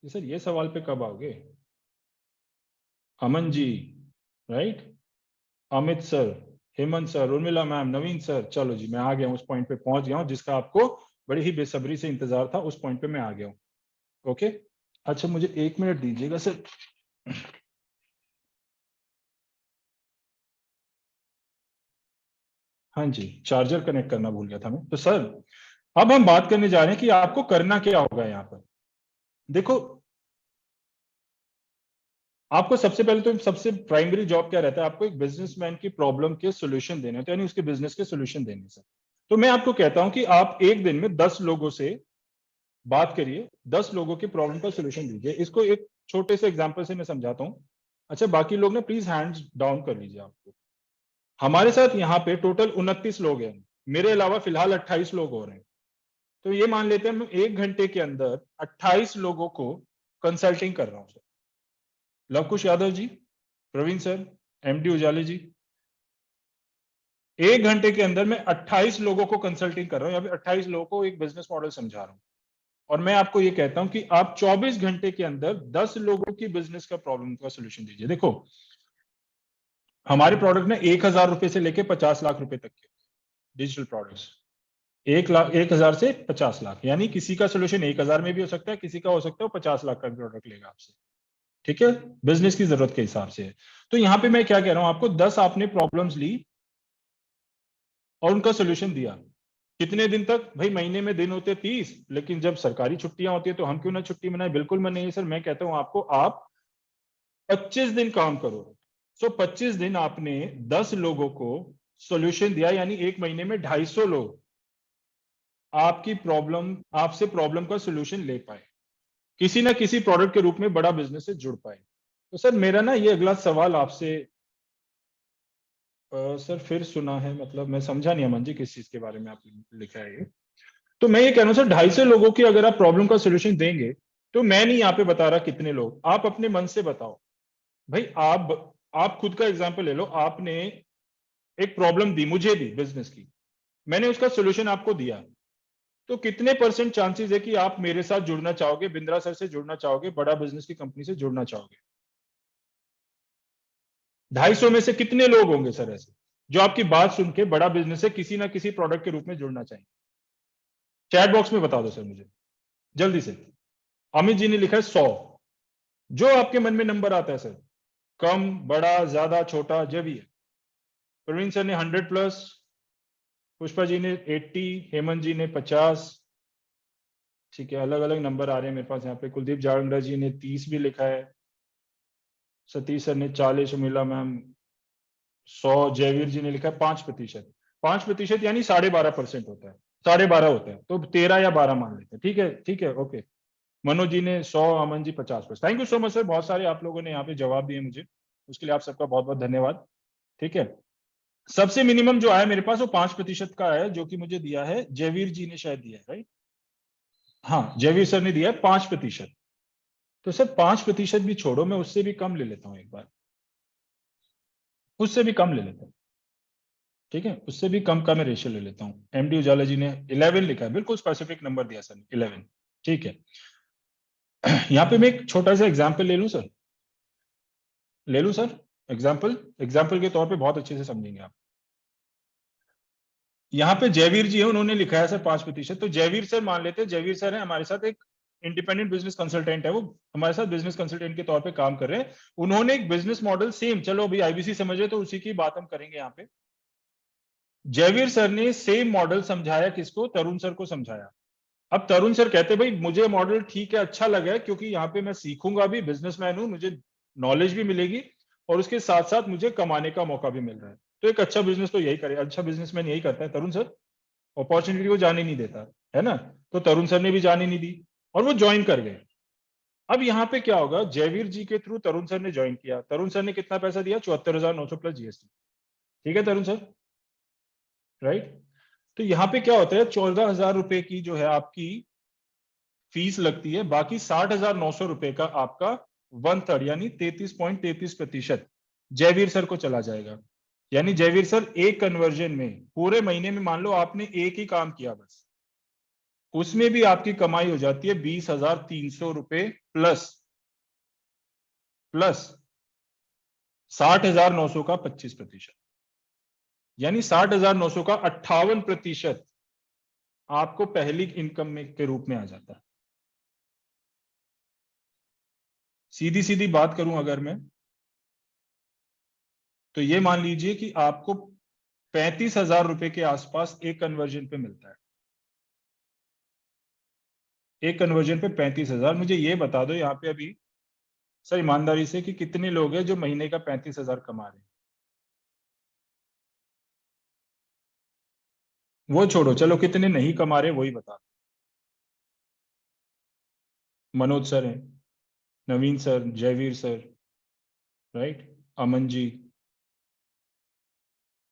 Speaker 3: ये सर, ये सवाल पे कब आओगे? Aman ji, right, Amit sir, Hemant sir, Urmila ma'am, Naveen sir, चलो जी, मैं आ गया हूं, उस पॉइंट पे पहुंच गया हूं जिसका आपको बड़ी ही बेसब्री से इंतजार था, उस पॉइंट पे मैं आ गया हूं। ओके, अच्छा मुझे 1 मिनट दीजिएगा सर। हाँ जी, चार्जर कनेक्ट करना भूल गया था मैं। तो सर, अब हम बात करने जा रहे हैं कि आपको करना क्या होगा यहाँ पर। देखो, आपको सबसे पहले तो सबसे प्राइमरी जॉब क्या रहता है? आपको एक बिजनेसमैन की प्रॉब्लम के सॉल्यूशन देने होते हैं, यानी उसके बिजनेस के सॉल्यूशन देने से। तो मैं आपको कहता हूं कि आप एक दिन में 10 लोगों से बात करिए, 10 लोगों की प्रॉब्लम का सॉल्यूशन दीजिए। इसको एक छोटे से एग्जांपल से मैं समझाता हूं। अच्छा, बाकी लोग ना प्लीज हैंड्स डाउन कर लीजिए। आपको हमारे साथ यहाँ पे टोटल 29 लोग हैं, मेरे अलावा फिलहाल 28 लोग हो रहे हैं। तो ये मान लेते हैं मैं 1 घंटे के अंदर 28 लोगों को कंसल्टिंग कर रहा हूं sir. Lavkush Yadav ji, Praveen sir, MD उजाले जी, 1 घंटे के अंदर मैं 28 लोगों को कंसल्टिंग कर रहा हूं, या फिर 28 लोगों को एक बिजनेस मॉडल समझा रहा हूं। और मैं आपको ये कहता हूं कि आप 24 घंटे के अंदर 10 लोगों की बिजनेस का प्रॉब्लम का सोल्यूशन दीजिए। देखो, हमारे प्रोडक्ट ने 1,000 रुपए से लेके 50 लाख रुपए तक के डिजिटल प्रोडक्ट्स, 1,000 से 50 लाख, यानी किसी का सोल्यूशन 1,000 में भी हो सकता है, किसी का हो सकता है 50 लाख का प्रोडक्ट लेगा आपसे। ठीक है, बिजनेस की जरूरत के हिसाब से। तो यहां पे मैं क्या कह रहा हूं आपको, 10 आपने प्रॉब्लम्स ली, और उनका सोल्यूशन दिया। कितने दिन तक? भाई महीने में दिन होते 30, लेकिन जब सरकारी छुट्टियां होती है तो हम क्यों ना छुट्टी मनाए? बिल्कुल मनाइए सर। मैं कहता हूं आपको, आप 25 दिन काम करो। 25 दिन आपने 10 लोगों को सॉल्यूशन दिया, यानी एक महीने में 250 लोग आपकी प्रॉब्लम, आपसे प्रॉब्लम का सॉल्यूशन ले पाए, किसी ना किसी प्रोडक्ट के रूप में बड़ा बिजनेस से जुड़ पाए। तो सर मेरा ना ये अगला सवाल आपसे, सर फिर सुना है, मतलब मैं समझा नहीं अमन जी किस चीज के बारे में आपने लिखा है ये। तो मैं ये कह रहा हूं सर, 250 लोगों की अगर आप प्रॉब्लम का सॉल्यूशन देंगे, तो मैं नहीं यहाँ पे बता रहा कितने लोग, आप अपने मन से बताओ। भाई आप खुद का एग्जांपल ले लो। आपने एक प्रॉब्लम दी, मुझे दी बिजनेस की, मैंने उसका सॉल्यूशन आपको दिया, तो कितने % चांसेस है कि आप मेरे साथ जुड़ना चाहोगे, बिंद्रा सर से जुड़ना चाहोगे, बड़ा बिजनेस की कंपनी से जुड़ना चाहोगे? 250 में से कितने लोग होंगे सर ऐसे जो आपकी बात सुन के बड़ा बिजनेस से किसी ना किसी प्रोडक्ट के रूप में जुड़ना चाहेंगे? चैट बॉक्स में बता दो सर मुझे जल्दी से। अमित जी ने लिखा है 100। जो आपके मन में नंबर आता है सर, कम, बड़ा, ज्यादा, छोटा, जो भी है। प्रवीण सर ने 100+, पुष्पा जी ने 80, हेमंत जी ने 50। ठीक है, अलग अलग नंबर आ रहे हैं मेरे पास यहाँ पे। कुलदीप जावंगरा जी ने 30 भी लिखा है। सतीश सर ने 40, उमिला मैम 100, जयवीर जी ने लिखा है 5%। 5% यानी 12.5% होता है, 12.5 होता है, तो 13 या 12 मान लेते हैं। ठीक है, ठीक है, ओके। मनोज जी ने 100, Aman ji 50%। Thank you so much sir, बहुत सारे आप लोगों ने यहाँ पे जवाब दिए मुझे, उसके लिए आप सबका बहुत बहुत धन्यवाद। ठीक है, सबसे मिनिमम जो आया मेरे पास वो 5% का है, जो कि मुझे दिया है जयवीर जी ने, शायद दिया है, राइट? हाँ, जयवीर सर ने दिया है 5%। तो सर 5% भी छोड़ो, मैं उससे भी कम ले लेता हूं एक बार, उससे भी कम ले लेता हूं। ठीक है, उससे भी कम का मैं रेशियो ले लेता हूँ। एमडी उजाला जी ने 11 लिखा है, बिल्कुल स्पेसिफिक नंबर दिया सर, 11। ठीक है, यहाँ पे मैं एक छोटा सा एग्जाम्पल ले लूं सर, ले लूं सर एग्जाम्पल के तौर पे बहुत अच्छे से समझेंगे आप। यहाँ पे जयवीर जी है, उन्होंने लिखा है सर 5%। तो जयवीर सर मान लेते हैं, जयवीर सर है हमारे साथ, एक इंडिपेंडेंट बिजनेस कंसल्टेंट है, वो हमारे साथ बिजनेस कंसल्टेंट के तौर पे काम कर रहे हैं। उन्होंने एक बिजनेस मॉडल सेम, चलो अभी आईबीसी समझ रहे तो उसी की बात हम करेंगे यहाँ पे। जयवीर सर ने सेम मॉडल समझाया, किसको? तरुण सर को समझाया। अब तरुण सर कहते भाई मुझे मॉडल ठीक है, अच्छा लगा है, क्योंकि यहाँ पे मैं सीखूंगा भी, बिजनेसमैन हूं, मुझे नॉलेज भी मिलेगी और उसके साथ साथ मुझे कमाने का मौका भी मिल रहा है। तो एक अच्छा बिजनेस तो यही करे, अच्छा बिजनेसमैन यही करता है तरुण सर, अपॉर्चुनिटी को जाने नहीं देता है ना। तो तरुण सर ने भी जाने नहीं दी और वो ज्वाइन कर गए। अब यहाँ पे क्या होगा, जयवीर जी के थ्रू तरुण सर ने ज्वाइन किया। तरुण सर ने कितना पैसा दिया? 74,900 + GST। ठीक है तरुण सर, राइट? तो यहाँ पे क्या होता है, 14,000 रुपए की जो है आपकी फीस लगती है, बाकी 60,900 रुपए का आपका 1/3 यानी 33.33% जयवीर सर को चला जाएगा। यानी जयवीर सर एक कन्वर्जन में, पूरे महीने में मान लो आपने एक ही काम किया बस, उसमें भी आपकी कमाई हो जाती है 20,300 रुपए प्लस 60,900 का 25%, यानी 60,900 का 58% आपको पहली इनकम में के रूप में आ जाता है। सीधी सीधी बात करूं अगर मैं, तो ये मान लीजिए कि आपको 35,000 रुपए के आसपास एक कन्वर्जन पे मिलता है। एक कन्वर्जन पे 35,000। मुझे ये बता दो यहाँ पे अभी सर ईमानदारी से कि कितने लोग हैं जो महीने का 35,000 कमा रहे हैं? वो छोड़ो, चलो कितने नहीं कमा रहे वही बता दो। मनोज सर हैं, नवीन sir, Jaiveer sir, right, Aman ji,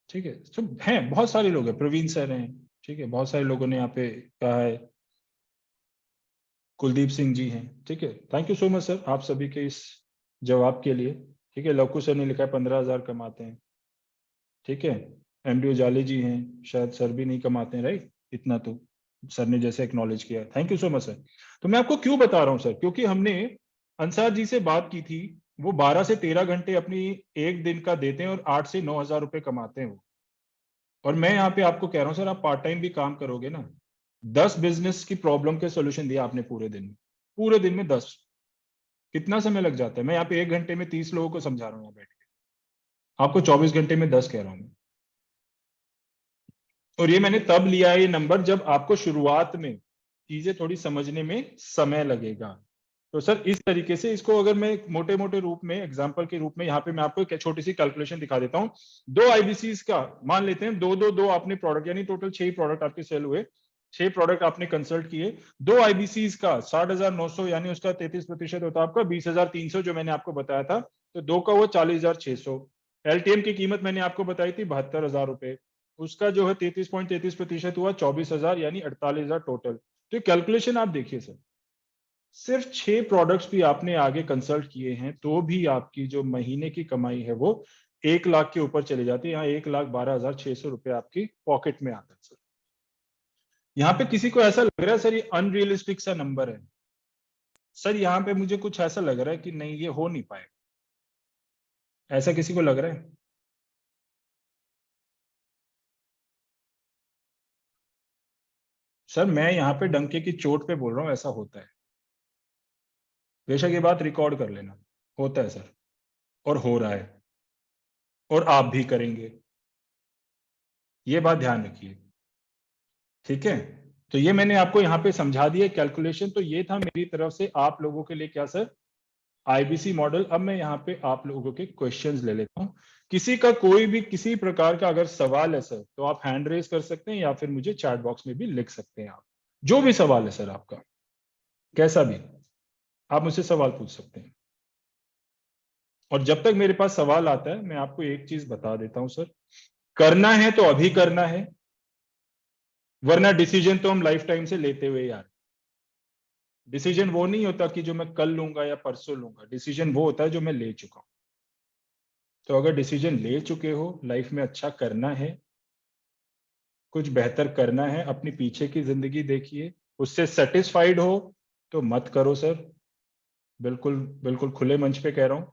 Speaker 3: ठीक है, तो हैं बहुत सारे लोग हैं, प्रवीण सर हैं, ठीक है, बहुत सारे लोगों ने यहाँ पे कहा है, कुलदीप सिंह जी हैं। ठीक है, thank you so much sir आप सभी के इस जवाब के लिए। ठीक है, लवकु सर ने लिखा है 15,000 कमाते हैं। ठीक है, एमडी उजाले जी हैं, शायद सर भी नहीं कमाते हैं, राइट, इतना तो सर ने जैसे एक्नॉलेज किया। Thank you so much sir. तो मैं आपको क्यों बता रहा हूँ सर, क्योंकि हमने अंसार जी से बात की थी, वो 12 से 13 घंटे अपनी एक दिन का देते हैं और 8 से 9,000 रुपए कमाते हैं वो। और मैं यहाँ पे आपको कह रहा हूँ सर, आप पार्ट टाइम भी काम करोगे ना, 10 बिजनेस की प्रॉब्लम के सोल्यूशन दिया आपने पूरे दिन में, पूरे दिन में 10, कितना समय लग जाता है? मैं यहाँ पे 1 घंटे में 30 लोगों को समझा रहा हूँ यहाँ बैठ के, आपको 24 घंटे में 10 कह रहा हूँ मैं। और ये मैंने तब लिया है ये नंबर जब आपको शुरुआत में चीजें थोड़ी समझने में समय लगेगा। तो सर इस तरीके से इसको अगर मैं मोटे मोटे रूप में एग्जांपल के रूप में यहाँ पे मैं आपको एक छोटी सी कैलकुलेशन दिखा देता हूँ। 2 आईबीसीज का मान लेते हैं, दो आपने प्रोडक्ट, यानी टोटल 6 प्रोडक्ट आपके सेल हुए, 6 प्रोडक्ट आपने कंसल्ट किए, 2 आईबीसीज का 60,900 यानी उसका 33% होता है आपका 20,300 जो मैंने आपको बताया था, तो 2 का वो 40,600। एलटीएम की कीमत मैंने आपको बताई थी 72,000 रुपए, उसका जो है 33.33% हुआ 24,000 यानी 48,000 टोटल। तो कैलकुलेशन आप देखिए सर, सिर्फ 6 प्रोडक्ट्स भी आपने आगे कंसल्ट किए हैं तो भी आपकी जो महीने की कमाई है वो 1 लाख के ऊपर चली जाती है। यहाँ 1,12,600 रुपए आपकी पॉकेट में आता है सर। यहाँ पे किसी को ऐसा लग रहा है सर ये अनरियलिस्टिक सा नंबर है, सर यहाँ पे मुझे कुछ ऐसा लग रहा है कि नहीं ये हो नहीं पाएगा, ऐसा किसी को लग रहा है? सर मैं यहाँ पे डंके की चोट पे बोल रहा हूँ ऐसा होता है, बेशक ये बात रिकॉर्ड कर लेना, होता है सर और हो रहा है और आप भी करेंगे, ये बात ध्यान रखिए, ठीक है। तो ये मैंने आपको यहाँ पे समझा दिया कैलकुलेशन। तो ये था मेरी तरफ से आप लोगों के लिए क्या सर, आईबीसी मॉडल। अब मैं यहाँ पे आप लोगों के क्वेश्चंस ले लेता हूँ। किसी का कोई भी किसी प्रकार का अगर सवाल है सर तो आप हैंड रेज कर सकते हैं या फिर मुझे चैट बॉक्स में भी लिख सकते हैं, आप जो भी सवाल है सर आपका, कैसा भी आप मुझसे सवाल पूछ सकते हैं। और जब तक मेरे पास सवाल आता है मैं आपको एक चीज बता देता हूं सर, करना है तो अभी करना है, वरना डिसीजन तो हम लाइफ टाइम से लेते हुए यार। डिसीजन वो नहीं होता कि जो मैं कल लूंगा या परसों लूंगा, डिसीजन वो होता है जो मैं ले चुका हूं। तो अगर डिसीजन ले चुके हो, लाइफ में अच्छा करना है, कुछ बेहतर करना है, अपनी पीछे की जिंदगी देखिए, उससे सेटिस्फाइड हो तो मत करो सर, बिल्कुल बिल्कुल खुले मंच पे कह रहा हूं।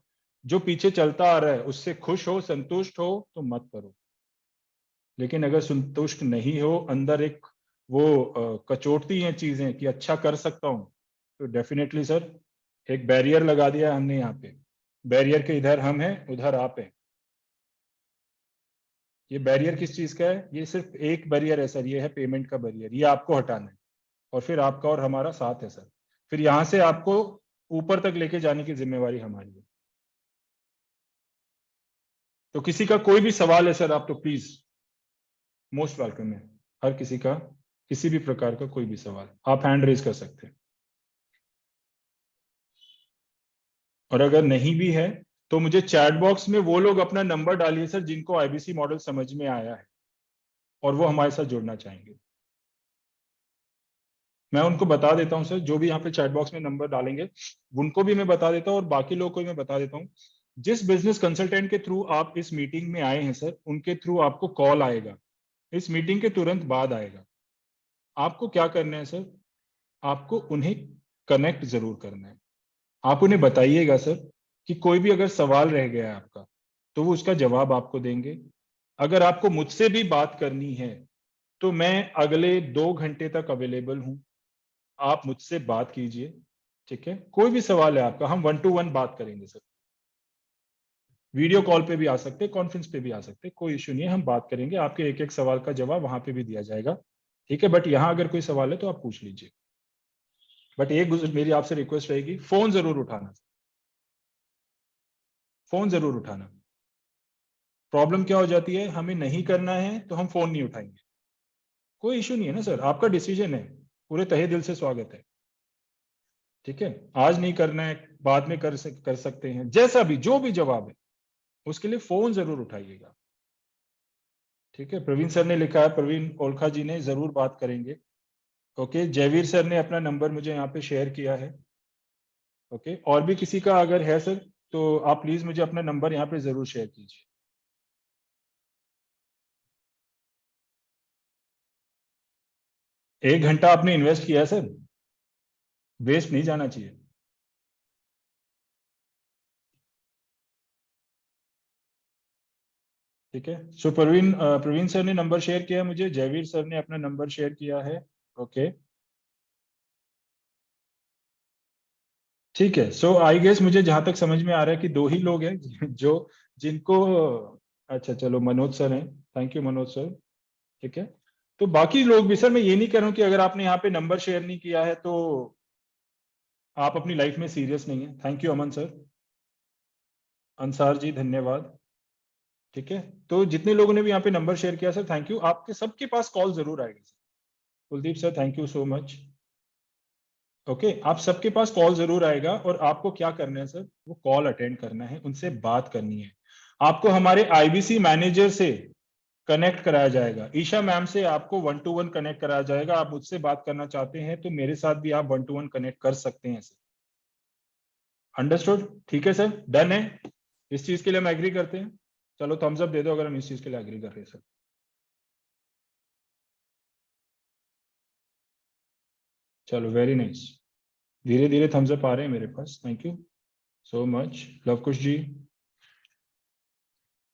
Speaker 3: जो पीछे चलता आ रहा है उससे खुश हो, संतुष्ट हो तो मत करो। लेकिन अगर संतुष्ट नहीं हो, अंदर एक वो कचोटती हैं चीजें कि अच्छा कर सकता हूं, तो डेफिनेटली सर एक बैरियर लगा दिया है हमने यहाँ पे। बैरियर के इधर हम हैं उधर आप हैं। ये बैरियर किस चीज का है? ये सिर्फ एक बैरियर है सर, ये है पेमेंट का बैरियर, ये आपको हटाना है और फिर आपका और हमारा साथ है सर। फिर यहां से आपको ऊपर तक लेके जाने की जिम्मेवारी हमारी है। तो किसी का कोई भी सवाल है सर आप तो प्लीज मोस्ट वेलकम है, हर किसी का किसी भी प्रकार का कोई भी सवाल आप हैंड रेज कर सकते हैं। और अगर नहीं भी है तो मुझे चैट बॉक्स में वो लोग अपना नंबर डालिए सर जिनको आईबीसी मॉडल समझ में आया है और वो हमारे साथ जुड़ना चाहेंगे। मैं उनको बता देता हूं सर, जो भी यहाँ पे चैट बॉक्स में नंबर डालेंगे उनको भी मैं बता देता हूँ और बाकी लोगों को भी मैं बता देता हूँ। जिस बिजनेस कंसल्टेंट के थ्रू आप इस मीटिंग में आए हैं सर, उनके थ्रू आपको कॉल आएगा, इस मीटिंग के तुरंत बाद आएगा। आपको क्या करना है सर, आपको उन्हें कनेक्ट जरूर करना है। आप उन्हें बताइएगा सर कि कोई भी अगर सवाल रह गया है आपका तो वो उसका जवाब आपको देंगे। अगर आपको मुझसे भी बात करनी है तो मैं अगले 2 घंटे तक अवेलेबल हूं, आप मुझसे बात कीजिए, ठीक है। कोई भी सवाल है आपका, हम 1 to 1 बात करेंगे सर। वीडियो कॉल पे भी आ सकते, कॉन्फ्रेंस पे भी आ सकते, कोई इश्यू नहीं है, हम बात करेंगे, आपके एक एक सवाल का जवाब वहां पे भी दिया जाएगा, ठीक है। बट यहाँ अगर कोई सवाल है तो आप पूछ लीजिए। बट एक मेरी आपसे रिक्वेस्ट रहेगी, फोन जरूर उठाना, फोन जरूर उठाना। प्रॉब्लम क्या हो जाती है, हमें नहीं करना है तो हम फोन नहीं उठाएंगे, कोई इश्यू नहीं है ना सर, आपका डिसीजन है, पूरे तहे दिल से स्वागत है, ठीक है। आज नहीं करना है, बाद में कर सकते हैं, जैसा भी जो भी जवाब है उसके लिए फोन जरूर उठाइएगा, ठीक है। प्रवीण सर ने लिखा है, प्रवीण ओलखा जी ने, जरूर बात करेंगे, ओके। जयवीर सर ने अपना नंबर मुझे यहाँ पे शेयर किया है, ओके। और भी किसी का अगर है सर तो आप प्लीज मुझे अपना नंबर यहाँ पे जरूर शेयर कीजिए। 1 घंटा आपने इन्वेस्ट किया है सर, वेस्ट नहीं जाना चाहिए, ठीक है। सो प्रवीण सर ने नंबर शेयर किया मुझे, जयवीर सर ने अपना नंबर शेयर किया है, ओके, ठीक है। सो आई गेस मुझे जहां तक समझ में आ रहा है कि 2 ही लोग हैं जो जिनको, अच्छा चलो मनोज सर हैं, थैंक यू मनोज सर, ठीक है। तो बाकी लोग भी सर, मैं ये नहीं कह रहा हूं कि अगर आपने यहाँ पे नंबर शेयर नहीं किया है तो आप अपनी लाइफ में सीरियस नहीं है। Thank you Aman sir. Ansar ji धन्यवाद। ठीक है, तो जितने लोगों ने भी यहाँ पे नंबर शेयर किया सर, थैंक यू। आपके सबके पास कॉल जरूर आएगा sir. Kuldeep sir thank you so much. Okay, आप सबके पास कॉल जरूर आएगा और आपको क्या करना है सर, वो कॉल अटेंड करना है, उनसे बात करनी है। आपको हमारे आईबीसी मैनेजर से कनेक्ट कराया जाएगा। ईशा मैम से आपको 1 to 1 कनेक्ट कराया जाएगा। आप मुझसे बात करना चाहते हैं तो मेरे साथ भी आप 1 to 1 कनेक्ट कर सकते हैं सर। अंडरस्टूड? ठीक है सर, डन है। इस चीज के लिए हम एग्री करते हैं। चलो थम्स अप दे दो अगर हम इस चीज के लिए एग्री कर रहे हैं सर। चलो वेरी नाइस, धीरे धीरे थम्स अप आ रहे हैं मेरे पास। Thank you so much Luvkush ji.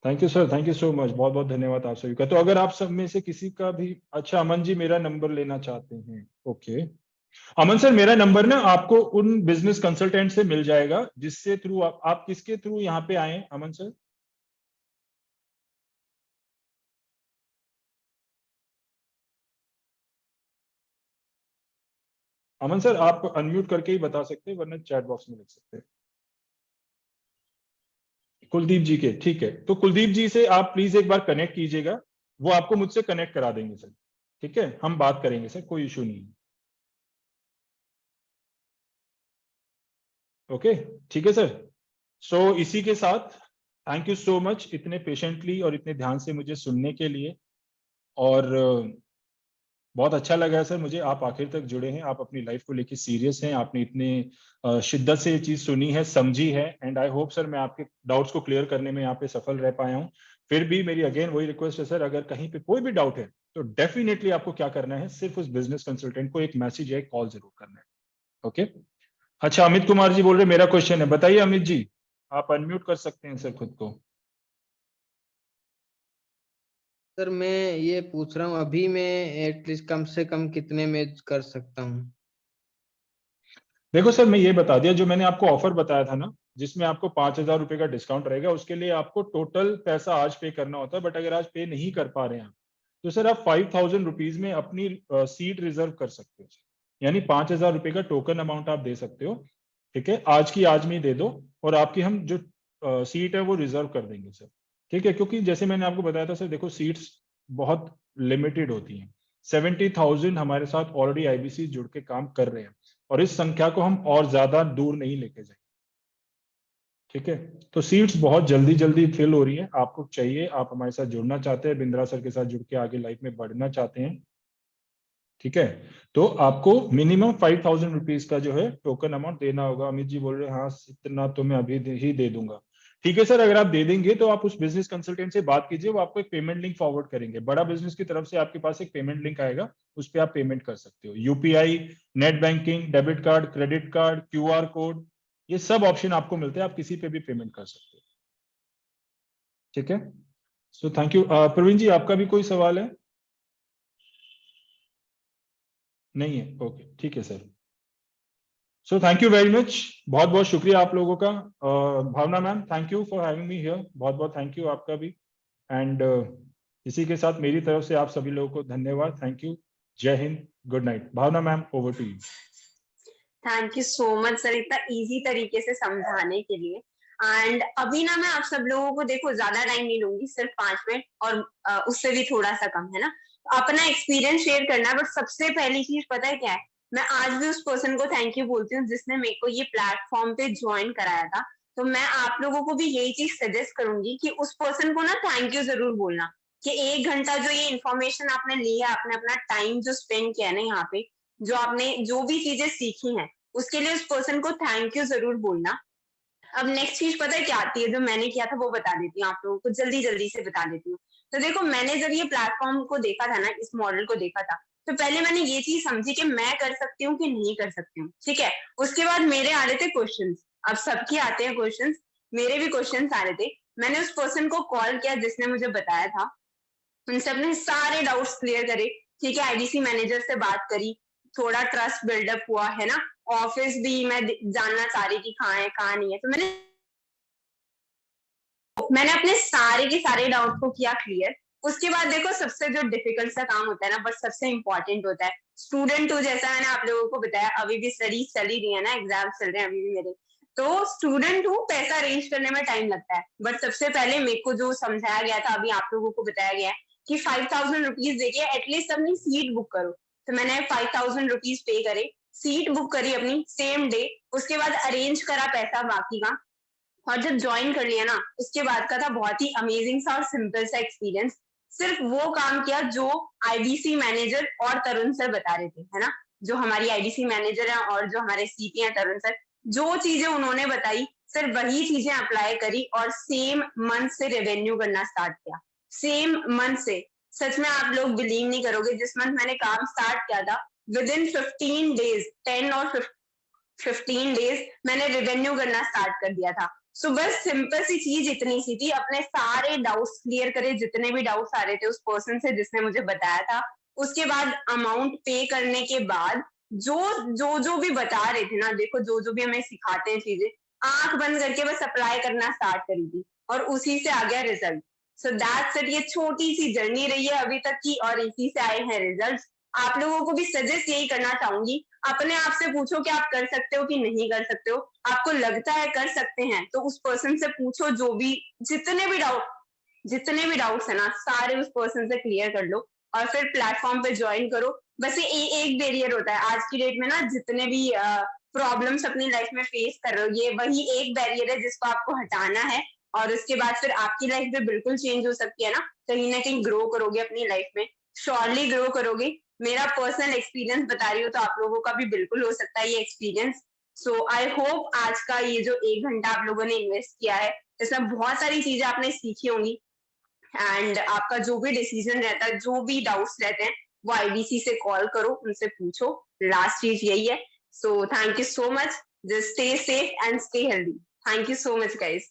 Speaker 3: Thank you sir, thank you so much, बहुत बहुत धन्यवाद आप सभी का। तो अगर आप सब में से किसी का भी, अच्छा अमन जी मेरा नंबर लेना चाहते हैं, ओके अमन सर, मेरा नंबर ना आपको उन बिजनेस कंसल्टेंट से मिल जाएगा जिससे थ्रू आप किसके थ्रू यहाँ पे आए अमन सर? अमन सर आप अनम्यूट करके ही बता सकते हैं, वरना चैट बॉक्स में लिख सकते हैं। कुलदीप जी के, ठीक है, तो कुलदीप जी से आप प्लीज एक बार कनेक्ट कीजिएगा, वो आपको मुझसे कनेक्ट करा देंगे सर। ठीक है, हम बात करेंगे सर, कोई इशू नहीं है। ओके, ठीक है सर। सो इसी के साथ थैंक यू सो मच इतने पेशेंटली और इतने ध्यान से मुझे सुनने के लिए। और बहुत अच्छा लगा है सर मुझे, आप आखिर तक जुड़े हैं, आप अपनी लाइफ को लेकर सीरियस हैं, आपने इतने शिद्दत से ये चीज सुनी है, समझी है। एंड आई होप सर मैं आपके डाउट्स को क्लियर करने में यहाँ पे सफल रह पाया हूँ। फिर भी मेरी अगेन वही रिक्वेस्ट है सर, अगर कहीं पे कोई भी डाउट है तो डेफिनेटली आपको क्या करना है, सिर्फ उस बिजनेस कंसल्टेंट को एक मैसेज या एक कॉल जरूर करना है। ओके, अच्छा अमित कुमार जी बोल रहे मेरा क्वेश्चन है, बताइए अमित जी, आप अनम्यूट कर सकते हैं सर खुद को।
Speaker 7: सर मैं ये पूछ रहा हूँ अभी मैं एटलीस्ट कम से कम कितने में कर सकता हूँ?
Speaker 3: देखो सर, मैं ये बता दिया, जो मैंने आपको ऑफर बताया था ना, जिसमें आपको 5,000 रुपए का डिस्काउंट रहेगा, उसके लिए आपको टोटल पैसा आज पे करना होता है। बट अगर आज पे नहीं कर पा रहे हैं आप, तो सर आप 5,000 रुपीज में अपनी सीट रिजर्व कर सकते हो, यानी 5,000 रुपए का टोकन अमाउंट आप दे सकते हो। ठीक है, आज की आज में ही दे दो और आपकी हम जो सीट है वो रिजर्व कर देंगे सर। ठीक है, क्योंकि जैसे मैंने आपको बताया था सर, देखो सीट्स बहुत लिमिटेड होती हैं। 70,000 हमारे साथ ऑलरेडी आईबीसी जुड़ के काम कर रहे हैं और इस संख्या को हम और ज्यादा दूर नहीं लेके जाएंगे। ठीक है, तो सीट्स बहुत जल्दी जल्दी फिल हो रही है। आपको चाहिए, आप हमारे साथ जुड़ना चाहते हैं, बिंद्रा सर के साथ जुड़ के आगे लाइफ में बढ़ना चाहते हैं, ठीक है, तो आपको मिनिमम 5,000 रुपीज का जो है टोकन अमाउंट देना होगा। अमित जी बोल रहे हैं हाँ इतना तो मैं अभी ही दे दूंगा। ठीक है सर, अगर आप दे देंगे तो आप उस बिजनेस कंसल्टेंट से बात कीजिए, वो आपको एक पेमेंट लिंक फॉरवर्ड करेंगे। बड़ा बिजनेस की तरफ से आपके पास एक पेमेंट लिंक आएगा, उस पर आप पेमेंट कर सकते हो। UPI, net banking, debit card, credit card, QR code, ये सब ऑप्शन आपको मिलते हैं, आप किसी पे भी पेमेंट कर सकते हो। ठीक है, सो थैंक यू। प्रवीण जी आपका भी कोई सवाल है? नहीं है, ओके ठीक है sir. So thank you very much, बहुत बहुत शुक्रिया आप लोगों का। Bhavna ma'am thank you for having me here, बहुत बहुत थैंक यू आपका भी। एंड इसी के साथ मेरी तरफ से आप सभी लोगों को धन्यवाद, थैंक यू, जय Hind, good night. Bhavna ma'am over to you.
Speaker 1: Thank you so much sir इतना इजी तरीके से समझाने के लिए। एंड अभी ना मैं आप सब लोगों को, देखो ज्यादा टाइम नहीं लूंगी, सिर्फ 5 मिनट और उससे भी थोड़ा सा कम, है ना, अपना एक्सपीरियंस शेयर करना है। बट सबसे पहली चीज पता है क्या है, मैं आज भी उस पर्सन को थैंक यू बोलती हूँ जिसने मेरे को ये प्लेटफॉर्म पे ज्वाइन कराया था। तो मैं आप लोगों को भी यही चीज सजेस्ट करूंगी कि उस पर्सन को ना थैंक यू जरूर बोलना, कि 1 घंटा जो ये इन्फॉर्मेशन आपने ली है, आपने अपना टाइम जो स्पेंड किया है ना यहाँ पे, जो आपने जो भी चीजें सीखी हैं, उसके लिए उस पर्सन को थैंक यू जरूर बोलना। अब नेक्स्ट चीज पता है क्या आती है, जो मैंने किया था वो बता देती हूँ आप लोगों को, जल्दी जल्दी से बता देती हूँ। तो देखो, मैंने जब ये प्लेटफॉर्म को देखा था ना, इस मॉडल को देखा था, तो पहले मैंने ये चीज समझी कि मैं कर सकती हूँ कि नहीं कर सकती हूँ। ठीक है, उसके बाद मेरे आ रहे थे क्वेश्चंस, अब सबके आते हैं क्वेश्चंस, मेरे भी क्वेश्चंस आ रहे थे। मैंने उस पर्सन को कॉल किया जिसने मुझे बताया था, उनसे अपने सारे डाउट्स क्लियर करे। ठीक है, आईडीसी मैनेजर से बात करी, थोड़ा ट्रस्ट बिल्डअप हुआ, है ना। ऑफिस भी मैं जानना चाह रही थी कहाँ है कहाँ नहीं है, तो मैंने अपने सारे के सारे डाउट को किया क्लियर। उसके बाद देखो सबसे जो डिफिकल्ट सा काम होता है ना, बट सबसे इंपॉर्टेंट होता है, स्टूडेंट हूँ जैसा मैंने आप लोगों को बताया, अभी भी स्टडी चल ही रही है ना, एग्जाम चल रहे हैं अभी भी मेरे, तो स्टूडेंट हूँ, पैसा अरेंज करने में टाइम लगता है। बट सबसे पहले मेरे को जो समझाया गया था, अभी आप लोगों को बताया गया है कि 5000 रुपीज देके एटलीस्ट अपनी सीट बुक करो। तो मैंने 5000 रुपीज पे करे, सीट बुक करी अपनी सेम डे, उसके बाद अरेंज करा पैसा बाकी का, और जब ज्वाइन कर लिया ना, उसके बाद का था बहुत ही अमेजिंग सा और सिंपल सा एक्सपीरियंस। सिर्फ वो काम किया जो आईबीसी मैनेजर और तरुण सर बता रहे थे, है ना, जो हमारी आईबीसी मैनेजर है और जो हमारे सीपी हैं तरुण सर, जो चीजें उन्होंने बताई सिर्फ वही चीजें अप्लाई करी और सेम मंथ से रेवेन्यू करना स्टार्ट किया, सेम मंथ से। सच में आप लोग बिलीव नहीं करोगे, जिस मंथ मैंने काम स्टार्ट किया था, विद इन 15 डेज, 10 और 15 डेज मैंने रेवेन्यू करना स्टार्ट कर दिया था। सो बस सिंपल सी चीज इतनी सी थी, अपने सारे डाउट्स क्लियर करे, जितने भी डाउट्स आ रहे थे उस पर्सन से जिसने मुझे बताया था, उसके बाद अमाउंट पे करने के बाद जो भी बता रहे थे ना, देखो जो भी हमें सिखाते हैं चीजें, आंख बंद करके बस अप्लाई करना स्टार्ट करी थी और उसी से आ गया रिजल्ट। सो दैट्स इट, ये छोटी सी जर्नी रही है अभी तक की और इसी से आए हैं रिजल्ट। आप लोगों को भी सजेस्ट यही करना चाहूंगी, अपने आप से पूछो कि आप कर सकते हो कि नहीं कर सकते हो। आपको लगता है कर सकते हैं तो उस पर्सन से पूछो, जो भी जितने भी डाउट्स है ना, सारे उस पर्सन से क्लियर कर लो और फिर प्लेटफॉर्म पे ज्वाइन करो। बस ये एक बैरियर होता है आज की डेट में ना, जितने भी प्रॉब्लम्स अपनी लाइफ में फेस कर रहे हो, ये वही एक बैरियर है जिसको आपको हटाना है और उसके बाद फिर आपकी लाइफ भी बिल्कुल चेंज हो सकती है ना, कहीं ना कहीं ग्रो करोगे अपनी लाइफ में, श्योरली ग्रो करोगे। मेरा पर्सनल एक्सपीरियंस बता रही हूँ तो आप लोगों का भी बिल्कुल हो सकता है ये एक्सपीरियंस। सो आई होप आज का ये जो 1 घंटा आप लोगों ने इन्वेस्ट किया है, इसमें बहुत सारी चीजें आपने सीखी होंगी एंड आपका जो भी डिसीजन रहता है, जो भी डाउट्स रहते हैं, वो आईबीसी से कॉल करो, उनसे पूछो, लास्ट चीज यही है। सो thank you so much, just stay safe and stay healthy. Thank you so much guys.